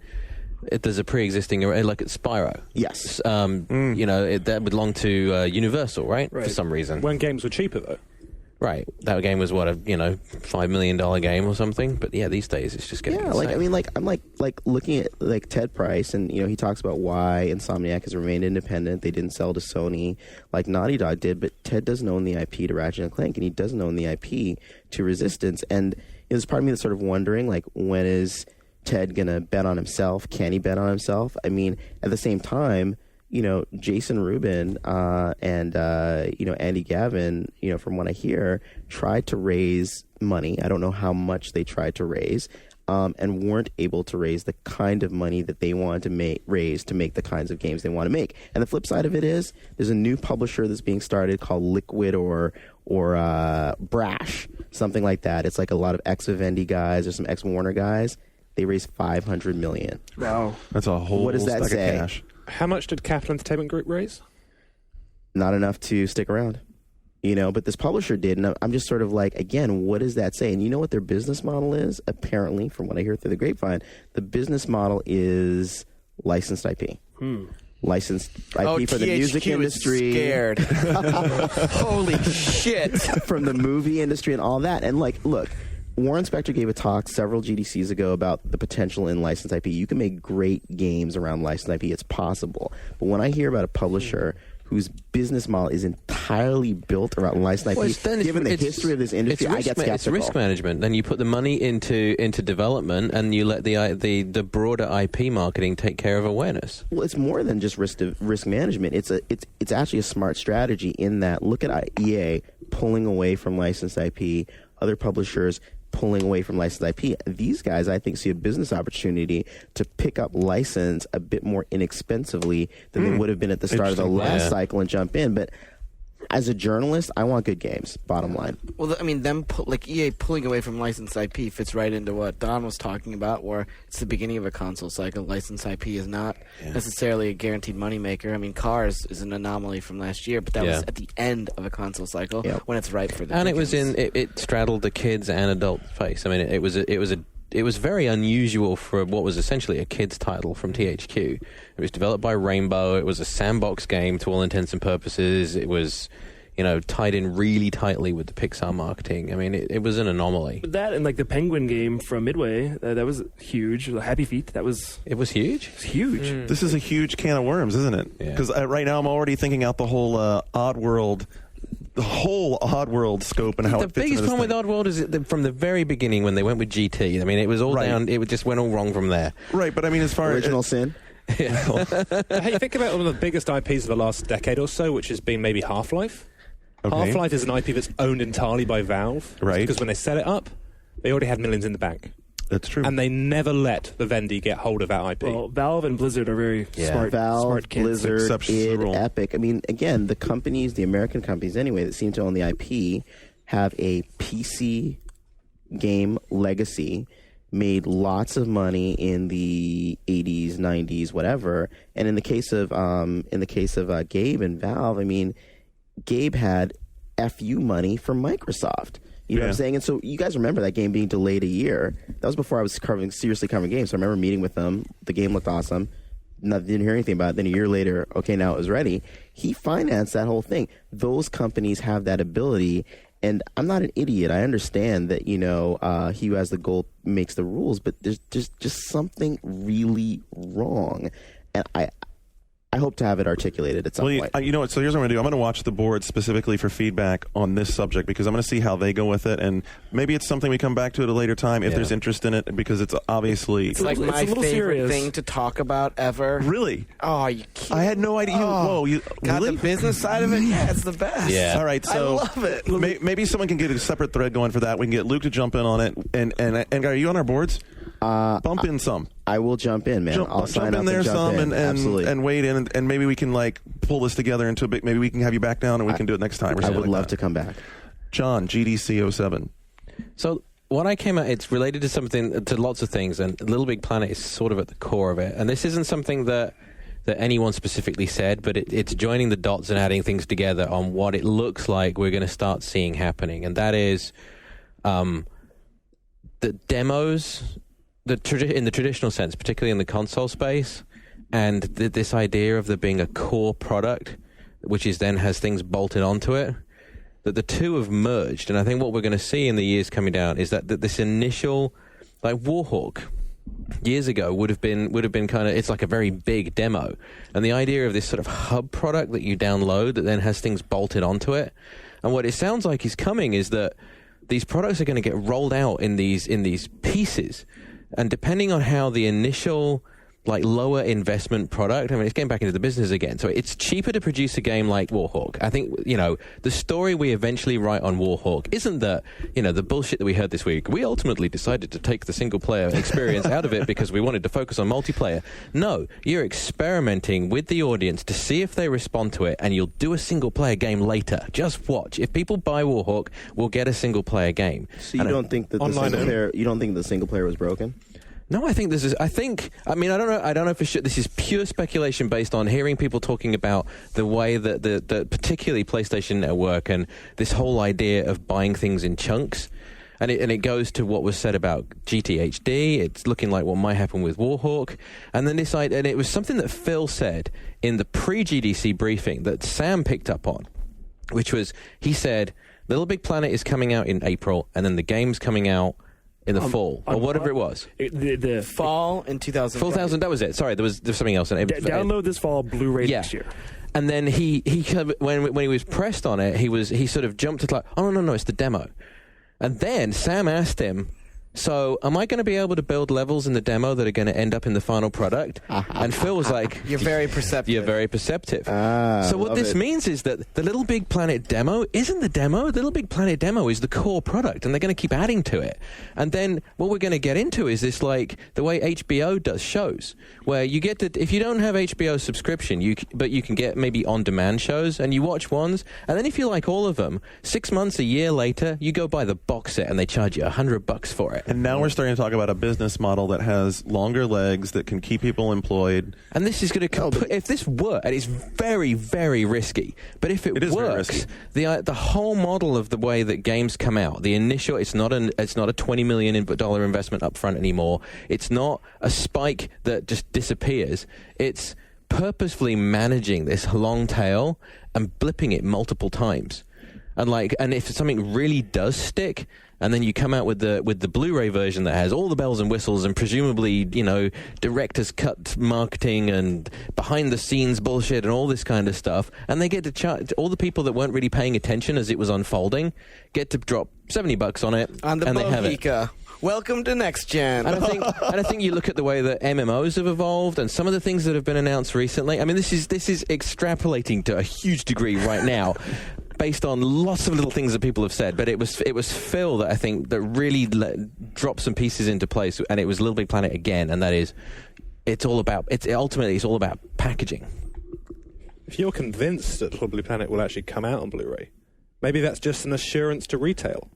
there's a pre-existing, like at Spyro. Yes. That belonged to Universal, right? For some reason. When games were cheaper, though. Right. That game was what, $5 million game or something. But yeah, these days it's just getting insane. I'm looking at Ted Price, and he talks about why Insomniac has remained independent. They didn't sell to Sony like Naughty Dog did, but Ted doesn't own the IP to Ratchet and Clank, and he doesn't own the IP to Resistance. And there's part of me that's sort of wondering, when is Ted gonna bet on himself? Can he bet on himself? I mean, at the same time, Jason Rubin and Andy Gavin, from what I hear, tried to raise money. I don't know how much they tried to raise, and weren't able to raise the kind of money that they wanted to raise to make the kinds of games they want to make. And the flip side of it is, there's a new publisher that's being started called Liquid or Brash, something like that. It's like a lot of ex-Vivendi guys or some ex-Warner guys. They raised $500 million. Wow, that's a whole what does that stack say? Of cash. How much did Capital Entertainment Group raise? Not enough to stick around, but this publisher did, and I'm just sort of again, what does that say? And you know what their business model is? Apparently, from what I hear through the grapevine, the business model is licensed IP. Licensed IP for the music industry. Is scared. Holy shit! From the movie industry and all that. And look, Warren Spector gave a talk several GDCs ago about the potential in licensed IP. You can make great games around licensed IP. It's possible. But when I hear about a publisher whose business model is entirely built around licensed IP, given the history of this industry, I get skeptical. It's risk management. Then you put the money into development, and you let the broader IP marketing take care of awareness. Well, it's more than just risk management. It's actually a smart strategy in that, look at EA pulling away from licensed IP, other publishers pulling away from licensed IP. These guys, I think, see a business opportunity to pick up license a bit more inexpensively than they would have been at the start of the last cycle and jump in. But as a journalist, I want good games, bottom line. Well, I mean, EA pulling away from licensed IP fits right into what Don was talking about, where it's the beginning of a console cycle. Licensed IP is not necessarily a guaranteed moneymaker. I mean, Cars is an anomaly from last year, but that was at the end of a console cycle when it's ripe for the And pickings. it straddled the kids and adult face. I mean, it was very unusual for what was essentially a kids title from THQ. It was developed by Rainbow. It was a sandbox game to all intents and purposes. It was, tied in really tightly with the Pixar marketing. I mean, it was an anomaly. That and the Penguin game from Midway, that was huge. Happy Feet, It was huge? It was huge. This is a huge can of worms, isn't it? Because right now I'm already thinking out the whole Oddworld scope and how the it fits biggest into problem with Oddworld is from the very beginning when they went with GT. I mean, it was all down. It just went all wrong from there. Right, but I mean, as far Original Sin. Hey, think about one of the biggest IPs of the last decade or so, which has been maybe Half-Life. Okay. Half-Life is an IP that's owned entirely by Valve. Right. Because when they set it up, they already had millions in the bank. That's true. And they never let Vivendi get hold of that IP. Well, Valve and Blizzard are very smart. Valve, kids. Blizzard, id, Epic. I mean, again, the companies, the American companies anyway, that seem to own the IP have a PC game legacy made lots of money in the 80s, 90s, whatever. And in the case of Gabe and Valve, I mean, Gabe had FU money from Microsoft. You know what I'm saying? And so you guys remember that game being delayed a year. That was before I was seriously covering games. So I remember meeting with them. The game looked awesome. Didn't hear anything about it. Then a year later, okay, now it was ready. He financed that whole thing. Those companies have that ability. And I'm not an idiot. I understand that, he who has the goal makes the rules, but there's just something really wrong. And I hope to have it articulated at some point. You know what? So here's what I'm going to do. I'm going to watch the board specifically for feedback on this subject because I'm going to see how they go with it, and maybe it's something we come back to at a later time if there's interest in it, because it's obviously it's like my favorite serious thing to talk about ever. Really? Oh, you kidding? I had no idea. Oh, got really? the business side of it. Yeah, it's the best. Yeah. All right. So I love it. Maybe someone can get a separate thread going for that. We can get Luke to jump in on it. And are you on our boards? Bump in some. I will jump in, man. I'll sign jump up in there and jump some in. Absolutely. and wade in, and maybe we can pull this together into a bit. Maybe we can have you back down and we can do it next time. Or I something would like love that. to come back. John, GDC 07. So when I came out, it's related to lots of things, and Little Big Planet is sort of at the core of it. And this isn't something that anyone specifically said, but it's joining the dots and adding things together on what it looks like we're going to start seeing happening. And that is the demos, in the traditional sense, particularly in the console space, and this idea of there being a core product, which has things bolted onto it, that the two have merged. And I think what we're going to see in the years coming down is that this initial, like Warhawk, years ago would have been kind of, it's like a very big demo, and the idea of this sort of hub product that you download that then has things bolted onto it, and what it sounds like is coming is that these products are going to get rolled out in these pieces, and depending on how the initial lower investment product, I mean, it's getting back into the business again. So it's cheaper to produce a game like Warhawk. I think, the story we eventually write on Warhawk isn't that, the bullshit that we heard this week. We ultimately decided to take the single player experience out of it because we wanted to focus on multiplayer. No, you're experimenting with the audience to see if they respond to it, and you'll do a single player game later. Just watch. If people buy Warhawk, we'll get a single player game. So you don't think that the single player was broken? No, I think I don't know for sure. This is pure speculation based on hearing people talking about the way that the particularly PlayStation Network and this whole idea of buying things in chunks. And it goes to what was said about GTHD. It's looking like what might happen with Warhawk. And then and it was something that Phil said in the pre-GDC briefing that Sam picked up on, which was, he said, Little Big Planet is coming out in April, and then the game's coming out in the fall, or whatever it was. The fall in 2000. 2000, that was it. Sorry, there was something else. Download this fall, Blu-ray next year. And then he when he was pressed on it, he sort of jumped to oh no, it's the demo. And then Sam asked him, so am I going to be able to build levels in the demo that are going to end up in the final product? And Phil was like, You're very perceptive. You're very perceptive. So what this means is that the Little Big Planet demo isn't the demo. The Little Big Planet demo is the core product, and they're going to keep adding to it. And then what we're going to get into is this, the way HBO does shows, where you get if you don't have HBO subscription, but you can get maybe on-demand shows, and you watch ones, and then if you like all of them, 6 months, a year later, you go buy the box set, and they charge you $100 for it. And now we're starting to talk about a business model that has longer legs, that can keep people employed. And this is going to if this works, and it's very, very risky, but if it works, the whole model of the way that games come out, the initial, it's not a $20 million investment up front anymore. It's not a spike that just disappears. It's purposefully managing this long tail and blipping it multiple times. And if something really does stick, and then you come out with the Blu-ray version that has all the bells and whistles and presumably, director's cut marketing and behind the scenes bullshit and all this kind of stuff, and they get to charge all the people that weren't really paying attention as it was unfolding get to drop $70 on it, on the and they have it. Welcome to Next Gen. And I think you look at the way that MMOs have evolved and some of the things that have been announced recently. I mean, this is extrapolating to a huge degree right now, based on lots of little things that people have said. But it was Phil that I think that really dropped some pieces into place, and it was Little Big Planet again, and that is, ultimately it's all about packaging. If you're convinced that Little Big Planet will actually come out on Blu-ray, Maybe that's just an assurance to retail.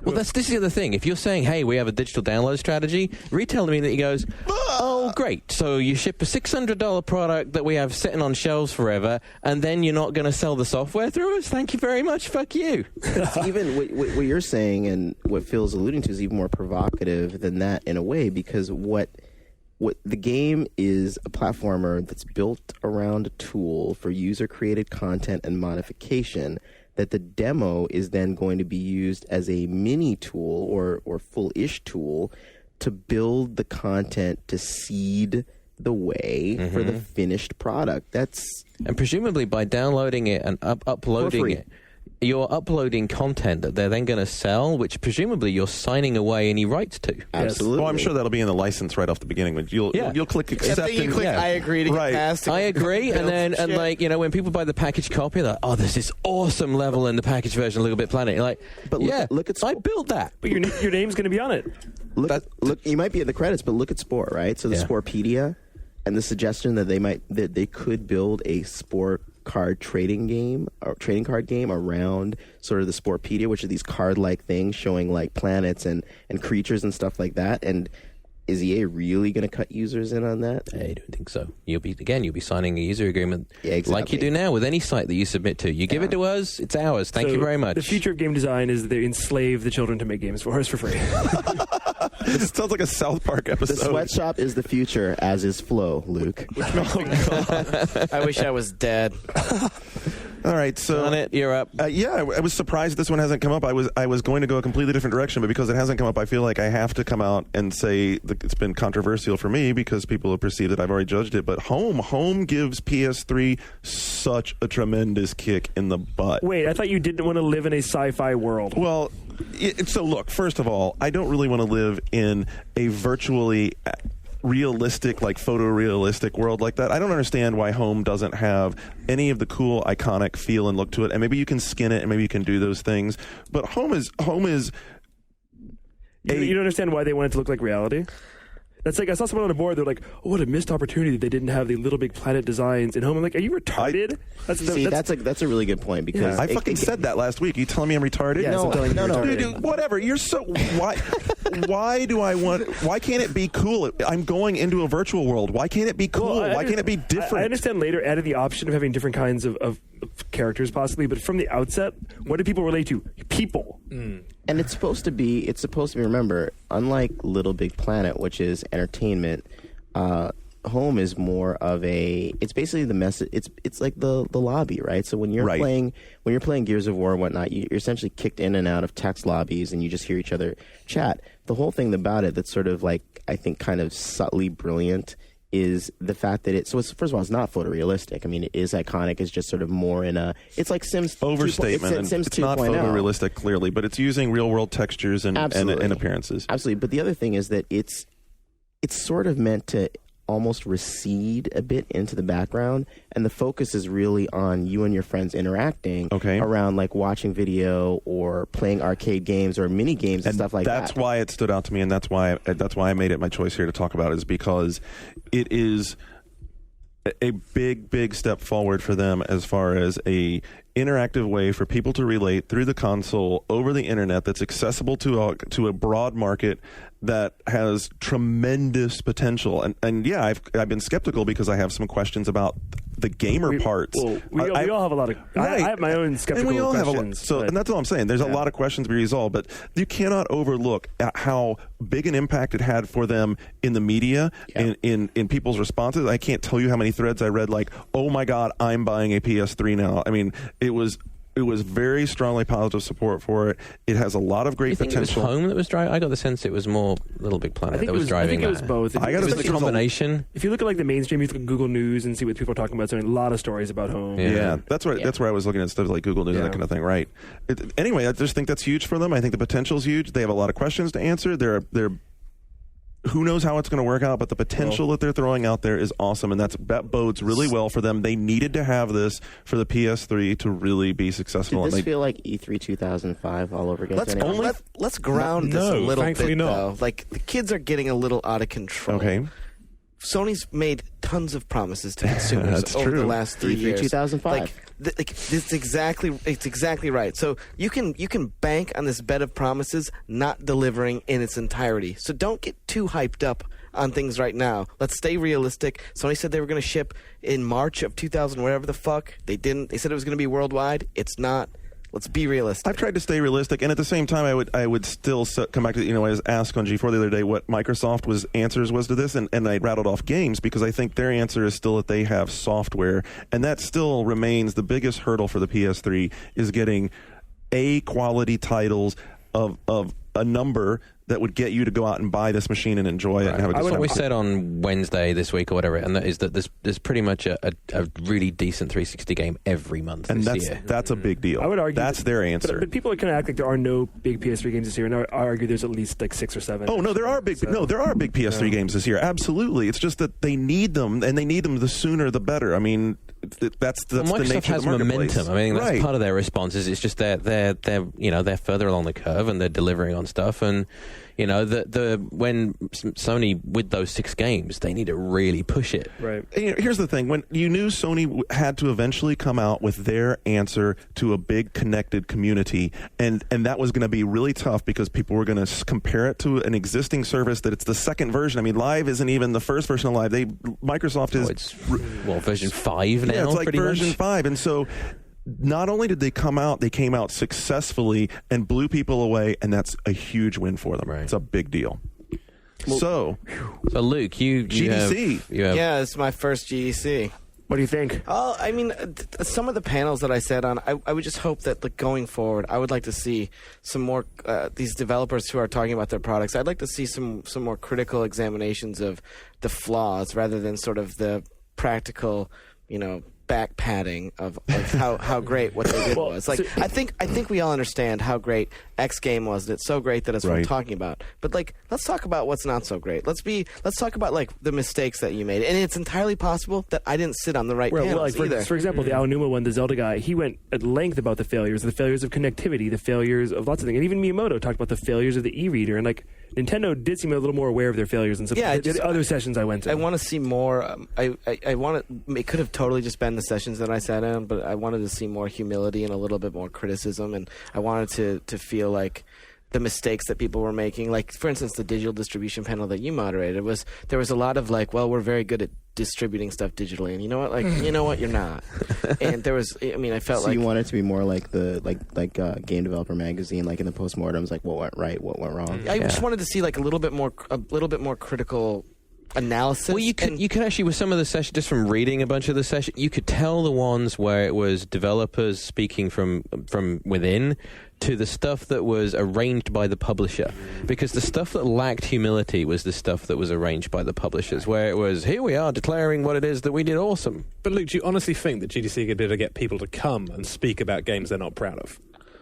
Well, this is the other thing. If you're saying, hey, we have a digital download strategy, retail immediately goes, oh, great. So you ship a $600 product that we have sitting on shelves forever, and then you're not going to sell the software through us? Thank you very much. Fuck you. It's even what you're saying and what Phil's alluding to is even more provocative than that in a way, because what the game is a platformer that's built around a tool for user-created content and modification, that the demo is then going to be used as a mini tool or full-ish tool to build the content to seed the way for the finished product. And presumably by downloading it and uploading it, you're uploading content that they're then going to sell, which presumably you're signing away any rights to. Absolutely. Well, I'm sure that'll be in the license right off the beginning. But you'll click accept. You click I agree to get past. I agree, and then when people buy the packaged copy, they're like, oh, there's this awesome level in the packaged version of Little Bit Planet. You're like, but look at I built that. But your name's going to be on it. Look, you might be in the credits, but look at Spore, right? So the Sporepedia and the suggestion that they could build a Spore card trading card game around sort of the Sporepedia, which are these card-like things showing like planets and creatures and stuff like that. And is EA really going to cut users in on that? I don't think so. You'll be signing a user agreement like you do now with any site that you submit to. You give it to us, it's ours. Thank you very much. The future of game design is they enslave the children to make games for us for free. This sounds like a South Park episode. The sweatshop is the future, as is Flow, Luke. I wish I was dead. All right, so on it, you're up. I was surprised this one hasn't come up. I was going to go a completely different direction, but because it hasn't come up, I feel like I have to come out and say that it's been controversial for me because people have perceived that I've already judged it. But Home gives PS3 such a tremendous kick in the butt. Wait, I thought you didn't want to live in a sci-fi world. Well, so look, first of all, I don't really want to live in a virtually realistic, like photorealistic world like that. I don't understand why Home doesn't have any of the cool, iconic feel and look to it. And maybe you can skin it, and maybe you can do those things. But Home is. You don't understand why they want it to look like reality? That's like, I saw someone on the board, they're like, oh, what a missed opportunity that they didn't have the Little Big Planet designs in Home. I'm like, are you retarded? That's a really good point, because I fucking said that last week. Are you telling me I'm retarded? Yeah, no. Dude, whatever. You're so why can't it be cool? I'm going into a virtual world. Why can't it be cool? Why can't it be different? I understand later added the option of having different kinds of characters possibly, but from the outset, what do people relate to? People. And it's supposed to be, remember, unlike Little Big Planet, which is entertainment, Home is more of it's basically the message. It's like the lobby, right? So when you're playing Gears of War and whatnot, you're essentially kicked in and out of text lobbies, and you just hear each other chat. The whole thing about it that's sort of like, I think, kind of subtly brilliant is the fact that first of all, it's not photorealistic. I mean, it is iconic. It's just sort of more it's like Sims overstatement. Sims it's not photorealistic, clearly, but it's using real world textures and appearances. Absolutely. But the other thing is that it's sort of meant to almost recede a bit into the background, and the focus is really on you and your friends interacting around like watching video or playing arcade games or mini games and stuff like that. That's why it stood out to me, and that's why I made it my choice here to talk about it, is because it is a big step forward for them as far as a interactive way for people to relate through the console over the internet that's accessible to a broad market that has tremendous potential. And yeah, I've been skeptical because I have some questions about the gamer parts. We all have a lot of. I have my own skeptical and we all questions. And that's all I'm saying. There's a lot of questions to be resolved, but you cannot overlook at how big an impact it had for them in the media, in people's responses. I can't tell you how many threads I read like, "Oh my God, I'm buying a PS3 now." I mean, it was very strongly positive support for it. It has a lot of great potential. It was Home that was driving? I got the sense it was more Little Big Planet that was driving. I think it was both. It was the combination. If you look at like the mainstream, you look at Google News and see what people are talking about. So a lot of stories about Home. Yeah, that's where I was looking at stuff like Google News and that kind of thing. Right. Anyway, I just think that's huge for them. I think the potential's huge. They have a lot of questions to answer. They're who knows how it's going to work out, but the potential that they're throwing out there is awesome, and that bodes really well for them. They needed to have this for the PS3 to really be successful. Did this feel like E3 2005 all over again? Let's ground this a little bit, though. Like, the kids are getting a little out of control. Okay. Sony's made tons of promises to consumers That's over true. the last 3 E3 years. 2005. It's exactly right. So you can bank on this bed of promises not delivering in its entirety. So don't get too hyped up on things right now. Let's stay realistic. Sony said they were going to ship in March of 2000, whatever the fuck. They didn't. They said it was going to be worldwide. It's not. Let's be realistic. I've tried to stay realistic, and at the same time, I would still come back to, I was asked on G4 the other day what Microsoft answers was to this, and I rattled off games because I think their answer is still that they have software, and that still remains the biggest hurdle for the PS3 is getting quality titles of a number that would get you to go out and buy this machine and enjoy it and have a good What time. we said on Wednesday this week or whatever, and that is that there's pretty much a really decent 360 game every month and this year. that's a big deal. I would argue that's their answer. But people are kind of act like there are no big PS3 games this year, and I argue there's at least like 6 or 7. Oh no, there are big PS3 games this year. Absolutely, it's just that they need them, and they need them the sooner the better. I mean, that's the Microsoft nature has of the marketplace. momentum. I mean, that's right. part of their response. It's just they're further along the curve and they're delivering on stuff. And when Sony with those 6 games, they need to really push it. Right. And here's the thing: when you knew Sony had to eventually come out with their answer to a big connected community, and that was going to be really tough because people were going to compare it to an existing service that it's the second version. I mean, Live isn't even the first version of Live. Microsoft is It's version 5 now. Yeah, it's like pretty version much. 5, and so. Not only did they come out, they came out successfully and blew people away, and that's a huge win for them. Right. It's a big deal. So Luke, you GDC. have Yeah, it's my first GDC. What do you think? Oh, I mean, some of the panels that I said on, I would just hope that going forward, I would like to see some more these developers who are talking about their products. I'd like to see some more critical examinations of the flaws rather than sort of the practical, back padding of how great what they did was. Like, I think we all understand how great X game was. And it's so great that it's what we're talking about. But let's talk about what's not so great. Let's talk about the mistakes that you made. And it's entirely possible that I didn't sit on the right panels either. For example, the Aonuma one, the Zelda guy, he went at length about the failures of connectivity, the failures of lots of things. And even Miyamoto talked about the failures of the e-reader. And Nintendo did seem a little more aware of their failures in some the other sessions I went to. I want to see more. I want to. It could have totally just been the sessions that I sat in, but I wanted to see more humility and a little bit more criticism, and I wanted to feel like the mistakes that people were making. Like, for instance, the digital distribution panel that you moderated there was a lot of we're very good at distributing stuff digitally, and you know what, you're not. And there was, I felt so you want it to be more like the Game Developer Magazine, like in the postmortems, like what went right, what went wrong. I just wanted to see a little bit more critical analysis. Well, you could actually, with some of the sessions, just from reading a bunch of the sessions, you could tell the ones where it was developers speaking from within to the stuff that was arranged by the publisher. Because the stuff that lacked humility was the stuff that was arranged by the publishers, where it was, here we are declaring what it is that we did awesome. But Luke, do you honestly think that GDC could be able to get people to come and speak about games they're not proud of?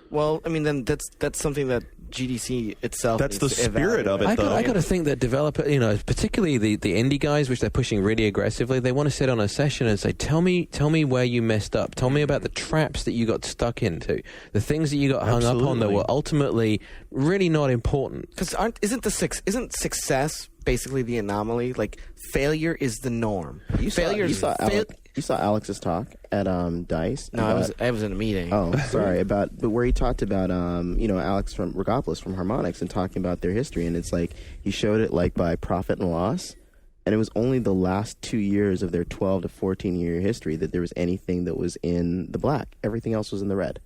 Well, then that's something that GDC itself. That's the spirit of it, though. I got to think that developers, particularly the indie guys, which they're pushing really aggressively, they want to sit on a session and say, tell me where you messed up. Tell me about the traps that you got stuck into, the things that you got hung up on that were ultimately really not important. Because isn't success basically the anomaly? Failure is the norm. You saw Alex's talk at DICE. No, I was in a meeting. Oh, sorry. But where he talked about Alex from Regopoulos from Harmonix and talking about their history, and it's he showed it by profit and loss, and it was only the last 2 years of their 12 to 14 year history that there was anything that was in the black. Everything else was in the red.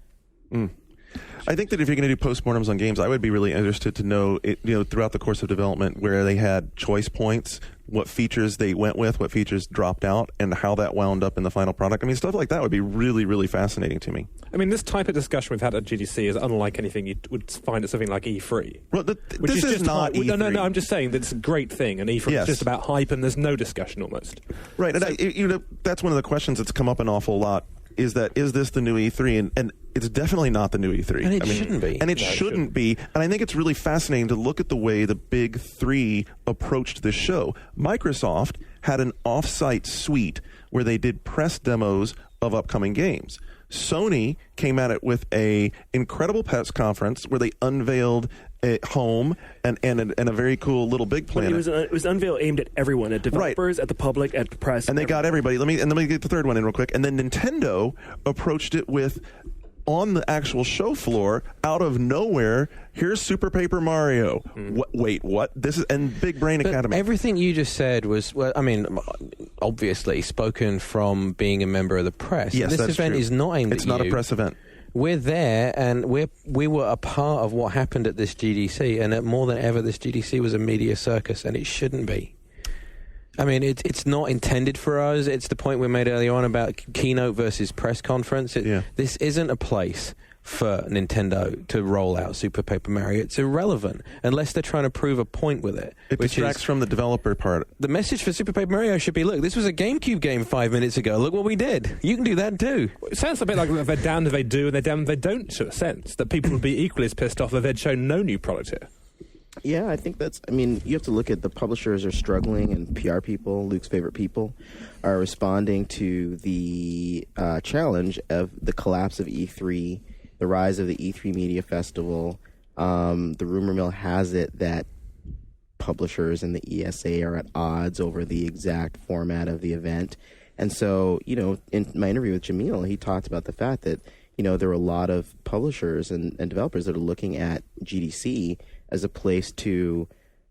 I think that if you're going to do postmortems on games, I would be really interested to know, throughout the course of development, where they had choice points, what features they went with, what features dropped out, and how that wound up in the final product. Stuff like that would be really, really fascinating to me. This type of discussion we've had at GDC is unlike anything you would find at something like E3. Well, this is not E3. No, I'm just saying that it's a great thing, and E3 is just about hype, and there's no discussion almost. Right, and that's one of the questions that's come up an awful lot. Is this the new E3? And it's definitely not the new E3. And it shouldn't be. And it shouldn't be. And I think it's really fascinating to look at the way the big three approached this show. Microsoft had an off-site suite where they did press demos of upcoming games. Sony came at it with a incredible press conference where they unveiled home and a very cool little big But planet. it was unveiled aimed at everyone, at developers, at the public, at the press. And they got everybody. Let me get the third one in real quick. And then Nintendo approached it with, on the actual show floor, out of nowhere, here's Super Paper Mario. Wait, what? This is and Big Brain Academy. Everything you just said was, well, I mean, obviously spoken from being a member of the press. Yes, this that's event true. is not aimed It's at not you. a press event. We're there, and we were a part of what happened at this GDC, and more than ever, this GDC was a media circus, and it shouldn't be. I mean, it's not intended for us. It's the point we made earlier on about keynote versus press conference. This isn't a place for Nintendo to roll out Super Paper Mario. It's irrelevant unless they're trying to prove a point with it. It distracts from the developer part. The message for Super Paper Mario should be, look, this was a GameCube game 5 minutes ago. Look what we did. You can do that too. It sounds a bit like they're damned if they do and they're damned if they don't, to a sense. That people would be equally as pissed off if they'd shown no new product here. Yeah, I think you have to look at the publishers are struggling, and PR people, Luke's favorite people, are responding to the challenge of the collapse of E3, the rise of the E3 Media Festival. The rumor mill has it that publishers and the ESA are at odds over the exact format of the event. And so, in my interview with Jamil, he talked about the fact that, there are a lot of publishers and developers that are looking at GDC as a place to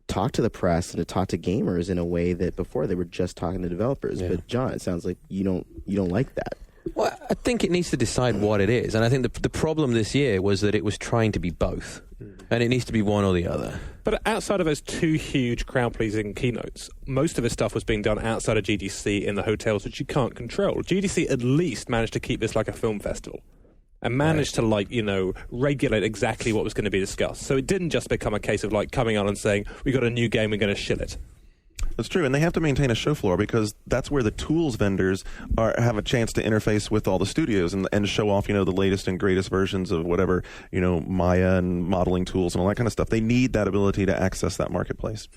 talk to the press and to talk to gamers in a way that before they were just talking to developers. Yeah. But John, it sounds like you don't like that. Well, I think it needs to decide what it is, and I think the problem this year was that it was trying to be both, and it needs to be one or the other. But outside of those two huge crowd-pleasing keynotes, most of this stuff was being done outside of GDC in the hotels, which you can't control. GDC at least managed to keep this like a film festival. And managed to, regulate exactly what was going to be discussed. So it didn't just become a case of, coming on and saying, we got a new game, we're going to shill it. That's true, and they have to maintain a show floor because that's where the tools vendors have a chance to interface with all the studios and show off, the latest and greatest versions of whatever, Maya and modeling tools and all that kind of stuff. They need that ability to access that marketplace.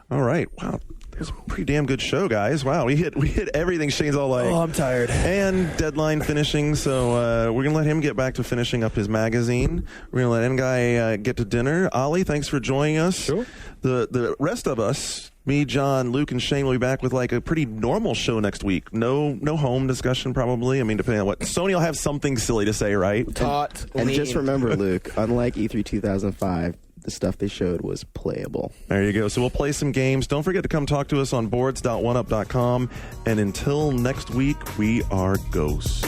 All right, wow. It was a pretty damn good show, guys. Wow, we hit everything. Shane's all like, oh, I'm tired. And deadline finishing, so we're going to let him get back to finishing up his magazine. We're going to let N-Guy get to dinner. Ollie, thanks for joining us. Sure. The rest of us, me, John, Luke, and Shane will be back with a pretty normal show next week. No home discussion, probably. I mean, depending on what. Sony will have something silly to say, right? And just remember, Luke, unlike E3 2005, the stuff they showed was playable. There you go. So we'll play some games. Don't forget to come talk to us on boards.oneup.com. And until next week, we are Ghost.